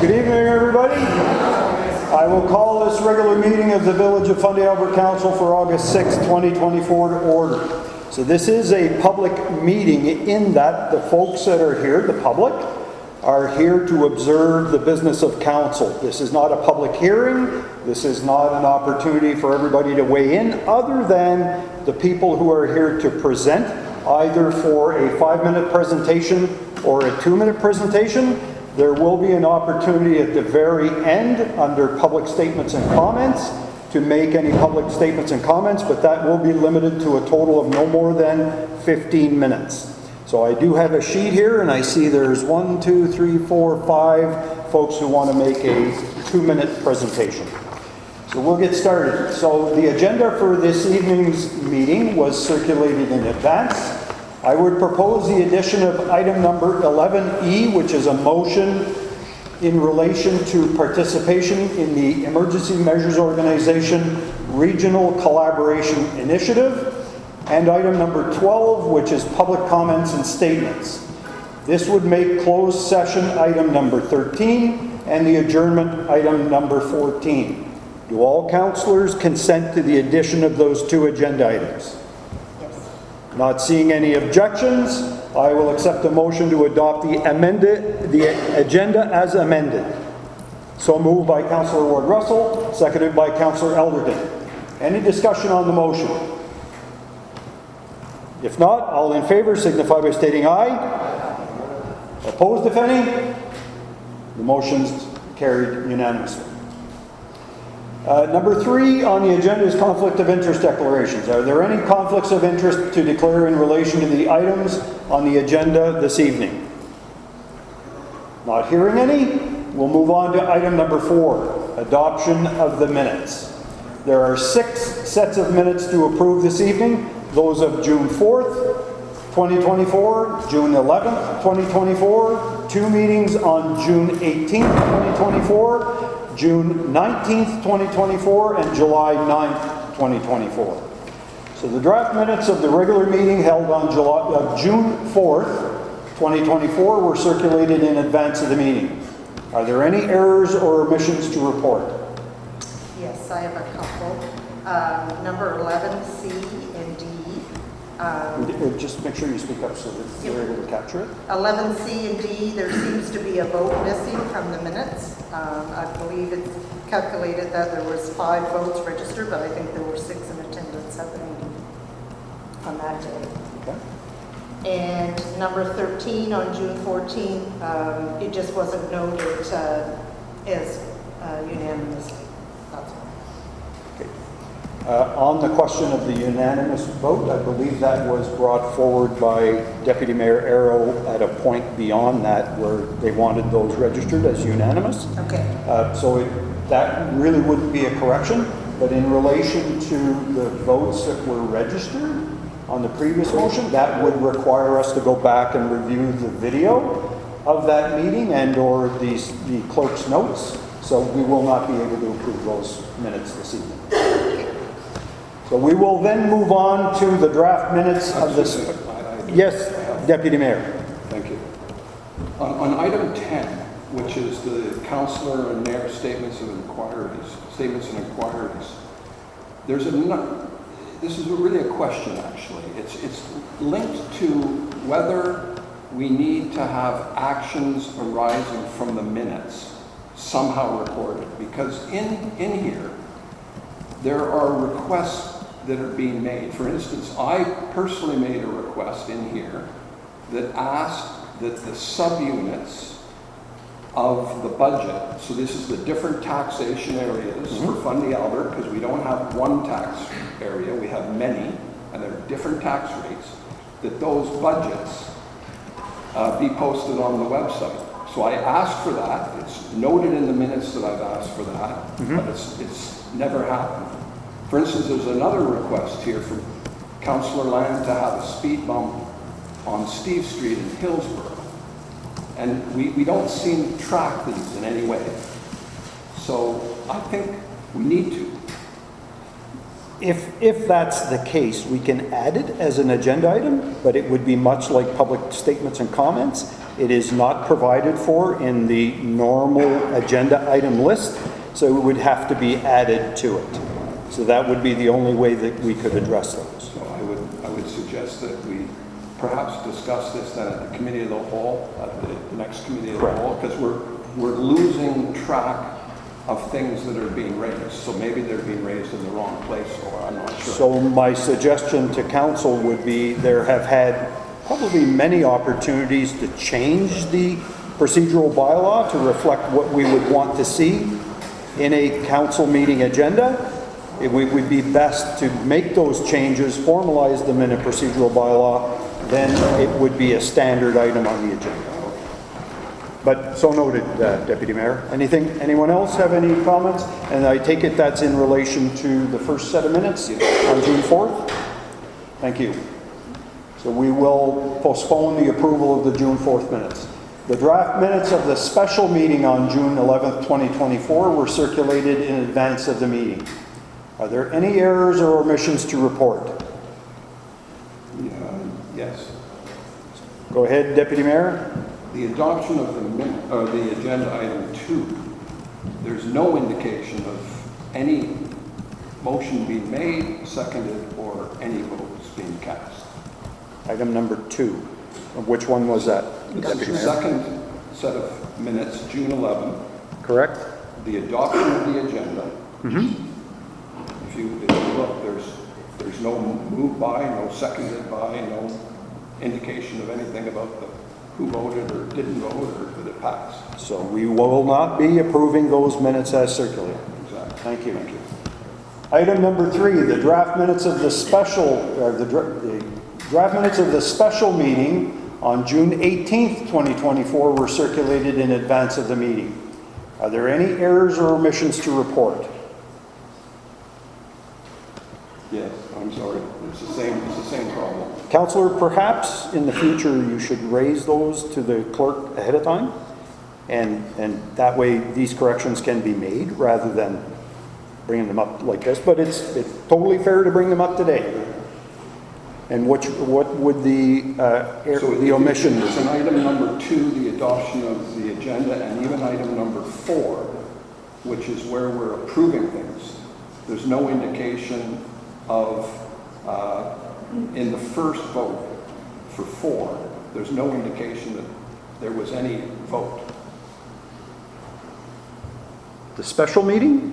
Good evening, everybody. I will call this regular meeting of the Village of Fundy Albert Council for August 6, 2024 to order. So this is a public meeting in that the folks that are here, the public, are here to observe the business of council. This is not a public hearing. This is not an opportunity for everybody to weigh in other than the people who are here to present, either for a 5-minute presentation or a 2-minute presentation. There will be an opportunity at the very end under public statements and comments to make any public statements and comments, but that will be limited to a total of no more than 15 minutes. So I do have a sheet here, and I see there's 1, 2, 3, 4, 5 folks who want to make a 2-minute presentation. So we'll get started. So the agenda for this evening's meeting was circulated in advance. I would propose the addition of item number 11E, which is a motion in relation to participation in the Emergency Measures Organization Regional Collaboration Initiative, and item number 12, which is public comments and statements. This would make closed session item number 13 and the adjournment item number 14. Do all councillors consent to the addition of those two agenda items? Not seeing any objections, I will accept a motion to adopt the agenda as amended. So moved by Councillor Ward Russell, seconded by Councillor Elderton. Any discussion on the motion? If not, all in favor signify by stating aye. Opposed, if any? The motion's carried unanimously. Number 3 on the agenda is conflict of interest declarations. Are there any conflicts of interest to declare in relation to the items on the agenda this evening? Not hearing any. We'll move on to item number 4, adoption of the minutes. There are 6 sets of minutes to approve this evening. Those of June 4th, 2024, June 11th, 2024, 2 meetings on June 18th, 2024, June 19th, 2024, and July 9th, 2024. So the draft minutes of the regular meeting held on June 4th, 2024 were circulated in advance of the meeting. Are there any errors or omissions to report? Yes, I have a couple. Number 11, C and D. Just make sure you speak up so that you're able to capture it. 11, C and D, there seems to be a vote missing from the minutes. I believe it's calculated that there was 5 votes registered, but I think there were 6 in attendance at the meeting on that day. Okay. And number 13 on June 14th, it just wasn't noted as unanimously. That's all. Okay. On the question of the unanimous vote, I believe that was brought forward by Deputy Mayor Arrow at a point beyond that where they wanted those registered as unanimous. Okay. That really wouldn't be a correction, but in relation to the votes that were registered on the previous motion, that would require us to go back and review the video of that meeting and or the clerk's notes. So we will not be able to approve those minutes this evening. So we will then move on to the draft minutes of this. Yes, Deputy Mayor. Thank you. On item 10, which is the councillor and mayor statements and inquiries, there's this is really a question actually. It's linked to whether we need to have actions arising from the minutes somehow recorded, because in here there are requests that are being made. For instance, I personally made a request in here that asked that the subunits of the budget, so this is the different taxation areas for Fundy Albert, because we don't have one tax area, we have many, and there are different tax rates, that those budgets be posted on the website. So I asked for that. It's noted in the minutes that I've asked for that, but it's never happened. For instance, there's another request here from Councillor Land to have a speed bump on Steve Street in Hillsborough. And we don't seem to track these in any way. So I think we need to. If that's the case, we can add it as an agenda item, but it would be much like public statements and comments. It is not provided for in the normal agenda item list, so it would have to be added to it. So that would be the only way that we could address those. So I would suggest that we perhaps discuss this then at the committee of the whole, at the next committee of the Correct. whole, because we're losing track of things that are being raised. So maybe they're being raised in the wrong place, or I'm not sure. So my suggestion to council would be there have had probably many opportunities to change the procedural bylaw to reflect what we would want to see in a council meeting agenda. It would be best to make those changes, formalize them in a procedural bylaw, then it would be a standard item on the agenda. But so noted, Deputy Mayor. Anyone else have any comments? And I take it that's in relation to the first set of minutes on June 4th? Thank you. So we will postpone the approval of the June 4th minutes. The draft minutes of the special meeting on June 11th, 2024 were circulated in advance of the meeting. Are there any errors or omissions to report? Yes. Go ahead, Deputy Mayor. The adoption of the agenda item 2, there's no indication of any motion being made, seconded, or any votes being cast. Item number 2. Which one was that? It's the second set of minutes, June 11, Correct? the adoption of the agenda. If you look, there's no move by, no seconded by, no indication of anything about who voted or didn't vote or that it passed. So we will not be approving those minutes as circulated. Exactly. Thank you. Item number 3, the draft minutes of the special, the draft minutes of the special meeting on June 18th, 2024 were circulated in advance of the meeting. Are there any errors or omissions to report? Yes, I'm sorry. It's the same problem. Councillor, perhaps in the future you should raise those to the clerk ahead of time, and that way these corrections can be made rather than bringing them up like this. But it's totally fair to bring them up today. And what would the omission It's be? an item number 2, the adoption of the agenda, and even item number 4, which is where we're approving things. There's no indication of, in the first vote for 4, there's no indication that there was any vote. The special meeting?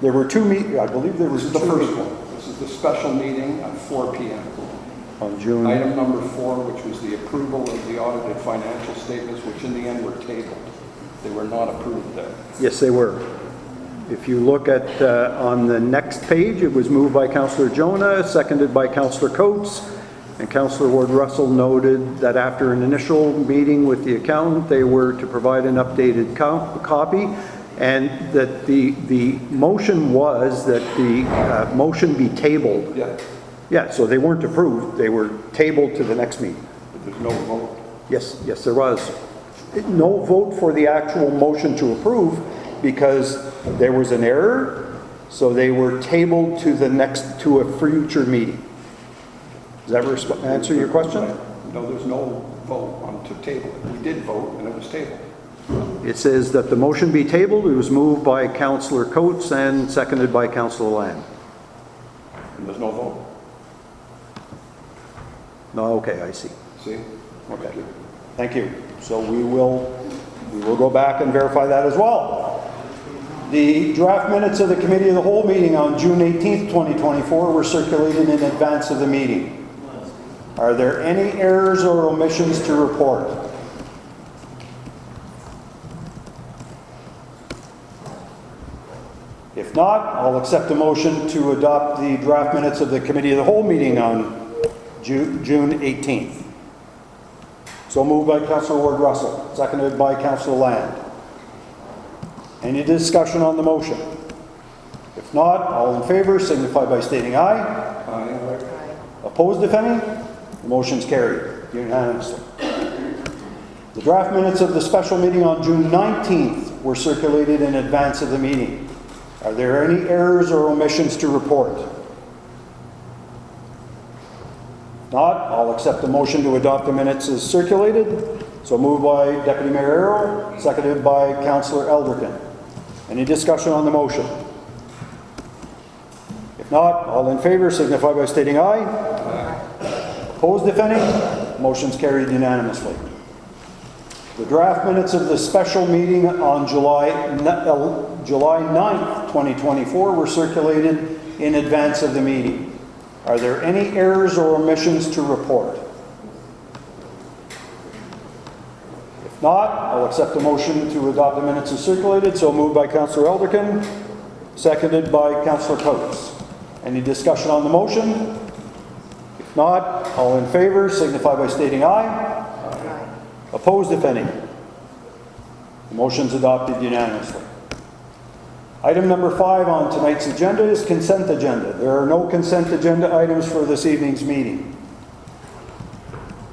There were 2 meetings, I believe there was This is the 2 first meetings one. This is the special meeting at 4 p.m. on June. Item number 4, which was the approval of the audited financial statements, which in the end were tabled. They were not approved then. Yes, they were. If you look at, on the next page, it was moved by Councillor Jonah, seconded by Councillor Coates, and Councillor Ward Russell noted that after an initial meeting with the accountant, they were to provide an updated copy, and that the motion was that the motion be tabled. Yeah, Yeah, so they weren't approved, they were tabled to the next meeting. but there's no vote. Yes, there was. No vote for the actual motion to approve because there was an error, so they were tabled to to a future meeting. Does that answer your question? No, there's no vote on to table it. We did vote and it was tabled. It says that the motion be tabled. It was moved by Councillor Coates and seconded by Councillor Land. And there's no vote. No, okay, I see. See? Okay. Thank you. So we will go back and verify that as well. The draft minutes of the Committee of the Whole meeting on June 18th, 2024 were circulated in advance of the meeting. Are there any errors or omissions to report? If not, I'll accept a motion to adopt the draft minutes of the Committee of the Whole meeting on June 18th. So moved by Councillor Ward Russell, seconded by Councillor Land. Any discussion on the motion? If not, all in favor signify by stating aye. Aye. Opposed, if any? The motion's carried unanimously. The draft minutes of the special meeting on June 19th were circulated in advance of the meeting. Are there any errors or omissions to report? Not, I'll accept the motion to adopt the minutes as circulated. So moved by Deputy Mayor Arrow, seconded by Councillor Elderkin. Any discussion on the motion? If not, all in favor signify by stating aye. Opposed, if any? Motion's carried unanimously. The draft minutes of the special meeting on July 9th, 2024 were circulated in advance of the meeting. Are there any errors or omissions to report? If not, I'll accept the motion to adopt the minutes as circulated. So moved by Councillor Elderkin, seconded by Councillor Coates. Any discussion on the motion? If not, all in favor signify by stating aye. Aye. Opposed, if any? The motion's adopted unanimously. Item number 5 on tonight's agenda is consent agenda. There are no consent agenda items for this evening's meeting.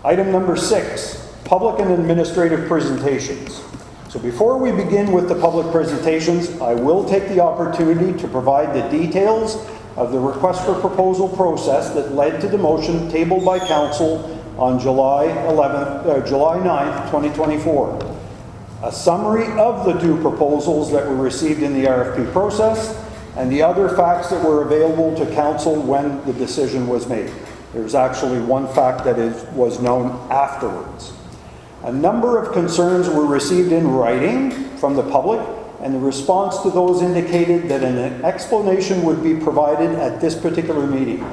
Item number 6, public and administrative presentations. So before we begin with the public presentations, I will take the opportunity to provide the details of the request for proposal process that led to the motion tabled by Council on July 9th, 2024. A summary of the 2 proposals that were received in the RFP process and the other facts that were available to Council when the decision was made. There's actually one fact that was known afterwards. A number of concerns were received in writing from the public, and the response to those indicated that an explanation would be provided at this particular meeting.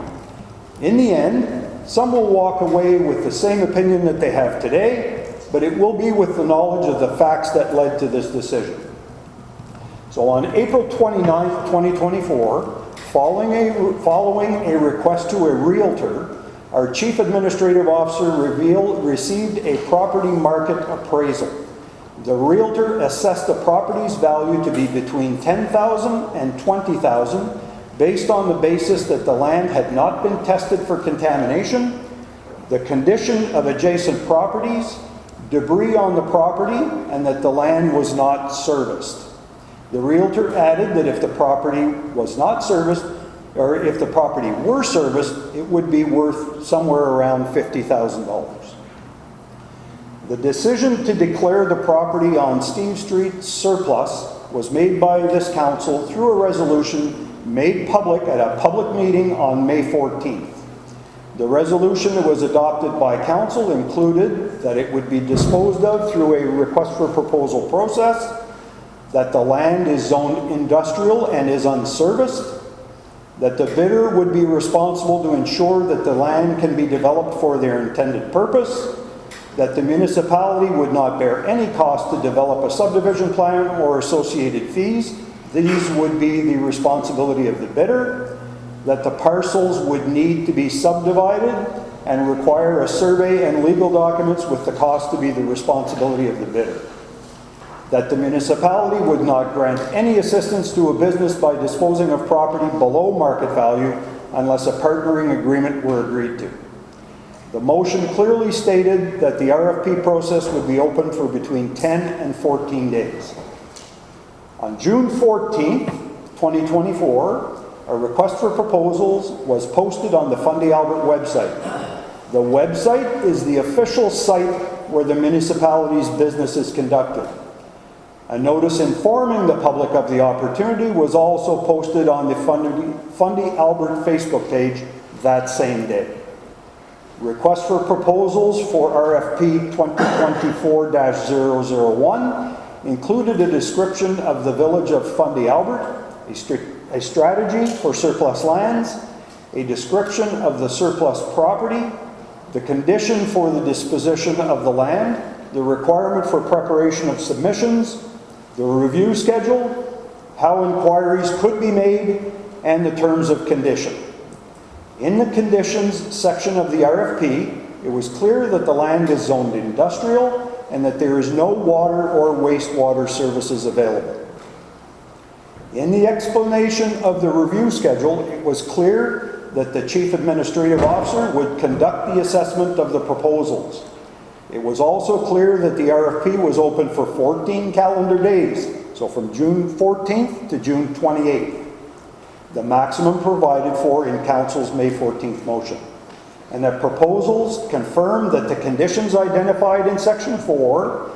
In the end, some will walk away with the same opinion that they have today, but it will be with the knowledge of the facts that led to this decision. So on April 29th, 2024, following a request to a realtor, our Chief Administrative Officer received a property market appraisal. The realtor assessed the property's value to be between $10,000 and $20,000 based on the basis that the land had not been tested for contamination, the condition of adjacent properties, debris on the property, and that the land was not serviced. The realtor added that if the property was not serviced, or if the property were serviced, it would be worth somewhere around $50,000. The decision to declare the property on Steve Street surplus was made by this council through a resolution made public at a public meeting on May 14th. The resolution that was adopted by council included that it would be disposed of through a request for proposal process, that the land is zoned industrial and is unserviced, that the bidder would be responsible to ensure that the land can be developed for their intended purpose, that the municipality would not bear any cost to develop a subdivision plan or associated fees. These would be the responsibility of the bidder, that the parcels would need to be subdivided and require a survey and legal documents with the cost to be the responsibility of the bidder, that the municipality would not grant any assistance to a business by disposing of property below market value unless a partnering agreement were agreed to. The motion clearly stated that the RFP process would be open for between 10 and 14 days. On June 14th, 2024, a request for proposals was posted on the Fundy Albert website. The website is the official site where the municipality's business is conducted. A notice informing the public of the opportunity was also posted on the Fundy Albert Facebook page that same day. Request for proposals for RFP 2024-001 included a description of the village of Fundy Albert, a strategy for surplus lands, a description of the surplus property, the condition for the disposition of the land, the requirement for preparation of submissions, the review schedule, how inquiries could be made, and the terms of condition. In the conditions section of the RFP, it was clear that the land is zoned industrial and that there is no water or wastewater services available. In the explanation of the review schedule, it was clear that the Chief Administrative Officer would conduct the assessment of the proposals. It was also clear that the RFP was open for 14 calendar days, so from June 14th to June 28th, the maximum provided for in Council's May 14th motion. and that proposals confirm that the conditions identified in Section 4,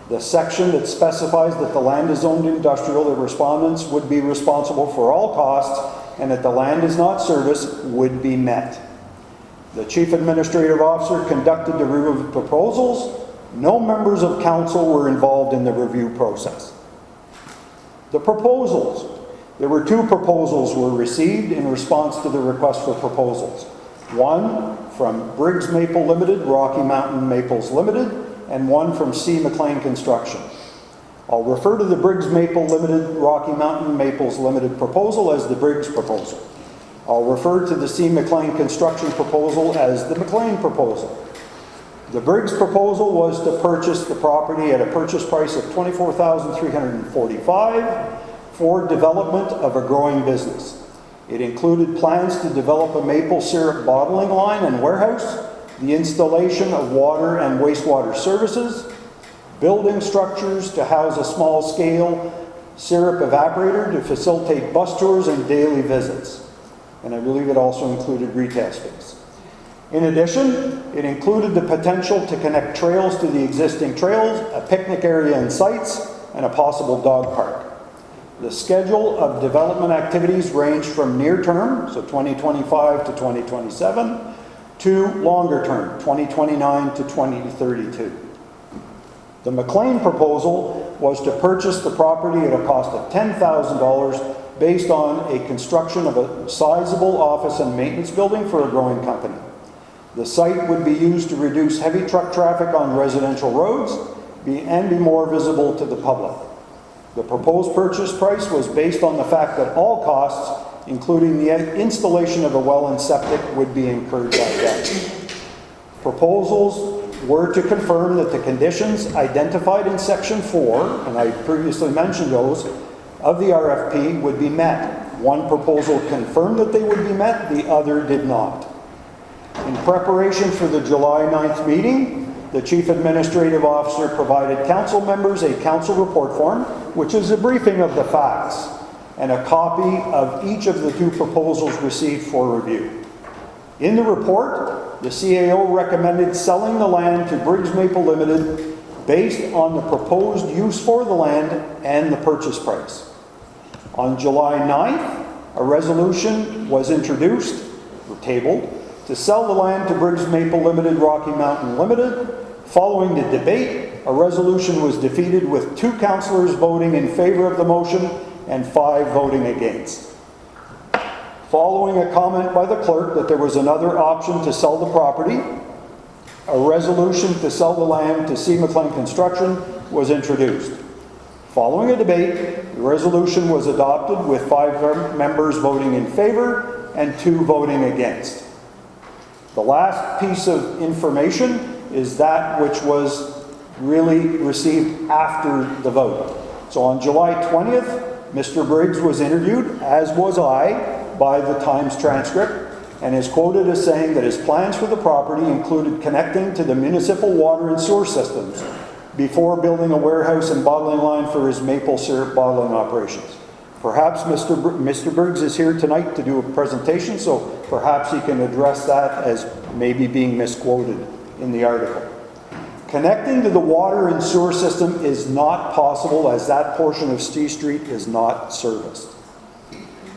the section that specifies that the land is zoned industrial, the respondents would be responsible for all costs, and that the land is not serviced, would be met. The Chief Administrative Officer conducted the review of proposals. No members of council were involved in the review process. The proposals. There were 2 proposals were received in response to the request for proposals. One from Briggs Maple Limited, Rocky Mountain Maples Limited, and one from C. McLean Construction. I'll refer to the Briggs Maple Limited, Rocky Mountain Maples Limited proposal as the Briggs proposal. I'll refer to the C. McLean Construction proposal as the McLean proposal. The Briggs proposal was to purchase the property at a purchase price of $24,345 for development of a growing business. It included plans to develop a maple syrup bottling line and warehouse, the installation of water and wastewater services, building structures to house a small-scale syrup evaporator to facilitate bus tours and daily visits. And I believe it also included retail space. In addition, it included the potential to connect trails to the existing trails, a picnic area and sites, and a possible dog park. The schedule of development activities ranged from near term, so 2025 to 2027, to longer term, 2029 to 2032. The McLean proposal was to purchase the property at a cost of $10,000 based on a construction of a sizable office and maintenance building for a growing company. The site would be used to reduce heavy truck traffic on residential roads and be more visible to the public. The proposed purchase price was based on the fact that all costs, including the installation of a well and septic, would be incurred by them. Proposals were to confirm that the conditions identified in Section 4, and I previously mentioned those, of the RFP would be met. One proposal confirmed that they would be met, the other did not. In preparation for the July 9th meeting, the Chief Administrative Officer provided council members a council report form, which is a briefing of the facts, and a copy of each of the 2 proposals received for review. In the report, the CAO recommended selling the land to Briggs Maple Limited based on the proposed use for the land and the purchase price. On July 9th, a resolution was introduced, or tabled, to sell the land to Briggs Maple Limited, Rocky Mountain Limited. Following the debate, a resolution was defeated with 2 councillors voting in favor of the motion and 5 voting against. Following a comment by the clerk that there was another option to sell the property, a resolution to sell the land to C. McLean Construction was introduced. Following a debate, the resolution was adopted with 5 members voting in favor and 2 voting against. The last piece of information is that which was really received after the vote. So on July 20th, Mr. Briggs was interviewed, as was I, by the Times transcript, and is quoted as saying that his plans for the property included connecting to the municipal water and sewer systems before building a warehouse and bottling line for his maple syrup bottling operations. Perhaps Mr. Briggs is here tonight to do a presentation, so perhaps he can address that as maybe being misquoted in the article. Connecting to the water and sewer system is not possible as that portion of C Street is not serviced.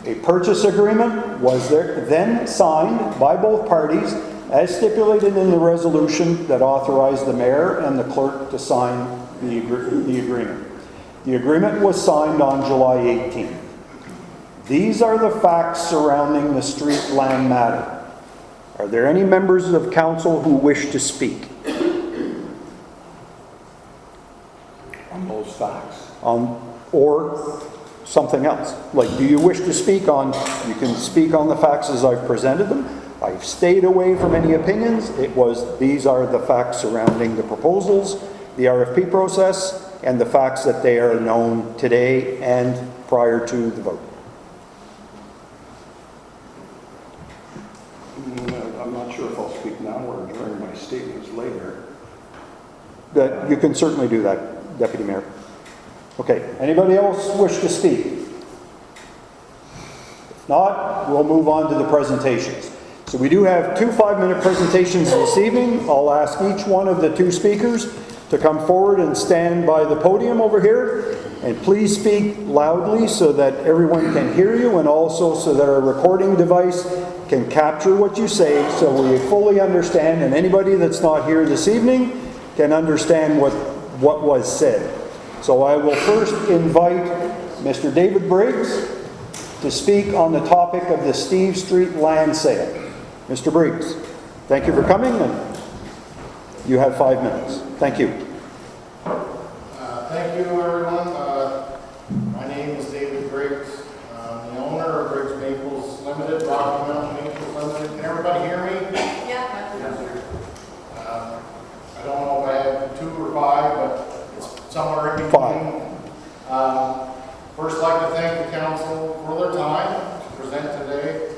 A purchase agreement was then signed by both parties as stipulated in the resolution that authorized the mayor and the clerk to sign the agreement. The agreement was signed on July 18th. These are the facts surrounding the street land matter. Are there any members of council who wish to speak On those facts. or something else? Like, do you wish to speak on, you can speak on the facts as I've presented them. I've stayed away from any opinions. These are the facts surrounding the proposals, the RFP process, and the facts that they are known today and prior to the vote. I'm not sure if I'll speak now or during my statements later. That you can certainly do that, Deputy Mayor. Okay, anybody else wish to speak? If not, we'll move on to the presentations. So we do have 2 5-minute presentations this evening. I'll ask each one of the 2 speakers to come forward and stand by the podium over here. And please speak loudly so that everyone can hear you, and also so that our recording device can capture what you say so we fully understand, and anybody that's not here this evening can understand what was said. So I will first invite Mr. David Briggs to speak on the topic of the Steve Street land sale. Mr. Briggs, thank you for coming, and you have 5 minutes. Thank you. Thank you, everyone. My name is David Briggs. I'm the owner of Briggs Maples Limited, Rocky Mountain Maples Limited. Can everybody hear me? Yeah. I don't know if I have 2 or 5, but it's somewhere in between. 5. First, I'd like to thank the council for their time to present today.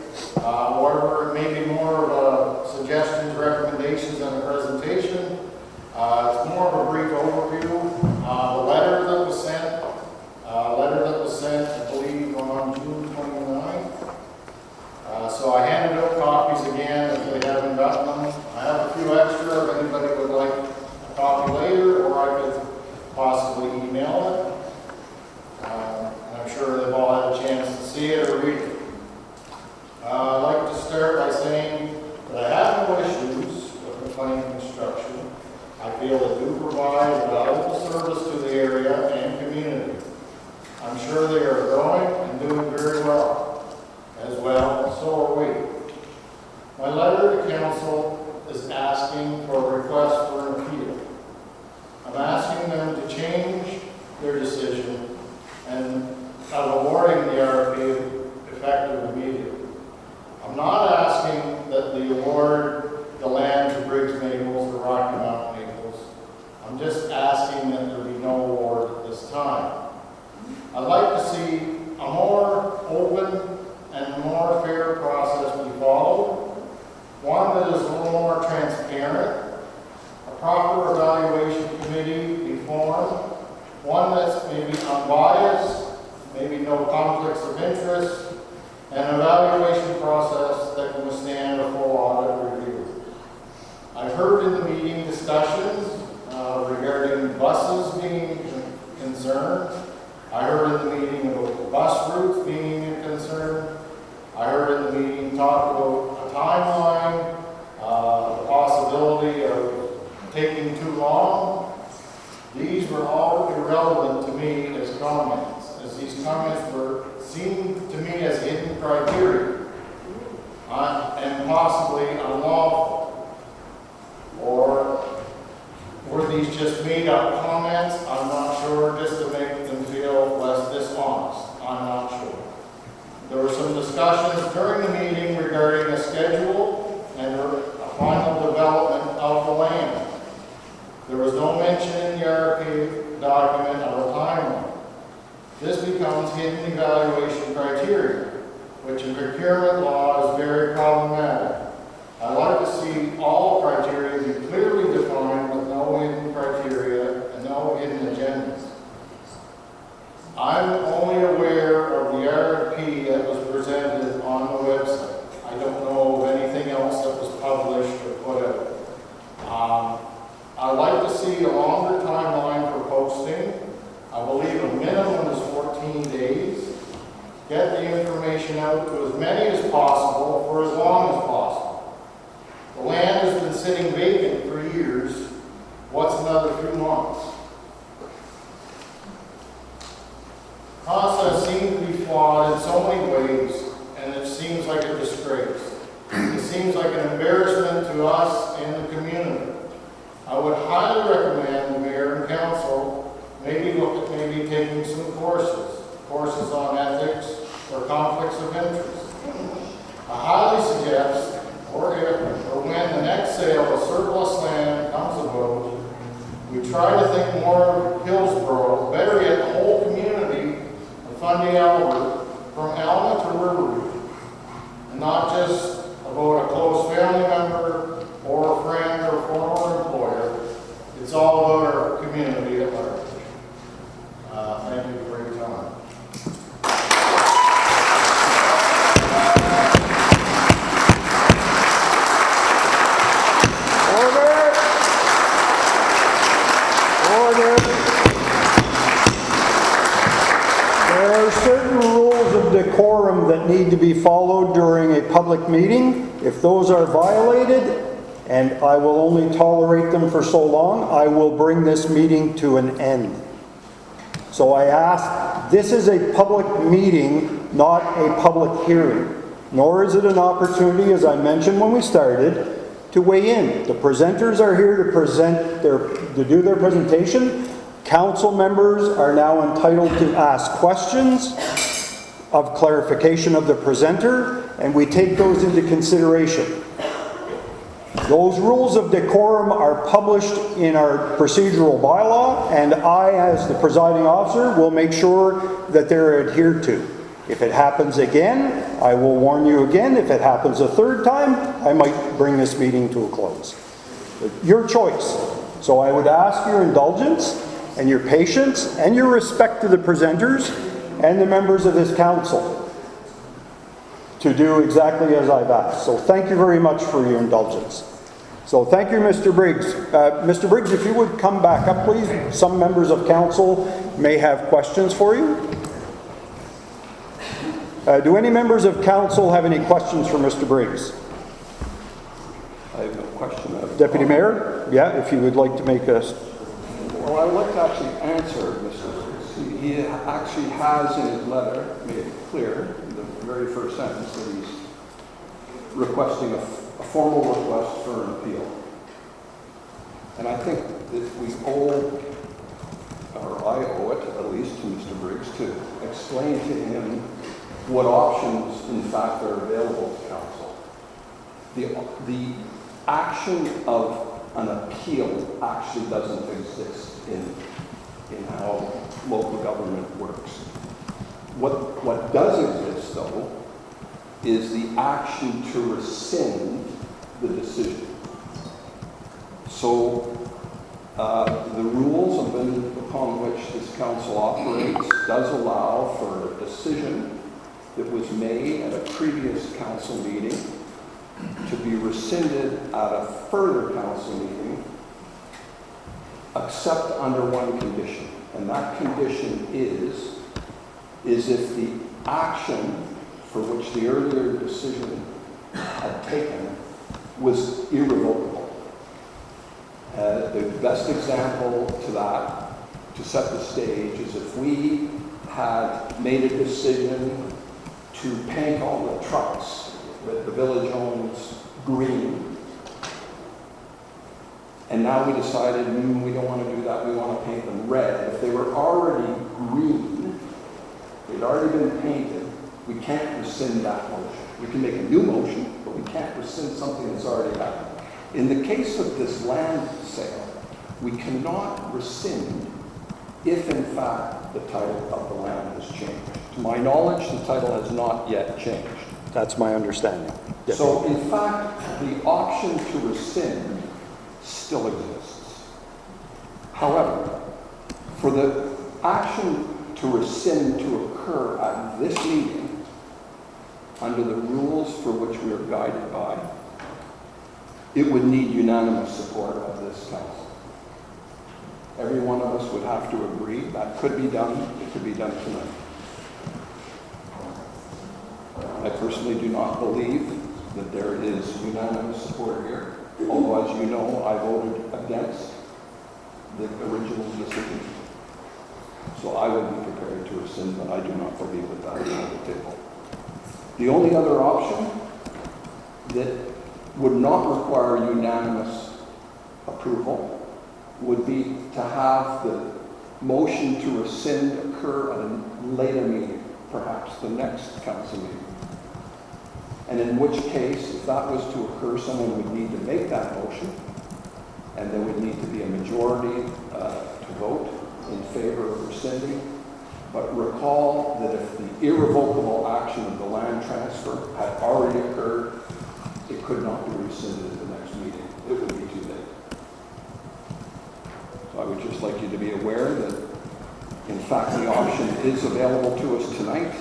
Whatever, it may be more of suggestions, recommendations, than a presentation. It's more of a brief overview. The letter that was sent, I believe, on June 29th. So I handed out copies again if they haven't gotten them. I have a few extra if anybody would like a copy later, or I could possibly email it. I'm sure they've all had a chance to see it or read it. I'd like to start by saying that I have no issues with McLean Construction. I feel they do provide valuable service to the area and community. I'm sure they are growing and doing very well as well, so are we. My letter to council is asking for a request for an appeal. I'm asking them to change their decision and of awarding the RFP effective immediately. I'm not asking that they award the land to Briggs Maples or Rocky Mountain Maples. I'm just asking that there be no award at this time. I'd like to see a more open and more fair process be followed, one that is a little more transparent, a proper evaluation committee be formed, one that's maybe unbiased, maybe no conflicts of interest, and an evaluation process that can withstand a full audit review. I've heard in the meeting discussions regarding buses being concerned. I heard in the meeting about bus routes being a concern. I heard in the meeting talk about a timeline, the possibility of taking too long. These were all irrelevant to me as comments, as these comments seemed to me as hidden criteria and possibly unlawful. Or were these just made up comments? I'm not sure, just to make them feel less dishonest. I'm not sure. There were some discussions during the meeting regarding a schedule and a final development of the land. There was no mention in the RFP document of a timeline. This becomes hidden evaluation criteria, which in procurement law is very problematic. I'd like to see all criteria be clearly defined with no hidden criteria and no hidden agendas. I'm only aware of the RFP that was presented on the website. I don't know of anything else that was published or put out. I'd like to see a longer timeline for posting. I believe a minimum is 14 days. Get the information out to as many as possible for as long as possible. The land has been sitting vacant for years. What's another few months? The process seems to be flawed in so many ways, and it seems like a disgrace. It seems like an embarrassment to us and the community. I would highly recommend the mayor and council maybe look at taking some courses on ethics or conflicts of interest. I highly suggest, or if or when the next sale of surplus land comes about, we try to think more of Hillsborough, better yet the whole community of Fundy, Albert, from Alma to Riverview, and not just about a close family member or a friend or former employer. It's all about our community at large. Thank you for your time. decorum that need to be followed during a public meeting. If those are violated, and I will only tolerate them for so long, I will bring this meeting to an end. So I ask, this is a public meeting, not a public hearing. Nor is it an opportunity, as I mentioned when we started, to weigh in. The presenters are here to do their presentation. Council members are now entitled to ask questions of clarification of the presenter, and we take those into consideration. Those rules of decorum are published in our procedural bylaw, and I, as the presiding officer, will make sure that they're adhered to. If it happens again, I will warn you again. If it happens a third time, I might bring this meeting to a close. Your choice. So I would ask your indulgence and your patience and your respect to the presenters and the members of this council to do exactly as I've asked. So thank you very much for your indulgence. So thank you, Mr. Briggs. Mr. Briggs, if you would come back up, please. Some members of council may have questions for you. Do any members of council have any questions for Mr. Briggs? I have no question. Deputy Mayor? Yeah, if you would like to make a... Well, I would like to actually answer Mr. Briggs. He actually has in his letter made it clear, in the very first sentence, that he's requesting a formal request for an appeal. And I think that we owe, or I owe it at least to Mr. Briggs, to explain to him what options in fact are available to council. The action of an appeal actually doesn't exist in how local government works. What does exist though is the action to rescind the decision. So the rules upon which this council operates does allow for a decision that was made at a previous council meeting to be rescinded at a further council meeting, except under one condition. And that condition is if the action for which the earlier decision had taken was irrevocable. The best example to that, to set the stage, is if we had made a decision to paint all the trucks that the village owns green, and now we decided we don't want to do that, we want to paint them red. If they were already green, they'd already been painted, we can't rescind that motion. We can make a new motion, but we can't rescind something that's already happened. In the case of this land sale, we cannot rescind if in fact the title of the land has changed. To my knowledge, the title has not yet changed. That's my understanding. Yes. So in fact, the option to rescind still exists. However, for the action to rescind to occur at this meeting, under the rules for which we are guided by, it would need unanimous support of this council. Every one of us would have to agree. That could be done. It could be done tonight. I personally do not believe that there is unanimous support here, although, as you know, I voted against the original decision. So I would be prepared to rescind, but I do not believe that that is on the table. The only other option that would not require unanimous approval would be to have the motion to rescind occur at a later meeting, perhaps the next council meeting. And in which case, if that was to occur, someone would need to make that motion, and there would need to be a majority to vote in favor of rescinding. But recall that if the irrevocable action of the land transfer had already occurred, it could not be rescinded at the next meeting. It would be too late. So I would just like you to be aware that, in fact, the option is available to us tonight.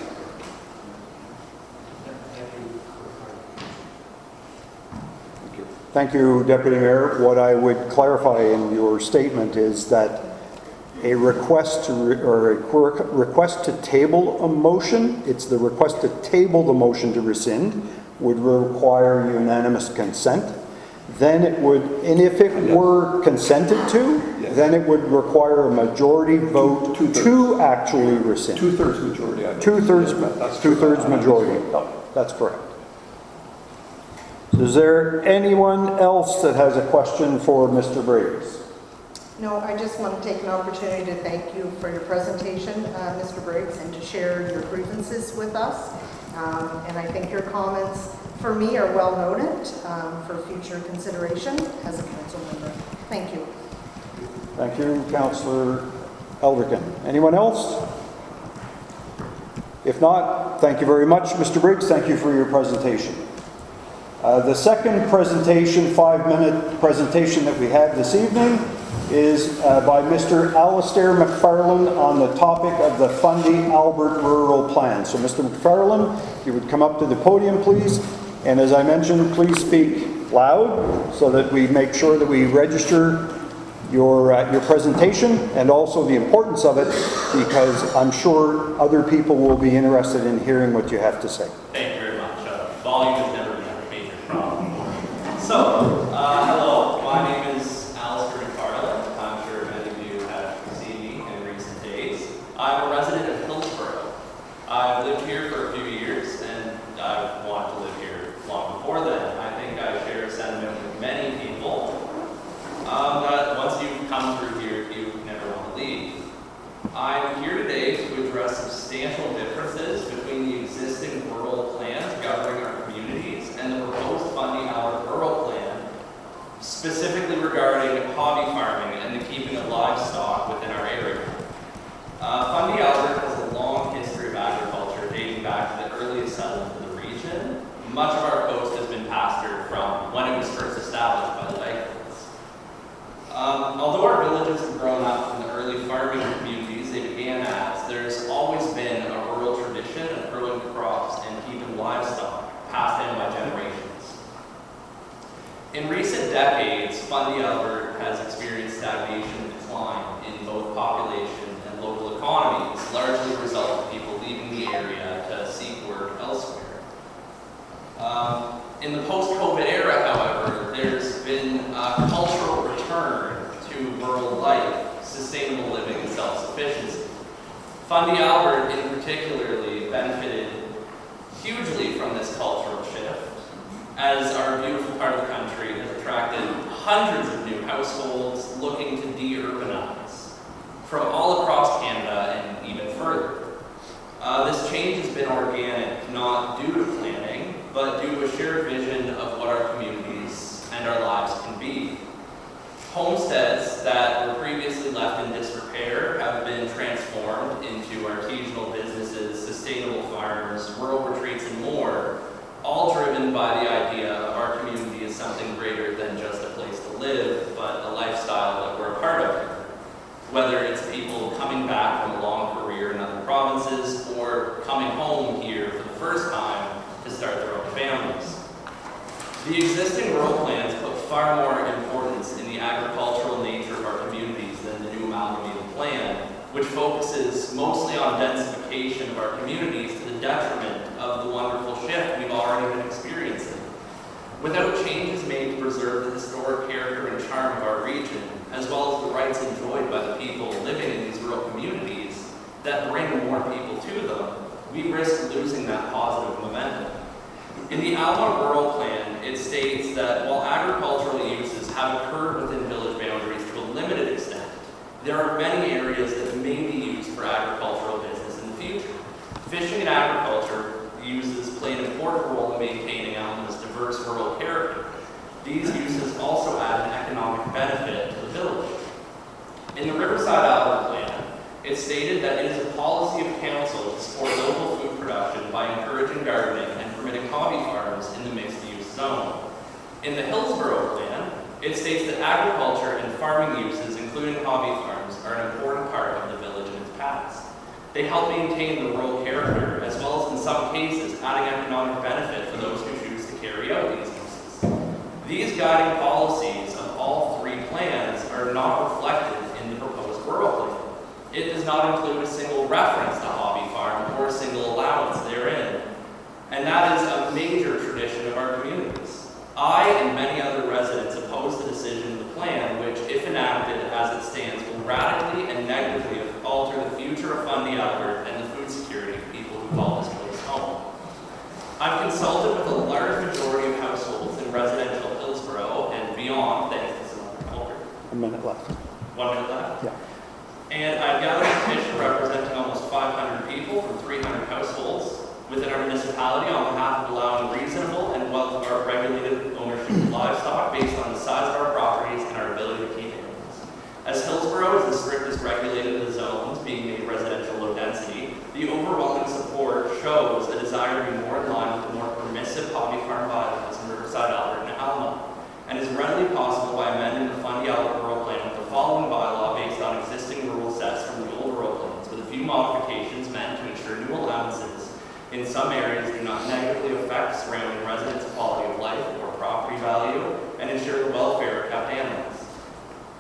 Thank you. Thank you, Deputy Mayor. What I would clarify in your statement is that a request request to table a motion. It's the request to table the motion to rescind would require unanimous consent. Then it would, and if it were consented to, then it would require a majority vote to actually rescind. Two-thirds majority. I believe. Two-thirds majority. That's correct. So is there anyone else that has a question for Mr. Briggs? No, I just want to take an opportunity to thank you for your presentation, Mr. Briggs, and to share your grievances with us. And I think your comments, for me, are well noted for future consideration as a council member. Thank you. Thank you, Councillor Elderkin. Anyone else? If not, thank you very much, Mr. Briggs. Thank you for your presentation. The second presentation, 5-minute presentation that we have this evening is by Mr. Alistair McFarlane on the topic of the Fundy Albert Rural Plan. So Mr. McFarlane, if you would come up to the podium, please. And as I mentioned, please speak loud so that we make sure that we register your presentation and also the importance of it, because I'm sure other people will be interested in hearing what you have to say. Thank you very much. Volume has never been a major problem. So, hello, my name is Alistair McFarlane. I'm sure many of you have seen me in recent days. I'm a resident of Hillsborough. I've lived here for a few years, and I've wanted to live here long before then. I think I share a sentiment with many people that once you've come through here, you never want to leave. I'm here today to address substantial differences between the existing rural plans governing our communities and the proposed Fundy Albert Rural Plan, specifically regarding hobby farming and the keeping of livestock within our area. Fundy Albert has a long history of agriculture dating back to the earliest settlement of the region. Much of our coast has been pastured from when it was first established by the Vikings. Although our villages have grown up from the early farming communities they began as, there's always been a rural tradition of growing crops and keeping livestock passed down by generations. In recent decades, Fundy Albert has experienced stagnation and decline in both population and local economies, largely a result of people leaving the area to seek work elsewhere. In the post-COVID era, however, there's been a cultural return to rural life, sustainable living, and self-sufficiency. Fundy Albert, in particularly, benefited hugely from this cultural shift, as our beautiful part of the country has attracted hundreds of new households looking to de-urbanize from all across Canada and even further. This change has been organic, not due to planning, but due to a shared vision of what our communities and our lives can be. Homesteads that were previously left in disrepair have been transformed into artisanal businesses, sustainable farms, rural retreats, and more, all driven by the idea of our community as something greater than just a place to live, but a lifestyle that we're a part of here. Whether it's people coming back from a long career in other provinces or coming home here for the first time to start their own families. The existing rural plans put far more importance in the agricultural nature of our communities than the new amalgamated plan, which focuses mostly on densification of our communities to the detriment of the wonderful shift we've already been experiencing. Without changes made to preserve the historic character and charm of our region, as well as the rights enjoyed by the people living in these rural communities that bring more people to them, we risk losing that positive momentum. In the Alma Rural Plan, it states that while agricultural uses have occurred within village boundaries to a limited extent, there are many areas that may be used for agricultural business in the future. Fishing and agriculture uses play an important role in maintaining Alma's diverse rural character. These uses also add an economic benefit to the village. In the Riverside Albert Plan, it stated that it is a policy of council to support local food production by encouraging gardening and permitting hobby farms in the mixed-use zone. In the Hillsborough Plan, it states that agriculture and farming uses, including hobby farms, are an important part of the village and its past. They help maintain the rural character, as well as in some cases, adding economic benefit for those who choose to carry out these uses. These guiding policies of all three plans are not reflected in the proposed rural plan. It does not include a single reference to hobby farm or a single allowance therein. And that is a major tradition of our communities. I and many other residents oppose the decision of the plan, which, if enacted as it stands, will radically and negatively alter the future of Fundy Albert and the food security of people who call this place home. I've consulted with a large majority of households in residential Hillsborough and beyond, thanks to some agriculture. A minute left. 1 minute left. Yeah. And I've gathered a petition representing almost 500 people from 300 households within our municipality on behalf of allowing reasonable and well-regulated ownership of livestock based on the size of our properties and our ability to keep animals. As Hillsborough is the strictest regulated of the zones, being made residential low density, the overwhelming support shows a desire to be more in line with the more permissive hobby farm bylaws in Riverside, Albert, and Alma, and is readily possible by amending the Fundy Albert Rural Plan with the following bylaw based on existing rural sets from the old rural plans, with a few modifications meant to ensure new allowances in some areas do not negatively affect surrounding residents' quality of life or property value, and ensure the welfare of kept animals.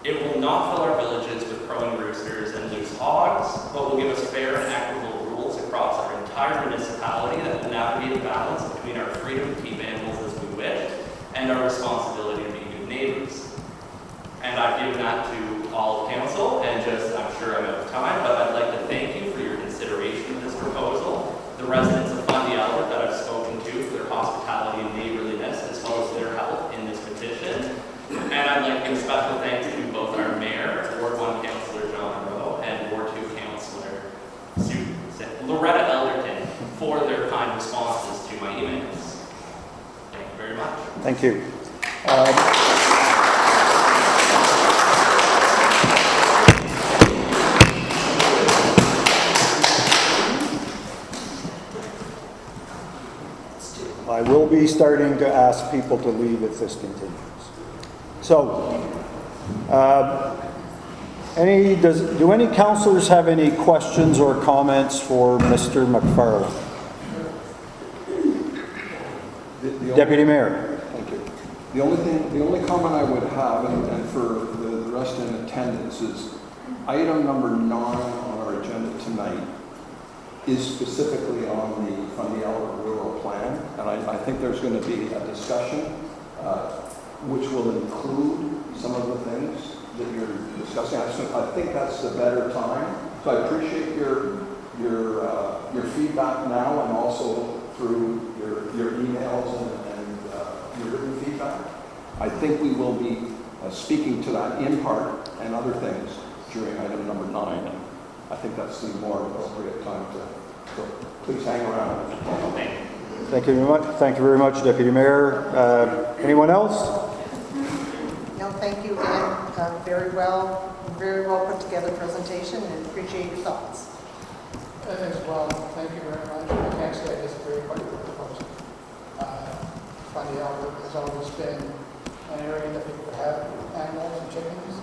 It will not fill our villages with crowing roosters and loose hogs, but will give us fair and equitable rules across our entire municipality that will navigate the balance between our freedom to keep animals as we wish and our responsibility to be good neighbors. And I've given that to all of council, and I'm sure I'm out of time, but I'd like to thank you for your consideration of this proposal, the residents of Fundy Albert that I've spoken to for their hospitality and neighborliness, as well as their help in this petition. And I'd like to give special thanks to both our mayor, Ward 1 Councillor John Rowe, and Ward 2 Councillor Loretta Elderton for their kind responses to my emails. Thank you very much. Thank you. I will be starting to ask people to leave if this continues. So, do any councillors have any questions or comments for Mr. McFarland? Deputy Mayor. Thank you. The only comment I would have, and for the rest in attendance, is item number 9 on our agenda tonight is specifically on the Fundy Albert Rural Plan, and I think there's going to be a discussion which will include some of the things that you're discussing. I think that's the better time. So I appreciate your feedback now, and also through your emails and your written feedback. I think we will be speaking to that in part and other things during item number 9. And I think that's the more appropriate time to. So please hang around. Thank you very much. Thank you very much, Deputy Mayor. Anyone else? No, thank you again. Very well put together presentation, and appreciate your thoughts. As well, thank you very much. I can't say I disagree quite with the proposal. Fundy Albert has always been an area that people have animals and chickens.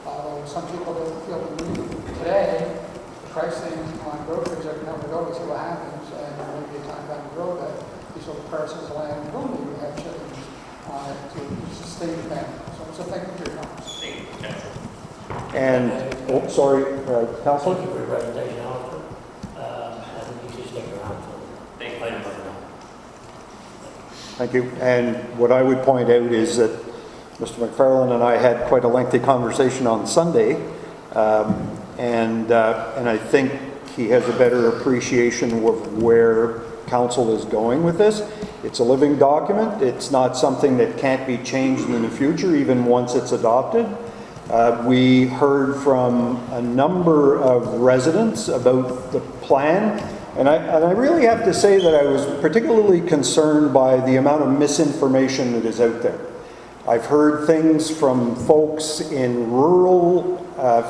Although some people don't feel the need today, the pricing on groceries are going to go, we see what happens, and there may be a time down the road that these little parcels of land will need to have chickens on it to sustain the family. So thank you for your comments. Thank you, Council. And, sorry, Councillor? Thank you for your presentation, Alistair. I think you should stick around for Thank you. item number 9. Thank you. And what I would point out is that Mr. McFarland and I had quite a lengthy conversation on Sunday, and I think he has a better appreciation of where council is going with this. It's a living document. It's not something that can't be changed in the future, even once it's adopted. We heard from a number of residents about the plan, and I really have to say that I was particularly concerned by the amount of misinformation that is out there. I've heard things from folks in rural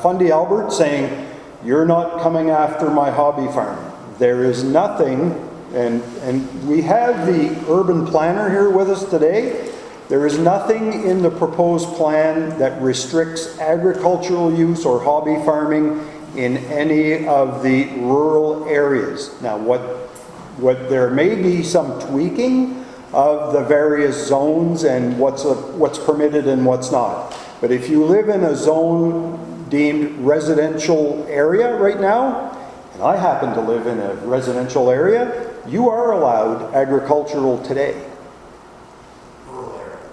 Fundy Albert saying, "You're not coming after my hobby farm." There is nothing. And we have the urban planner here with us today. There is nothing in the proposed plan that restricts agricultural use or hobby farming in any of the rural areas. Now, what there may be some tweaking of the various zones and what's permitted and what's not. But if you live in a zone deemed residential area right now, and I happen to live in a residential area, you are allowed agricultural today.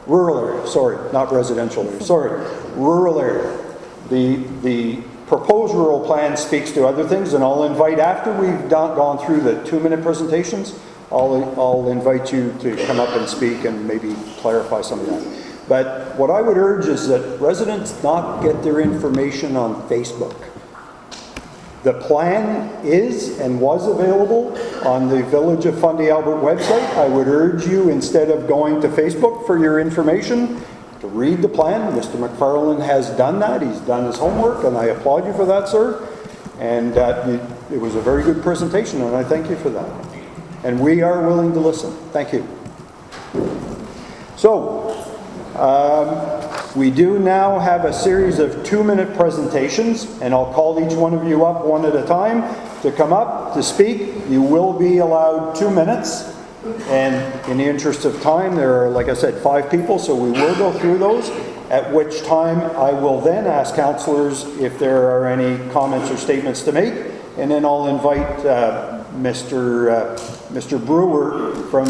Rural area, sorry, not residential area, sorry, rural area. The proposed rural plan speaks to other things, and I'll invite, after we've gone through the 2-minute presentations, I'll invite you to come up and speak and maybe clarify some of that. But what I would urge is that residents not get their information on Facebook. The plan is and was available on the Village of Fundy Albert website. I would urge you, instead of going to Facebook for your information, to read the plan. Mr. McFarland has done that. He's done his homework, and I applaud you for that, sir. And it was a very good presentation, and I thank you for that. And we are willing to listen. Thank you. So, we do now have a series of 2-minute presentations, and I'll call each one of you up one at a time to come up to speak. You will be allowed 2 minutes, and in the interest of time, there are, like I said, 5 people, so we will go through those, at which time I will then ask councillors if there are any comments or statements to make, and then I'll invite Mr. Brewer from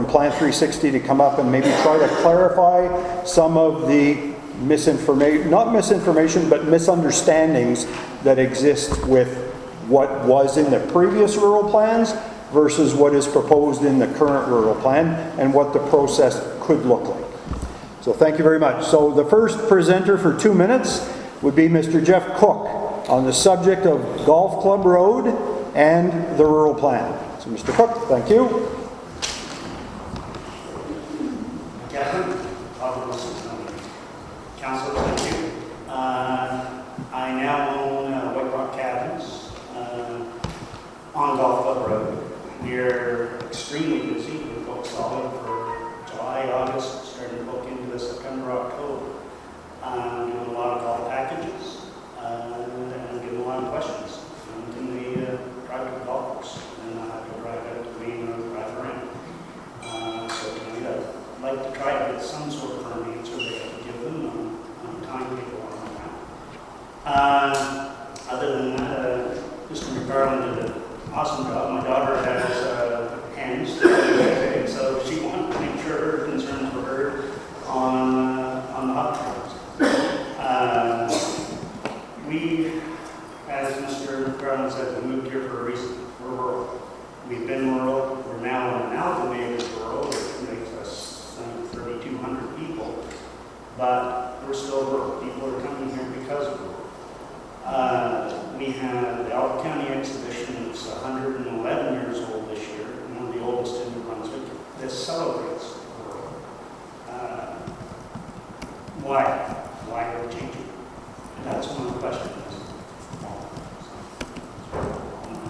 Plan 360 to come up and maybe try to clarify some of the not misinformation, but misunderstandings that exist with what was in the previous rural plans versus what is proposed in the current rural plan and what the process could look like. So thank you very much. So the first presenter for 2 minutes would be Mr. Jeff Cook on the subject of Golf Club Road and the rural plan. So Mr. Cook, thank you. Catherine, Council, thank you. I now own White Rock Cabins on Golf Club Road. We're extremely busy. We're booked solid for July, August, starting to book into the September, October. Doing a lot of golf packages and getting a lot of questions. In the private golf course, and I have to drive out to Maine or drive around. So I'd like to try to get some sort of firm answer that I can give them on time people on around. Other than that, Mr. McFarland did an awesome job. My daughter has hens, so she wanted to make sure her concerns were heard on the hot trails. We, as Mr. McFarland said, we moved here for a reason. We're rural. We've been rural. We're now an amalgamated rural, which makes us 3,200 people. But we're still rural. People are coming here because of rural. We have the Albert County Exhibition. It's 111 years old this year, one of the oldest in New Brunswick. This celebrates rural. Why? Why are we changing? And that's one of the questions.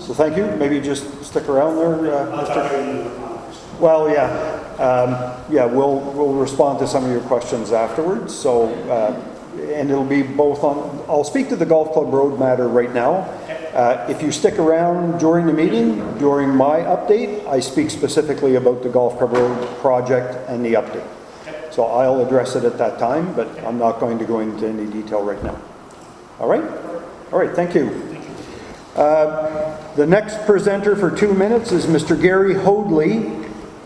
So thank you. Maybe just stick around there, Mr. Well, yeah, we'll respond to some of your questions afterwards. So, and it'll be both on. I'll speak to the Golf Club Road matter right now. If you stick around during the meeting, during my update, I speak specifically about the Golf Club Road project and the update. So I'll address it at that time, but I'm not going to go into any detail right now. All right? All right, thank you. The next presenter for 2 minutes is Mr. Gary Hoadley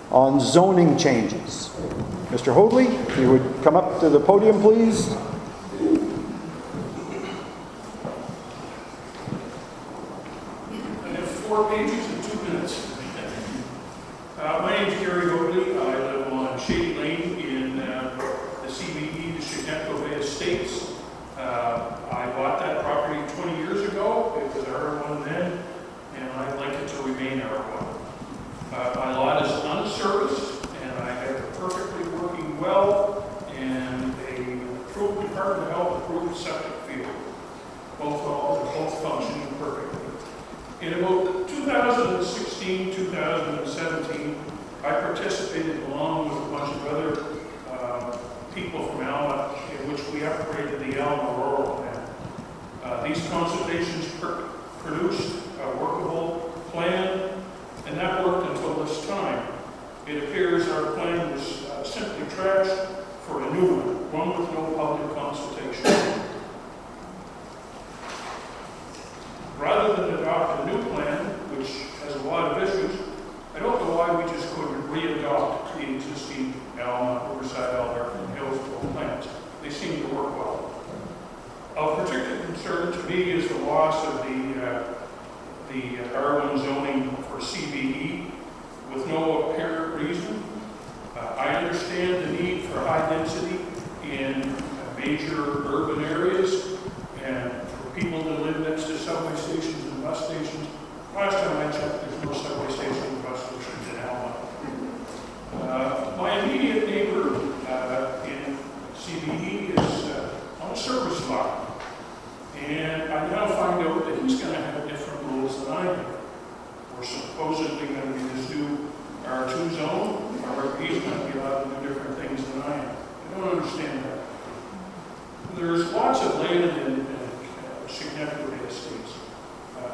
on zoning changes. Mr. Hoadley, if you would come up to the podium, please. I have 4 pages and 2 minutes. My name is Gary Hoadley. I live on Shady Lane in the CBD, the Chignecto Bay Estates. I bought that property 20 years ago. It was R1 then, and I'd like it to remain R1. My lot is unserviced, and I have a perfectly working well and a approved Department of Health approved septic field. Both wells are both functioning perfectly. In about 2016, 2017, I participated along with a bunch of other people from Alma, in which we upgraded the Alma Rural Plan. These consultations produced a workable plan, and that worked until this time. It appears our plan was simply trashed for a new one with no public consultation. than adopt a new plan, which has a lot of issues, I don't know why we just couldn't re-adopt the existing Alma, Riverside, Albert, and Hillsborough plans. They seem to work well. Of particular concern to me is the loss of the R1 zoning for CBE with no apparent reason. I understand the need for high density in major urban areas and for people to live next to subway stations and bus stations. Last time I checked, there's no subway stations and bus stations in Alma. My immediate neighbor in CBE is on a service lot. And I now find out that he's going to have different rules than I do. We're supposedly going to be this new R2 zone, or he's going to be allowed to do different things than I am. I don't understand that. There's lots of land in significant estates.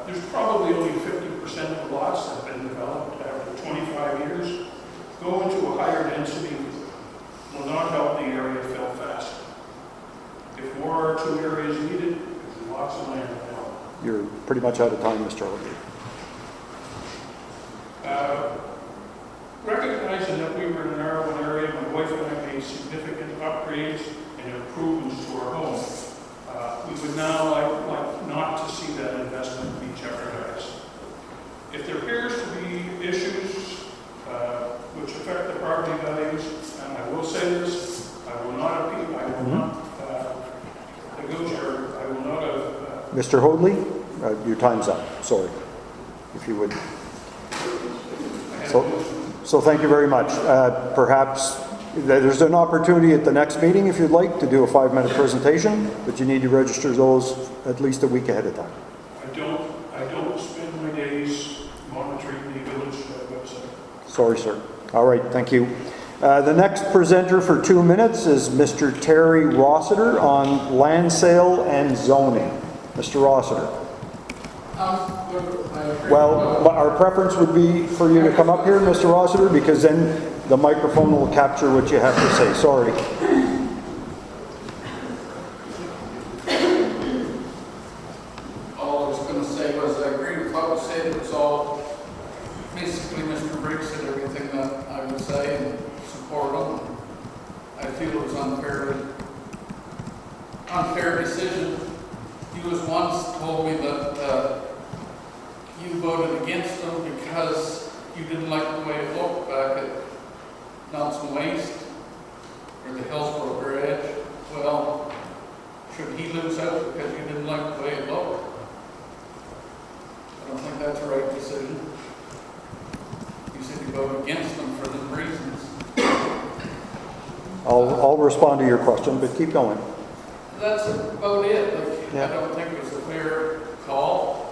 There's probably only 50% of the lots that have been developed after 25 years. Going to a higher density will not help the area fill fast. If more R2 areas needed, there's lots of land available. You're pretty much out of time, Mr. Holden. Recognizing that we were in an R1 area, my wife and I made significant upgrades and improvements to our home. We would now like not to see that investment be jeopardized. If there appears to be issues which affect the property values, and I will say this, I will not appeal, I will not negotiate, I will not have... Mr. Hoadley, your time's up. Sorry, if you would. So thank you very much. Perhaps there's an opportunity at the next meeting, if you'd like, to do a 5-minute presentation, but you need to register those at least a week ahead of time. I don't spend my days monitoring the village website. Sorry, sir. All right, thank you. The next presenter for 2 minutes is Mr. Terry Rossiter on land sale and zoning. Mr. Rossiter. Well, our preference would be for you to come up here, Mr. Rossiter, because then the microphone will capture what you have to say. Sorry. All I was going to say was I agree with what was said. It was all basically Mr. Briggs said everything that I would say and support him. I feel it was unfair decision. You was once told me that you voted against them because you didn't like the way it looked back at Nelson Waste or the Hillsborough Bridge. Well, should he lose out because you didn't like the way it looked? I don't think that's the right decision. You said you voted against them for the reasons. I'll respond to your question, but keep going. That's about it. Yeah. I don't think it was a fair call.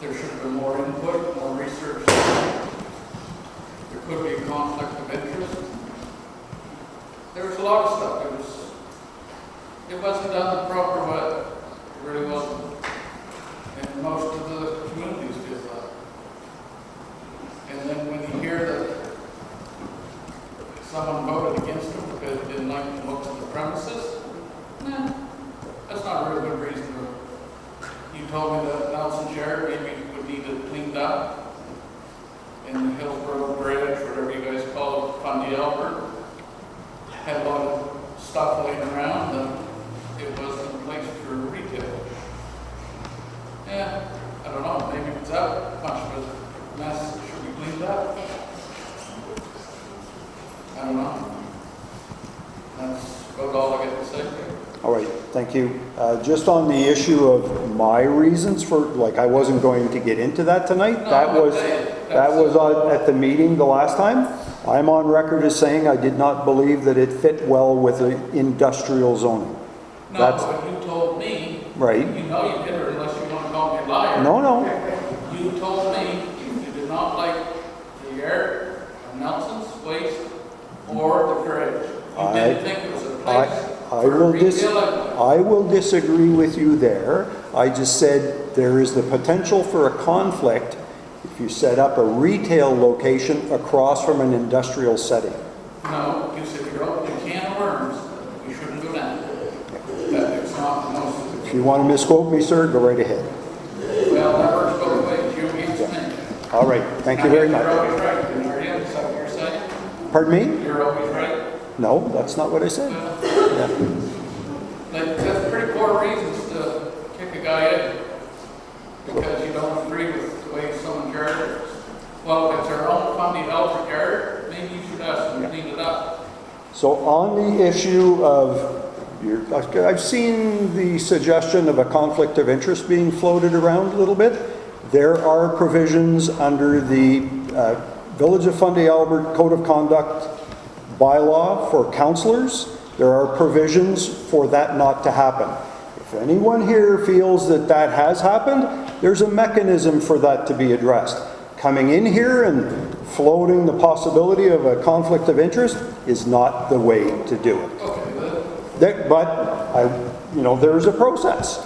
There should have been more input, more research. There could be a conflict of interest. There was a lot of stuff. It wasn't done the proper way. It really wasn't. And most of the communities did that. And then when you hear that someone voted against them because they didn't like the looks of the premises, that's not a real good reason. You told me that Nelson Shire maybe would need it cleaned up, and the Hillsborough Bridge, whatever you guys call it, Fundy Albert, had a lot of stuff laying around, and it wasn't a place for retail. Yeah, I don't know, maybe it's that much of a mess that should be cleaned up. I don't know. That's about all I got to say. All right, thank you. Just on the issue of my reasons for, like, I wasn't going to get into that tonight. No, That was at the meeting the last time. I'm on record as saying I did not believe that it fit well with the industrial zoning. No, That's but you told me. right. You know you did, or unless you want to call me a liar. No. You told me you did not like the air of Nelson's Waste or the Bridge. You didn't think it was a place I will disagree with you there. I just said there is the potential for a conflict if you set up a retail location across from an industrial setting. No, you said you're opening a can of worms. We shouldn't do that. That is not the most. If you want to misquote me, sir, go right ahead. Well, All right, thank you very You're much. always right, are you? Is that what you're saying? Pardon me? You're always right? No, that's not what I said. Yeah. Like, that's pretty poor reasons to kick a guy in, because you don't agree with the way someone charges. Well, if it's our own Fundy Albert yard, maybe you should ask them to clean it up. So on the issue of, I've seen the suggestion of a conflict of interest being floated around a little bit. There are provisions under the Village of Fundy Albert Code of Conduct bylaw for councillors. There are provisions for that not to happen. If anyone here feels that that has happened, there's a mechanism for that to be addressed. Coming in here and floating the possibility of a conflict of interest is not the way to do it. Okay, But there is a process,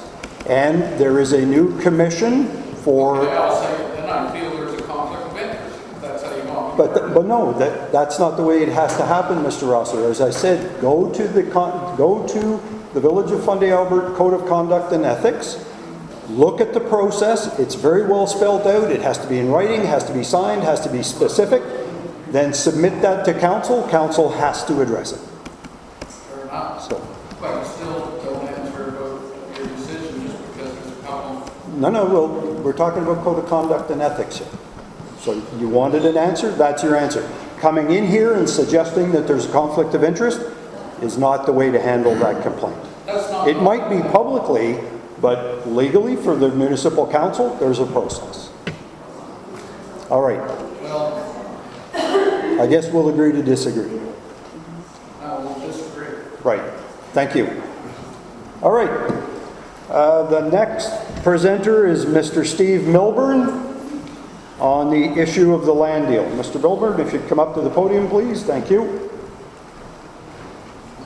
and there is a new commission for. okay, I'll say it, then I feel there's a conflict of interest, if that's how you want. But no, that's not the way it has to happen, Mr. Rosser. As I said, go to the Village of Fundy Albert Code of Conduct and Ethics. Look at the process. It's very well spelled out. It has to be in writing, has to be signed, has to be specific. Then submit that to council. Council has to address it. Fair enough. So, But you still don't answer about your decision just because there's a couple. no, we're talking about Code of Conduct and Ethics here. So you wanted an answer? That's your answer. Coming in here and suggesting that there's a conflict of interest is not the way to handle that complaint. That's not. It might be publicly, but legally for the municipal council, there's a process. All right. Well, I guess we'll agree to disagree. I will disagree. Right. Thank you. All right. The next presenter is Mr. Steve Milburn on the issue of the land deal. Mr. Milburn, if you'd come up to the podium, please. Thank you.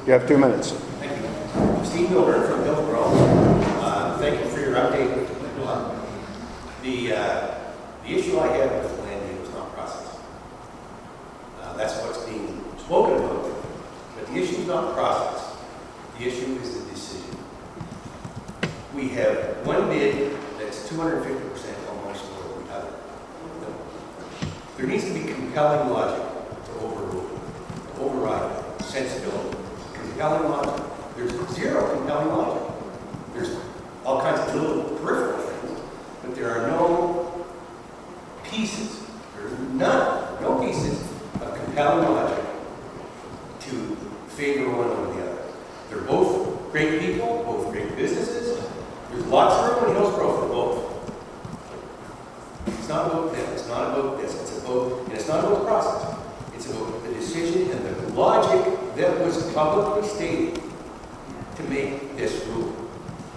You have 2 minutes. Thank you. Steve Milburn from Hillsborough. Thank you for your update. The issue I have with the land deal is not process. That's what's being spoken about. But the issue is not process. The issue is the decision. We have one bid that's 250% almost over the other. There needs to be compelling logic to override sensibility. Compelling logic. There's zero compelling logic. There's all kinds of little peripheral things, but there are no pieces, no pieces of compelling logic to favor one over the other. They're both great people, both great businesses. There's lots of room in Hillsborough for both. It's not about them, it's not about this, and it's not about the process. It's about the decision and the logic that was publicly stated to make this rule.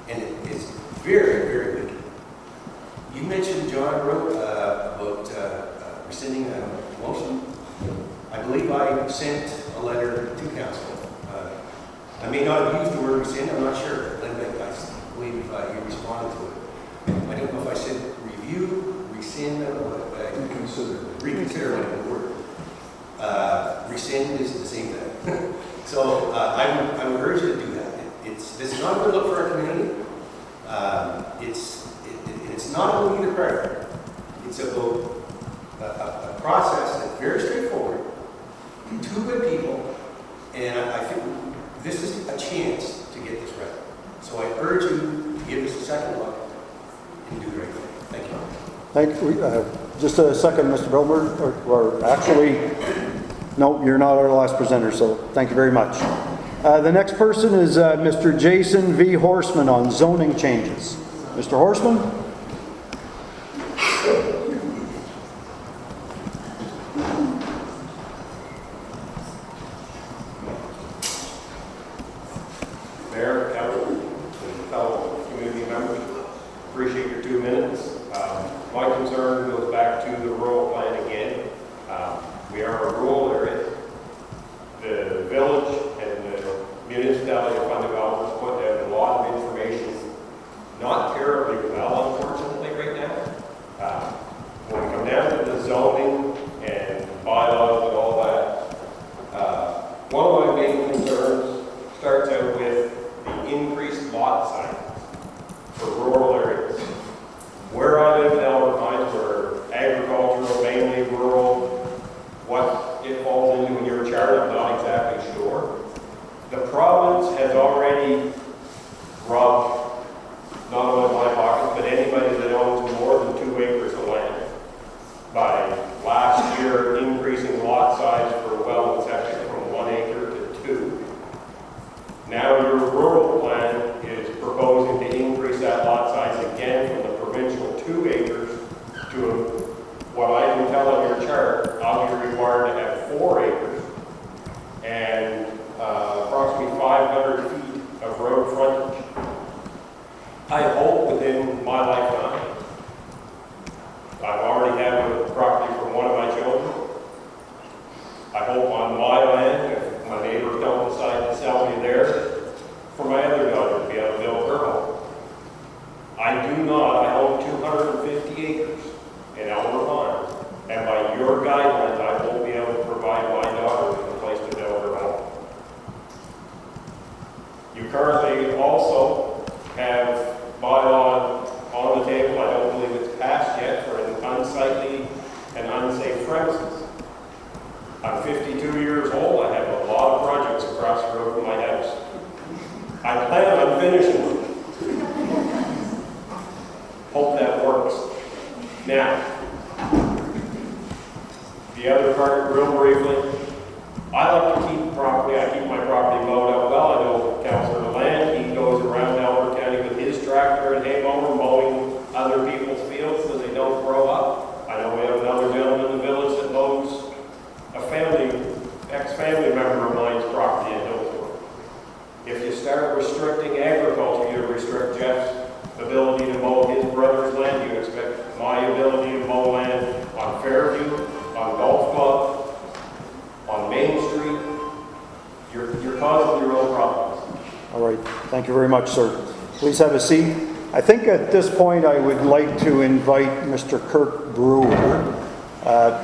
And it is very, very wicked. You mentioned, John, wrote about rescinding a motion. I believe I sent a letter to council. I may not have used the word rescind, I'm not sure. Linda, I believe you responded to it. I don't know if I said review, rescind, reconsider what the word. Rescind is the same thing. So I would urge you to do that. This is not a good look for our community. It's not about either party. It's about a process that's very straightforward. Two good people, and I think this is a chance to get this right. So I urge you to give this a second look and do the right thing. Thank you. Just a second, Mr. Milburn, or actually, no, you're not our last presenter, so thank you very much. The next person is Mr. Jason V. Horseman on zoning changes. Mr. Horseman? Mayor, Council, and fellow community members, appreciate your 2 minutes. My concern goes back to the rural plan again. We are a rural area. The village and the municipality of Fundy Albert put out a lot of information, not terribly well, unfortunately, right now. When we come down to the zoning and bylaws and all that, one of my main concerns starts out with the increased lot sizes for rural areas. Where I live in Albert Pines, where agriculture 2 acres to what I can tell on your chart, I'll be required to have 4 acres and approximately 500 feet of road frontage. I hope within my lifetime, I've already have a property for one of my children. I hope on my land, if my neighbors don't decide to sell me theirs, for my other daughter to be able to build her home. I do not, I own 250 acres in Elmer Farm, and by your guidelines, I won't be able to provide my daughter with a place to build her home. You currently also have bylaw on the table, I don't believe it's passed yet, for an unsightly and unsafe premises. I'm 52 years old, I have a lot of projects across the road from my house. I plan on finishing them. Hope that works. Now, the other part, real briefly, I like to keep property, I keep my property mowed up well. I know Councilor Deland, he goes around Albert County with his tractor and hay mower mowing other people's fields so they don't grow up. I know we have another gentleman in the village that mows a ex-family member of mine's property in Hillsborough. If you start restricting agriculture, you restrict Jeff's ability to mow his brother's land. You expect my ability to mow land on Fairview, on Golf Club, on Main Street. You're causing your own problems. All right, thank you very much, sir. Please have a seat. I think at this point I would like to invite Mr. Kirk Brewer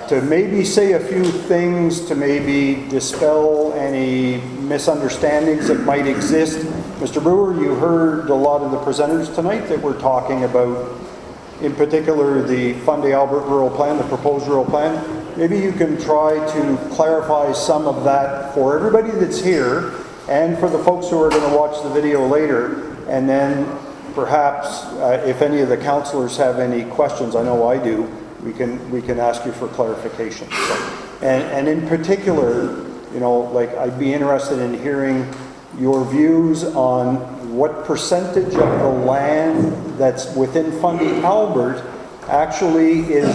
to maybe say a few things to maybe dispel any misunderstandings that might exist. Mr. Brewer, you heard a lot of the presenters tonight that were talking about, in particular, the Fundy Albert Rural Plan, the proposed rural plan. Maybe you can try to clarify some of that for everybody that's here and for the folks who are going to watch the video later. And then perhaps if any of the councillors have any questions, I know I do, we can ask you for clarification. So, and in particular, you know, like I'd be interested in hearing your views on what percentage of the land that's within Fundy Albert actually is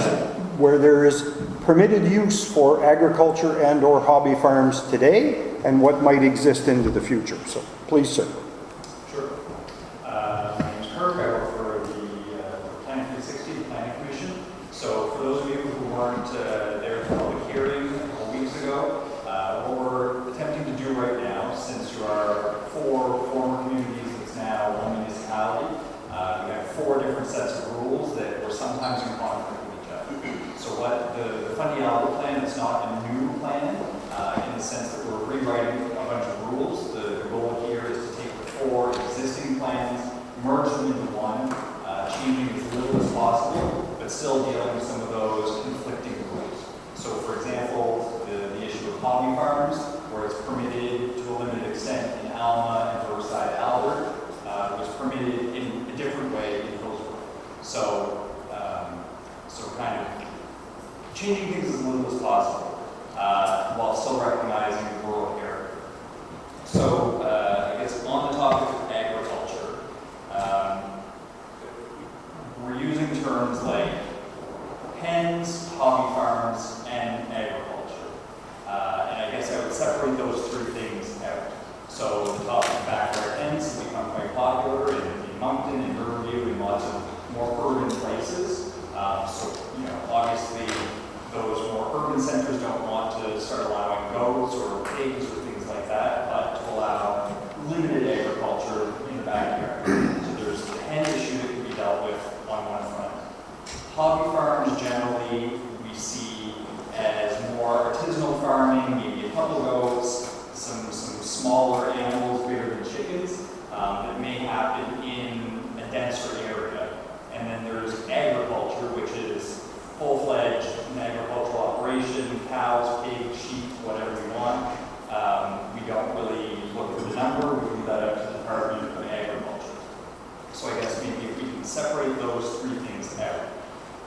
where there is permitted use for agriculture and or hobby farms today, and what might exist into the future. So please, sir. Sure. My name is Kirk. I work for the Plan 360, the Planning Commission. So for those of you who weren't there at the public hearing a couple weeks ago, what we're attempting to do right now, since you are 4 former communities, it's now 1 municipality, we have 4 different sets of rules that were sometimes in conflict with each other. So what the Fundy Albert plan, it's not a new plan in the sense that we're rewriting a bunch of rules. The goal here is to take the 4 existing plans, merge them into one, changing as little as possible, but still dealing with some of those conflicting rules. So for example, the issue of hobby farms, where it's permitted to a limited extent in Alma and Riverside Albert, was permitted in a different way in Hillsborough. So kind of changing things as little as possible, while still recognizing the rural character. So I guess on the topic of agriculture, we're using terms like pens, hobby farms, and agriculture. And I guess I would separate those 3 things out. So the topic of backyard pens has become quite popular in Moncton and Riverview and lots of more urban places. So, you know, obviously those more urban centers don't want to start allowing goats or pigs or things like that, but to allow limited agriculture in the backyard. So there's the hen issue that can be dealt with on one front. Hobby farms generally we see as more artisanal farming, maybe a couple goats, some smaller animals bigger than chickens that may happen in a denser area. And then there's agriculture, which is full-fledged agricultural operation, cows, pigs, sheep, whatever we want. We don't really look at the number, we leave that up to the Department of Agriculture. So I guess maybe if we can separate those 3 things out.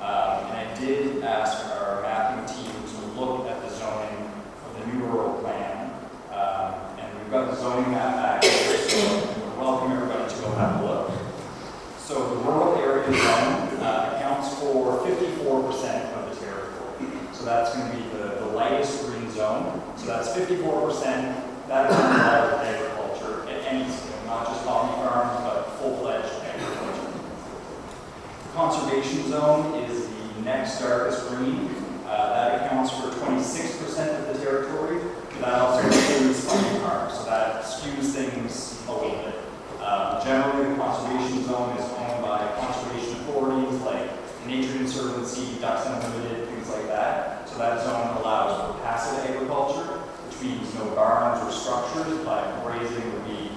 And I did ask our mapping team to look at the zoning of the new rural plan. And we've got the zoning map back here, so we welcome everybody to go have a look. So the rural area zone accounts for 54% of the territory. So that's going to be the lightest green zone. So that's 54%. That allows agriculture at any scale, not just hobby farms, but full-fledged agriculture. Conservation zone is the next darkest green. That accounts for 26% of the territory. That also includes hobby farms, so that skews things a little bit. Generally, the conservation zone is owned by conservation authorities like Nature Conservancy, Ducks Unlimited, things like that. So that zone allows for passive agriculture, which means no barns or structures, but grazing would be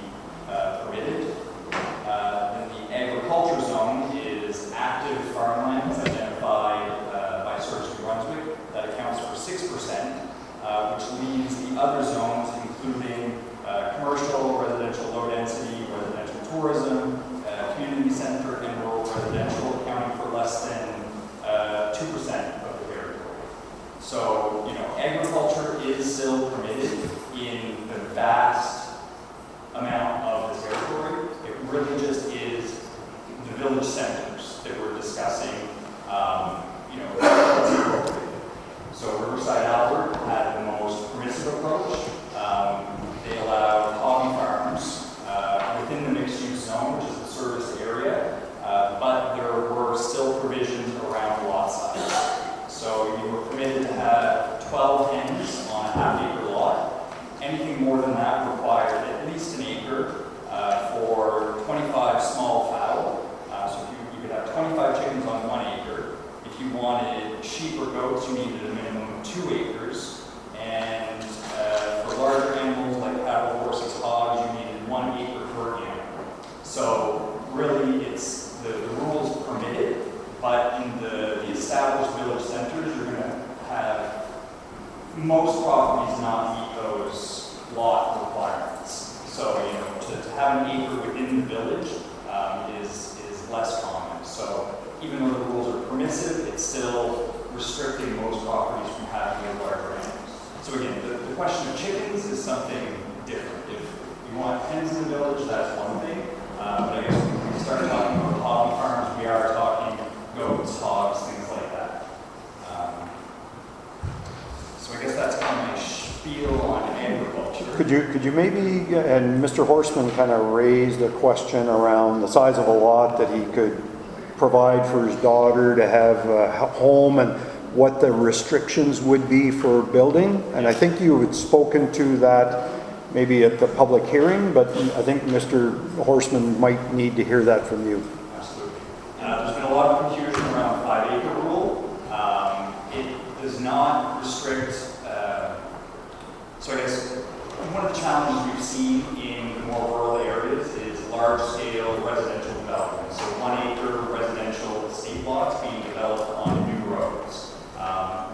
permitted. Then the agriculture zone is active farmlands identified by Search New Brunswick. That accounts for 6%, which leaves the other zones, including commercial, residential low density, residential tourism, community center, and rural residential, accounting for less than 2% of the territory. So, agriculture is still permitted in the vast amount of the territory. It really just is the village centers that we're discussing, what's appropriate. So Riverside Albert had the most permissive approach. They allowed hobby farms within the mixed-use zone, which is the service area, but there were still provisions around lot size. So you were permitted to have 12 hens on a half-acre lot. Anything more than that required at least an acre for 25 small fowl. So you could have 25 chickens on 1 acre. If you wanted sheep or goats, you needed a minimum of 2 acres. And for larger animals like cattle, horses, hogs, you needed 1 acre per animal. So really, it's the rules permitted, but in the established village centers, you're going to have most properties not meet those lot requirements. So to have an acre within the village is less common. So even though the rules are permissive, it's still restricting most properties from having larger animals. So again, the question of chickens is something different. If you want hens in the village, that's one thing. But I guess when we start talking about hobby farms, we are talking goats, hogs, things like that. So I guess that's kind of my spiel on agriculture. Could you maybe, and Mr. Horstman kind of raised a question around the size of a lot that he could provide for his daughter to have a home and what the restrictions would be for building. And I think you had spoken to that maybe at the public hearing, but I think Mr. Horstman might need to hear that from you. Absolutely. There's been a lot of confusion around the 5-acre rule. It does not restrict, so I guess one of the challenges we've seen in the more rural areas is large-scale residential development. So 1 acre residential estate lots being developed on new roads.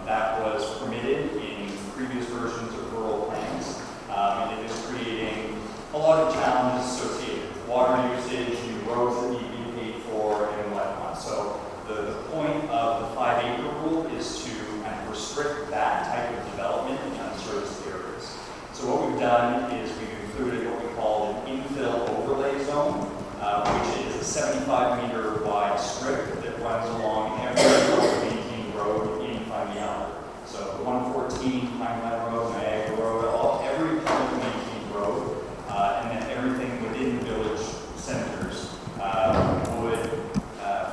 That was permitted in previous versions of rural plans, and it is creating a lot of challenges associated with water usage, new roads that need to be paid for, and whatnot. So the point of the 5-acre rule is to kind of restrict that type of development in unserviced areas. So what we've done is we've included what we call an infill overlay zone, which is a 75-meter wide strip that runs along every maintained road in Fundy Albert. So 114, Pineland Road, Niagara Road, every public maintained road, and then everything within village centers would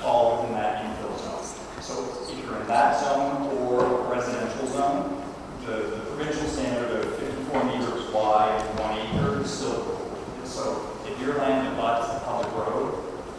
fall within that infill zone. So if you're in that zone or residential zone, the provincial standard of 54 meters wide, 1 acre is still applicable. So if your land abuts a public road,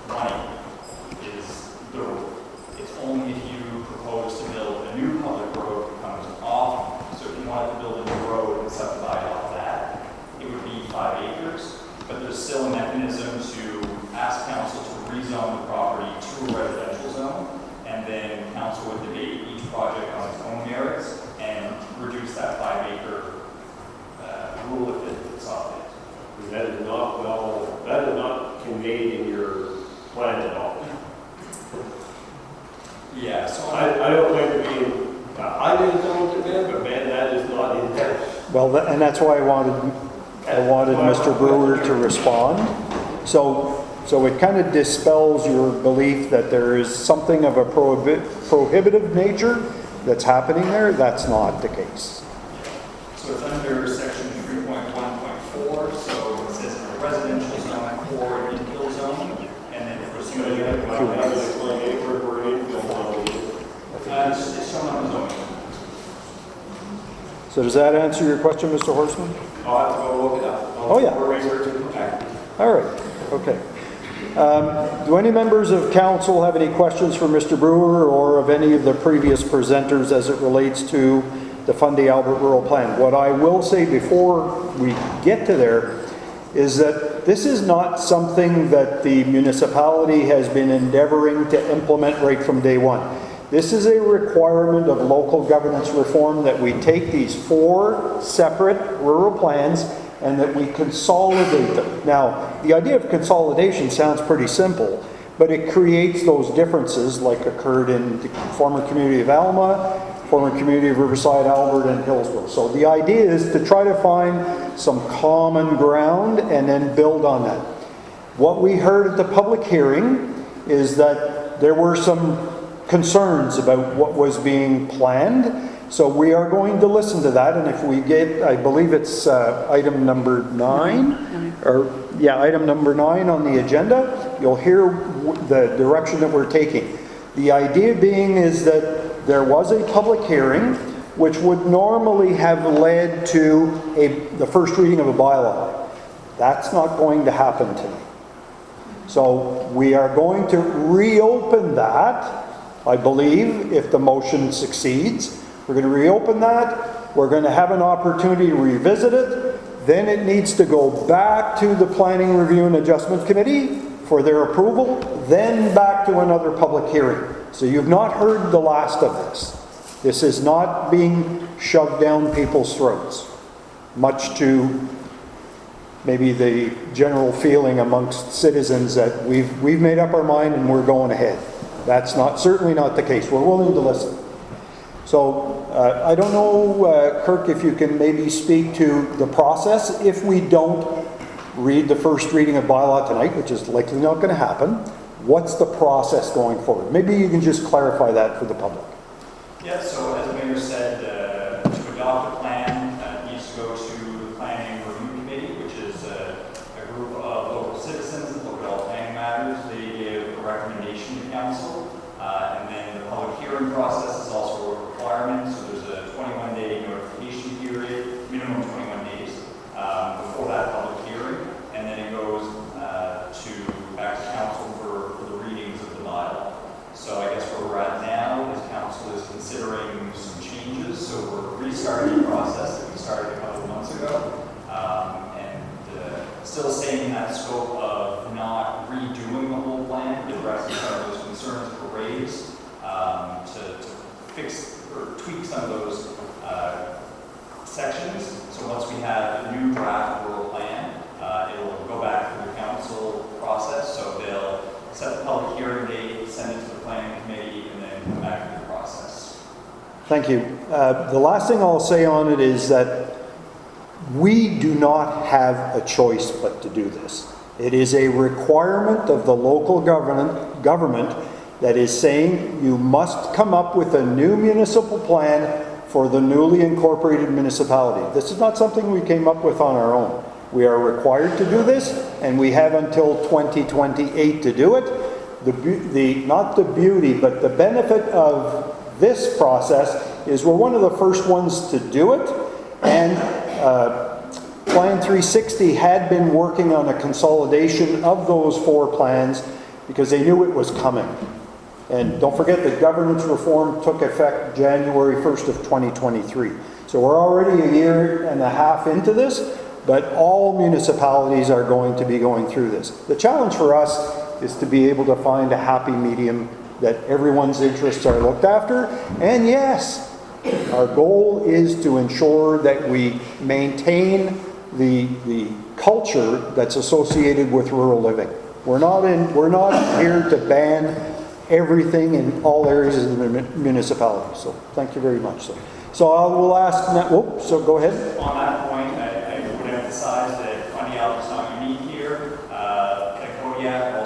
1 acre is the rule. It's only if you propose to build a new public road that comes off. So if you wanted to build a new road and subdivide off that, it would be 5 acres. But there's still a mechanism to ask council to rezone the property to a residential zone, and then council would debate each project on its own merits and reduce that 5-acre rule if it's off it. That is not conveyed in your plan at all. Yeah, so I don't like to be, I didn't know it there, but man, that is not in there. Well, and that's why I wanted Mr. Brewer to respond. So So it kind of dispels your belief that there is something of a prohibitive nature that's happening there. That's not the case. So it's under section 3.1.4, so it says in a residential zone or an infill zone, and then procedure. It's shown on the zoning. So does that answer your question, Mr. Horstman? I'll have to go look it up. Oh, yeah. More research and come back. All right, okay. Do any members of council have any questions for Mr. Brewer or of any of the previous presenters as it relates to the Fundy Albert Rural Plan? What I will say before we get to there is that this is not something that the municipality has been endeavoring to implement right from day one. This is a requirement of local governance reform that we take these 4 separate rural plans and that we consolidate them. Now, the idea of consolidation sounds pretty simple, but it creates those differences like occurred in the former community of Alma, former community of Riverside, Albert, and Hillsborough. So the idea is to try to find some common ground and then build on that. What we heard at the public hearing is that there were some concerns about what was being planned. So we are going to listen to that, and if we get, I believe it's item number 9, item number 9 on the agenda, you'll hear the direction that we're taking. The idea being is that there was a public hearing, which would normally have led to the first reading of a bylaw. That's not going to happen tonight. So we are going to reopen that, I believe, if the motion succeeds. We're going to reopen that. We're going to have an opportunity to revisit it. Then it needs to go back to the Planning Review and Adjustment Committee for their approval, then back to another public hearing. So you've not heard the last of this. This is not being shoved down people's throats, much to maybe the general feeling amongst citizens that we've made up our mind and we're going ahead. That's certainly not the case. We're willing to listen. So I don't know, Kirk, if you can maybe speak to the process. If we don't read the first reading of bylaw tonight, which is likely not going to happen, what's the process going forward? Maybe you can just clarify that for the public. Yeah, so as the mayor said, to adopt a plan, it needs to go to the Planning Review Committee, which is a group of local citizens that look at all planning matters. They give a recommendation to council, and then the public hearing process is also a requirement. So there's a 21-day notification period, minimum 21 days, before that public hearing, and then it goes back to council for the readings of the bylaw. So I guess where we're at now is council is considering some changes. So we're restarting the process that we started a couple of months ago, and still staying in that scope of not redoing the whole plan, but addressing some of those concerns that were raised, to fix or tweak some of those sections. So once we have a new draft rural plan, it'll go back through the council process. So they'll set the public hearing date, send it to the planning committee, and then come back through the process. Thank you. The last thing I'll say on it is that we do not have a choice but to do this. It is a requirement of the local government that is saying you must come up with a new municipal plan for the newly incorporated municipality. This is not something we came up with on our own. We are required to do this, and we have until 2028 to do it. Not the beauty, but the benefit of this process is we're one of the first ones to do it, and Plan 360 had been working on a consolidation of those 4 plans because they knew it was coming. And don't forget that governance reform took effect January 1st of 2023. So we're already a year and a half into this, but all municipalities are going to be going through this. The challenge for us is to be able to find a happy medium that everyone's interests are looked after. And yes, our goal is to ensure that we maintain the culture that's associated with rural living. We're not here to ban everything in all areas of the municipality. So thank you very much. So I will ask now, so go ahead. On that point, I would emphasize that Fundy Albert's not unique here. Kodiak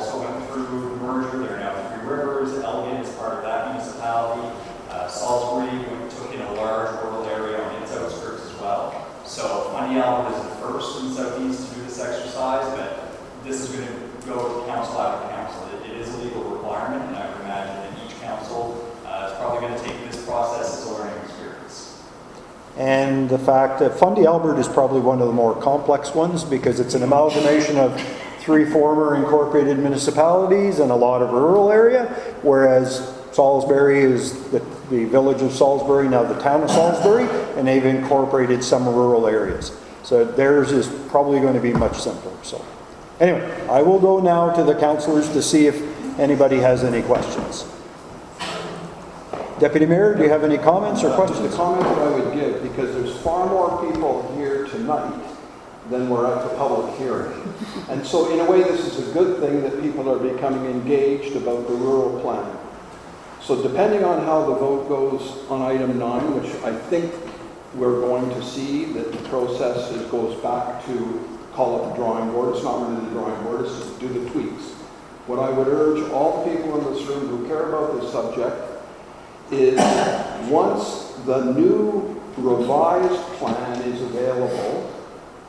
and the fact that Fundy Albert is probably one of the more complex ones because it's an amalgamation of 3 former incorporated municipalities and a lot of rural area, whereas Salisbury is the village of Salisbury, now the town of Salisbury, and they've incorporated some rural areas. So theirs is probably going to be much simpler. So anyway, I will go now to the councillors to see if anybody has any questions. Deputy Mayor, do you have any comments or questions? Just a comment that I would give, because there's far more people here tonight than were at the public hearing. And so in a way, this is a good thing that people are becoming engaged about the rural plan. So depending on how the vote goes on item 9, which I think we're going to see that the process goes back to call it the drawing board. It's not really the drawing board, it's just do the tweaks. What I would urge all the people in this room who care about this subject is once the new revised plan is available,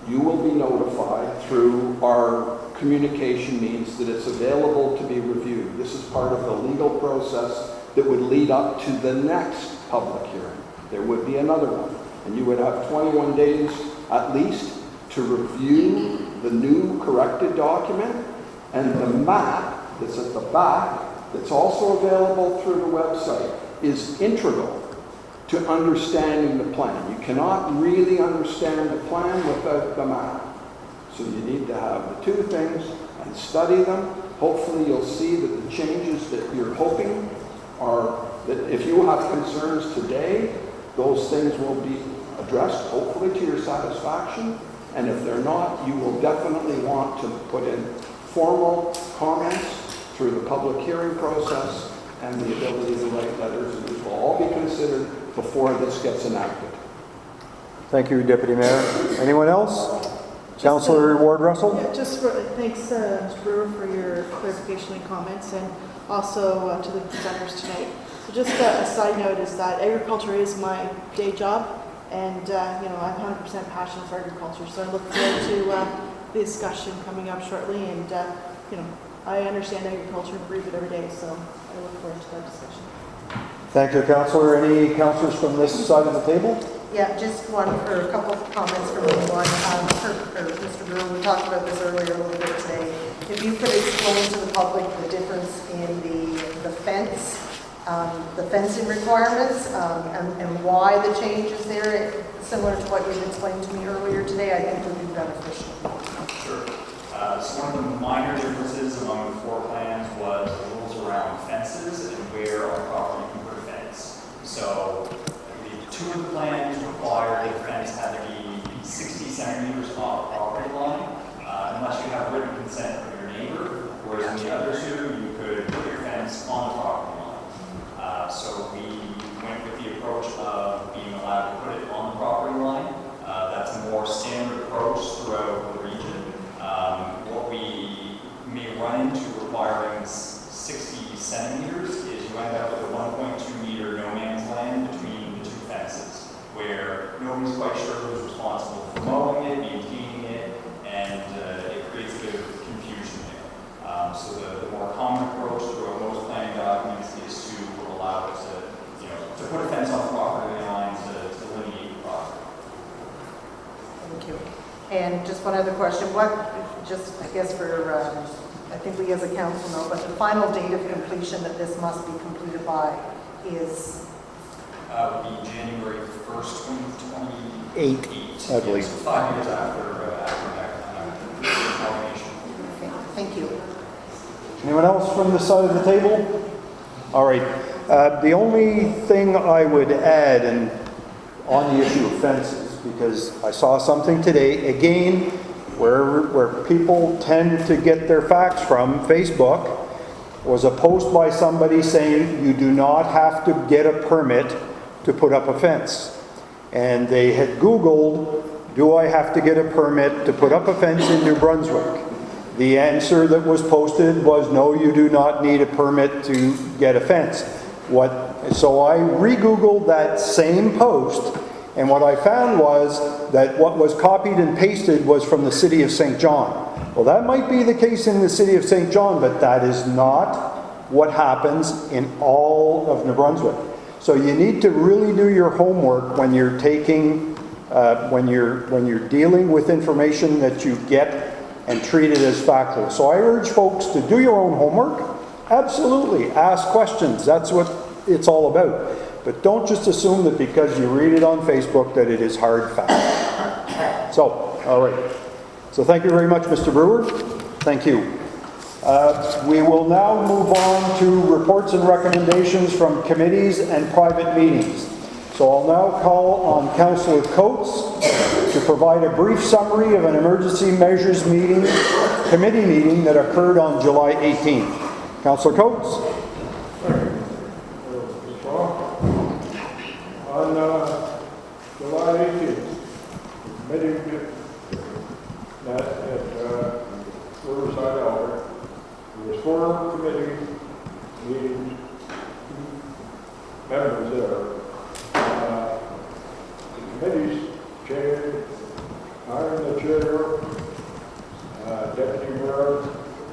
you will be notified through our communication means that it's available to be reviewed. This is part of the legal process that would lead up to the next public hearing. There would be another one, and you would have 21 days at least to review the new corrected document, and the map that's at the back, that's also available through the website, is integral to understanding the plan. You cannot really understand the plan without the map. So you need to have the two things and study them. Hopefully you'll see that the changes that you're hoping are, that if you have concerns today, those things will be addressed, hopefully to your satisfaction. And if they're not, you will definitely want to put in formal comments through the public hearing process and the ability to write letters, and this will all be considered before this gets enacted. Thank you, Deputy Mayor. Anyone else? Councillor Ward Russell? Yeah, just for, thanks, Mr. Brewer, for your clarification and comments, and also to the presenters tonight. So just a side note is that agriculture is my day job, and you know, I'm 100% passionate for agriculture, so I look forward to the discussion coming up shortly, and you know, I understand agriculture and breathe it every day, so I look forward to that discussion. Thank you, Councillor. Any councillors from this side of the table? Yeah, just one for a couple of comments from everyone. For Mr. Brewer, we talked about this earlier a little bit today. If you could explain to the public the difference in the fence, the fencing requirements, and why the change is there, similar to what you've explained to me earlier today, I think would be beneficial. Sure. So one of the minor differences among the 4 plans was the rules around fences and where on property you can put a fence. So I believe 2 of the plans required a fence had to be 60 centimeters off the property line, unless you have written consent from your neighbor, whereas in the other 2, you could put your fence on the property line. So we went with the approach of being allowed to put it on the property line. That's a more standard approach throughout the region. What we may run into requiring 60 centimeters is you end up with a 1.2 meter no man's land between the 2 fences, where nobody's quite sure who's responsible for mowing it, maintaining it, and it creates a bit of confusion there. So the more common approach throughout most planning documents is to allow it to, you know, to put a fence on the property line to delineate the property. Thank you. And just one other question, just I guess for, I think we as a council know, but the final date of completion that this must be completed by is? Would be January 1st, 2028. I believe. So 5 years after that nomination. Okay, thank you. Anyone else from this side of the table? All right. The only thing I would add, and on the issue of fences, because I saw something today, again, where people tend to get their facts from, Facebook, was a post by somebody saying you do not have to get a permit to put up a fence. And they had Googled, do I have to get a permit to put up a fence in New Brunswick? The answer that was posted was no, you do not need a permit to get a fence. So I re-Googled that same post, and what I found was that what was copied and pasted was from the city of St. John. Well, that might be the case in the city of St. John, but that is not what happens in all of New Brunswick. So you need to really do your homework when you're taking, when you're dealing with information that you get and treat it as factual. So I urge folks to do your own homework. Absolutely, ask questions. That's what it's all about. But don't just assume that because you read it on Facebook that it is hard fact. So, all right. So thank you very much, Mr. Brewer. Thank you. We will now move on to reports and recommendations from committees and private meetings. So I'll now call on Councillor Coates to provide a brief summary of an emergency measures meeting, committee meeting that occurred on July 18th. Councillor Coates. On July 18th, committee met at Riverside Alder. There was 4 committee meetings, members there. The committee's chair, I'm the chair, Deputy Mayor,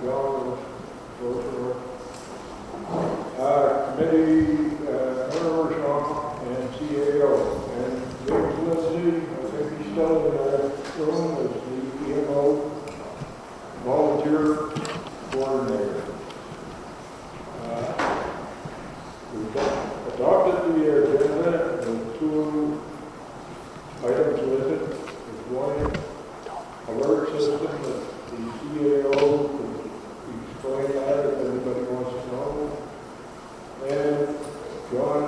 John, committee, Mayor and CAO, and James Lindsay, I think he's still in that room, as the EMO volunteer coordinator. We adopted the agenda and 2 items listed. There's one alert system that the CAO could explain that if anybody wants to know. And John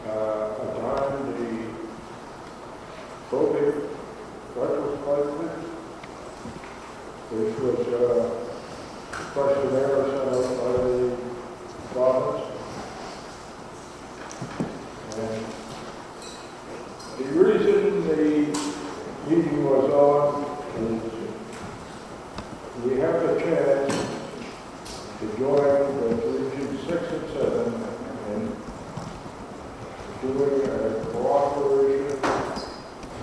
assigned the probate retrospective, which was a questionnaire sent out by the province. And the reason the meeting was on is we have the chance to join the Region 6 and 7 and doing a cooperation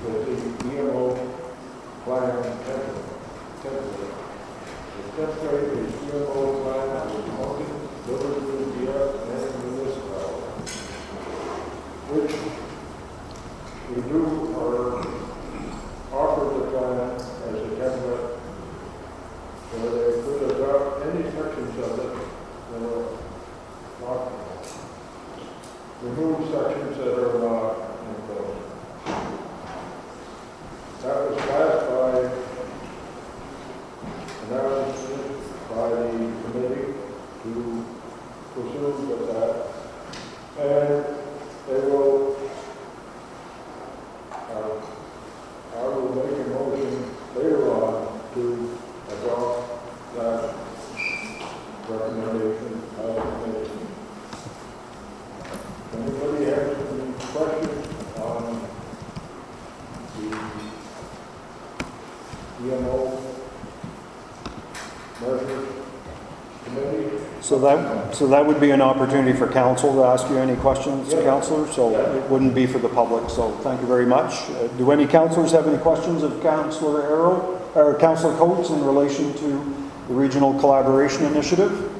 with the EMO plan template. The template is EMO plan with Mountain, Village, and municipality, which we do offer the plan as a template where they could adopt any sections of it that are not, remove sections that are not in code. That was passed by the committee to proceed with that. And they will, I will make a motion later on to adopt that recommendation of the committee. Anybody has any questions on the EMO measures committee? So that would be an opportunity for council to ask you any questions, Councillor, so it wouldn't be for the public, so thank you very much. Do any councillors have any questions of Councillor Arrow, or Councillor Coates in relation to the Regional Collaboration Initiative?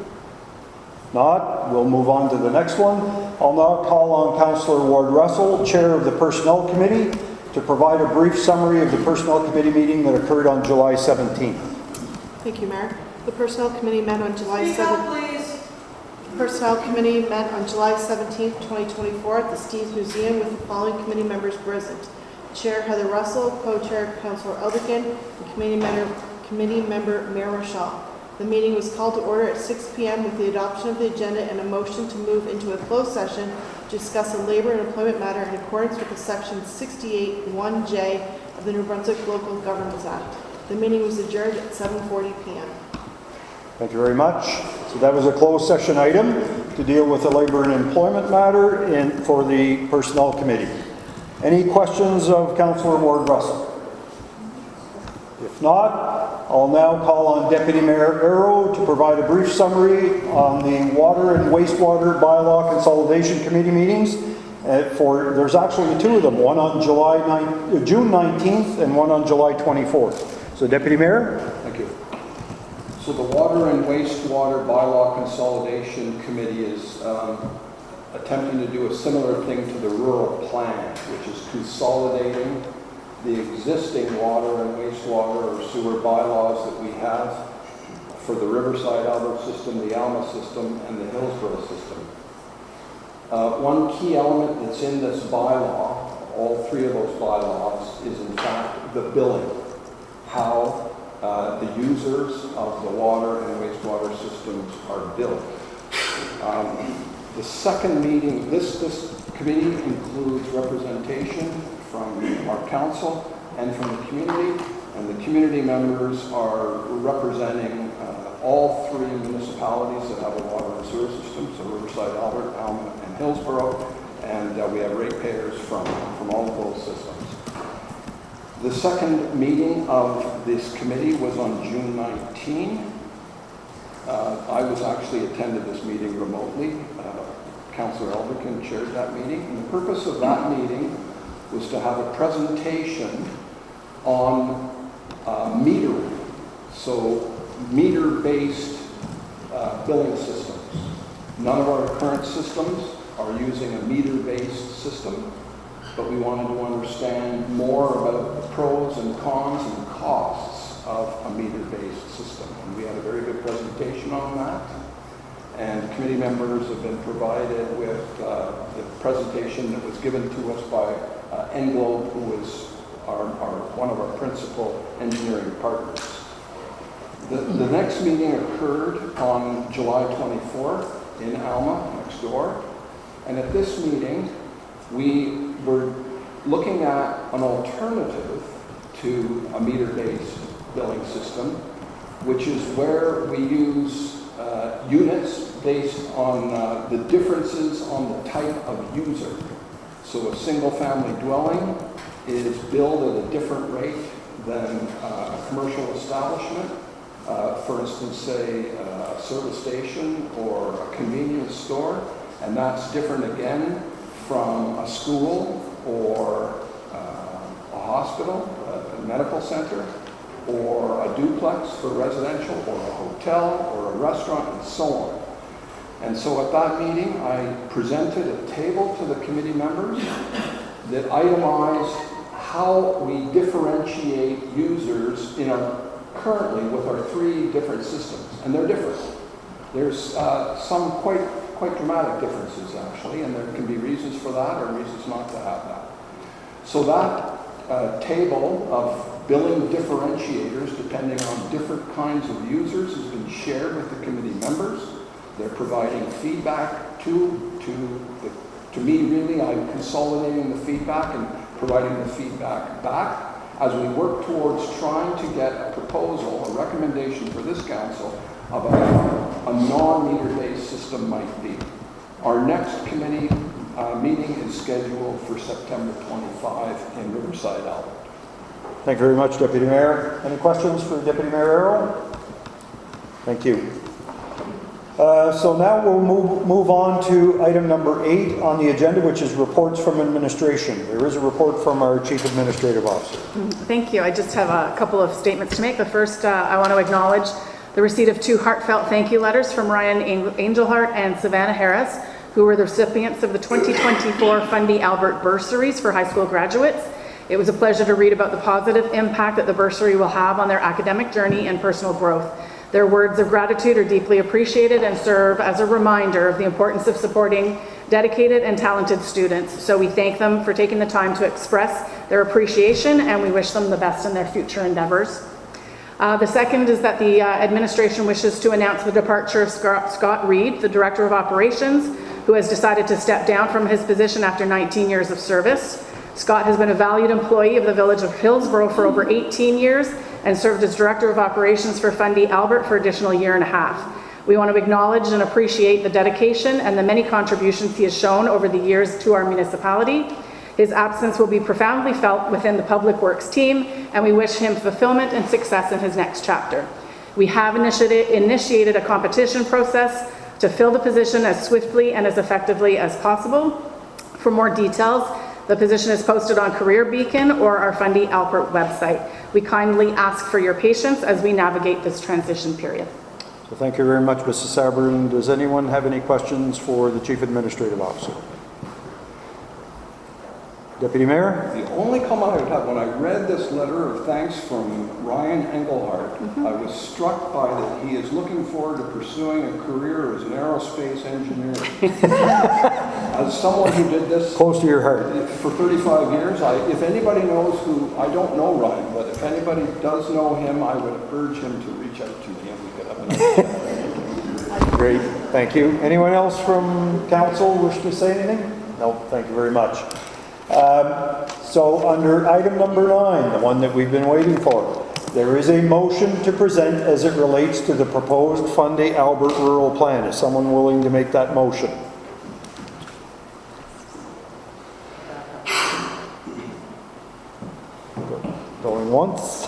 Not, we'll move on to the next one. I'll now call on Councillor Ward Russell, Chair of the Personnel Committee, to provide a brief summary of the Personnel Committee meeting that occurred on July 17th. Thank you, Mayor. The Personnel Committee met on July 7th. Personnel Committee met on July 17th, 2024 at the Steeves Museum with the following committee members present. Chair Heather Russell, Co-Chair Councillor Elderkin, and Committee Member Mayor Rochelle. The meeting was called to order at 6 p.m. with the adoption of the agenda and a motion to move into a closed session to discuss a labor and employment matter in accordance with the section 68(1)J of the New Brunswick Local Governments Act. The meeting was adjourned at 7:40 p.m. Thank you very much. So that was a closed session item to deal with the labor and employment matter for the Personnel Committee. Any questions of Councillor Ward Russell? If not, I'll now call on Deputy Mayor Arrow to provide a brief summary on the Water and Wastewater Bylaw Consolidation Committee meetings. There's actually 2 of them, one on June 19th and one on July 24th. So Deputy Mayor? Thank you. So the Water and Wastewater Bylaw Consolidation Committee is attempting to do a similar thing to the rural plan, which is consolidating the existing water and wastewater or sewer bylaws that we have for the Riverside Albert system, the Alma system, and the Hillsborough system. One key element that's in this bylaw, all three of those bylaws, is in fact the billing, how the users of the water and wastewater systems are billed. The second meeting, this committee includes representation from our council and from the community, and the community members are representing all three municipalities that have a water and sewer system, so Riverside, Albert, Alma, and Hillsborough, and we have ratepayers from all of those systems. The second meeting of this committee was on June 19. I was actually attended this meeting remotely. Councillor Elderkin chaired that meeting, and the purpose of that meeting was to have a presentation on metering, so meter-based billing systems. None of our current systems are using a meter-based system, but we wanted to understand more about the pros and cons and costs of a meter-based system. And we had a very good presentation on that. And committee members have been provided with the presentation that was given to us by Englobe, who is one of our principal engineering partners. The next meeting occurred on July 24th in Alma, next door. And at this meeting, we were looking at an alternative to a meter-based billing system, which is where we use units based on the differences on the type of user. So a single-family dwelling is billed at a different rate than a commercial establishment. For instance, say a service station or a convenience store, and that's different again from a school or a hospital, a medical center, or a duplex for residential, or a hotel, or a restaurant, and so on. And so at that meeting, I presented a table to the committee members that itemized how we differentiate users currently with our three different systems, and they're different. There's some quite dramatic differences actually, and there can be reasons for that or reasons not to have that. So that table of billing differentiators depending on different kinds of users has been shared with the committee members. They're providing feedback to me really. I'm consolidating the feedback and providing the feedback back as we work towards trying to get a proposal, a recommendation for this council of a non-meter-based system might be. Our next committee meeting is scheduled for September 25 in Riverside, Albert. Thank you very much, Deputy Mayor. Any questions for Deputy Mayor Arrow? Thank you. So now we'll move on to item number 8 on the agenda, which is reports from administration. There is a report from our Chief Administrative Officer. Thank you. I just have a couple of statements to make. The first, I want to acknowledge the receipt of 2 heartfelt thank you letters from Ryan Angelhart and Savannah Harris, who were the recipients of the 2024 Fundy Albert bursaries for high school graduates. It was a pleasure to read about the positive impact that the bursary will have on their academic journey and personal growth. Their words of gratitude are deeply appreciated and serve as a reminder of the importance of supporting dedicated and talented students. So we thank them for taking the time to express their appreciation, and we wish them the best in their future endeavors. The second is that the administration wishes to announce the departure of Scott Reed, the Director of Operations, who has decided to step down from his position after 19 years of service. Scott has been a valued employee of the Village of Hillsborough for over 18 years and served as Director of Operations for Fundy Albert for an additional year and a half. We want to acknowledge and appreciate the dedication and the many contributions he has shown over the years to our municipality. His absence will be profoundly felt within the Public Works team, and we wish him fulfillment and success in his next chapter. We have initiated a competition process to fill the position as swiftly and as effectively as possible. For more details, The position is posted on Career Beacon or our Fundy Albert website. We kindly ask for your patience as we navigate this transition period. So thank you very much, Mrs. Sabrin. Does anyone have any questions for the Chief Administrative Officer? Deputy Mayor? The only comment I would have, when I read this letter of thanks from Ryan Engelhardt, I was struck by that he is looking forward to pursuing a career as an aerospace engineer. As someone who did this Close to your heart. for 35 years, if anybody knows who, I don't know Ryan, but if anybody does know him, I would urge him to reach out to me and we could have another. Great, thank you. Anyone else from council wish to say anything? No, thank you very much. So under item number 9, the one that we've been waiting for, there is a motion to present as it relates to the proposed Fundy Albert Rural Plan. Is someone willing to make that motion? Going once?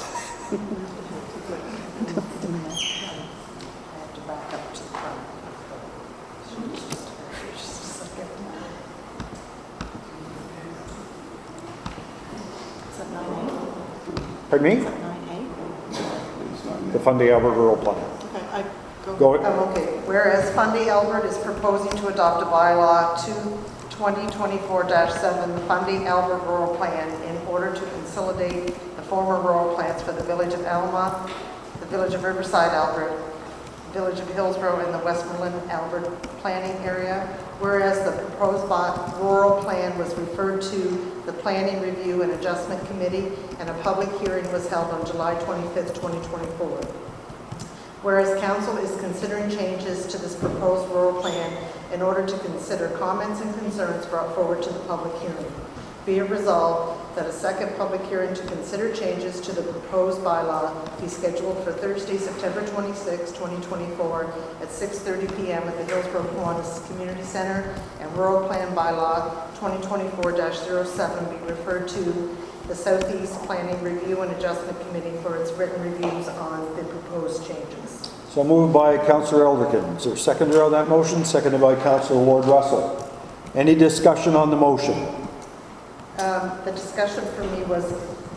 Pardon me? 9A? The Fundy Albert Rural Plan. Okay, I go. Go. Okay, whereas Fundy Albert is proposing to adopt a bylaw 2024-7 Fundy Albert Rural Plan in order to consolidate the former rural plans for the Village of Alma, the Village of Riverside Albert, Village of Hillsborough, and the Westmoreland Albert planning area. Whereas the proposed rural plan was referred to the Planning Review and Adjustment Committee, and a public hearing was held on July 25th, 2024. Whereas Council is considering changes to this proposed rural plan in order to consider comments and concerns brought forward to the public hearing. Be it resolved that a second public hearing to consider changes to the proposed bylaw be scheduled for Thursday, September 26, 2024 at 6:30 p.m. at the Hillsborough Kiwanis Community Center, and Rural Plan Bylaw 2024-07 be referred to the Southeast Planning Review and Adjustment Committee for its written reviews on the proposed changes. So moved by Councillor Elderkin. Is there a seconder on that motion? Seconded by Councillor Ward Russell. Any discussion on the motion? The discussion for me was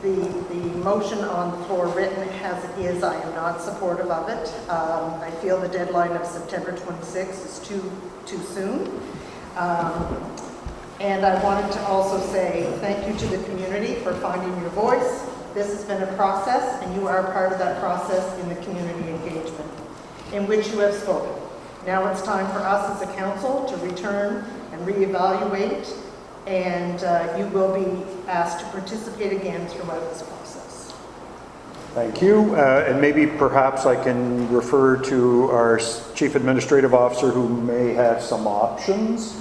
the motion on the floor written as it is. I am not supportive of it. I feel the deadline of September 26th is too soon. And I wanted to also say thank you to the community for finding your voice. This has been a process, and you are part of that process in the community engagement in which you have spoken. Now it's time for us as a council to return and reevaluate, and you will be asked to participate again throughout this process. Thank you. And maybe perhaps I can refer to our Chief Administrative Officer who may have some options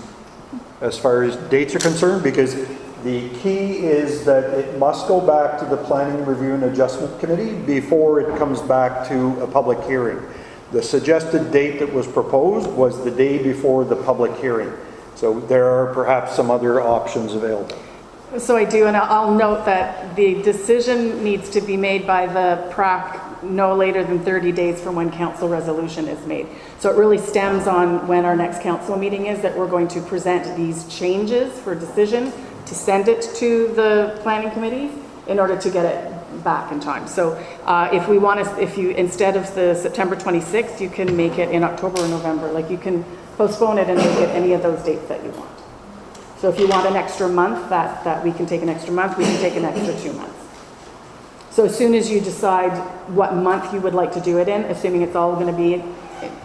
as far as dates are concerned, because the key is that it must go back to the Planning Review and Adjustment Committee before it comes back to a public hearing. The suggested date that was proposed was the day before the public hearing. So there are perhaps some other options available. So I do, and I'll note that the decision needs to be made by the PRAC no later than 30 days from when council resolution is made. So it really stems on when our next council meeting is that we're going to present these changes for decision to send it to the planning committee in order to get it back in time. So if we want to, if you, instead of the September 26th, you can make it in October or November. Like you can postpone it and make it any of those dates that you want. So if you want an extra month, that we can take an extra month, we can take an extra 2 months. So as soon as you decide what month you would like to do it in, assuming it's all going to be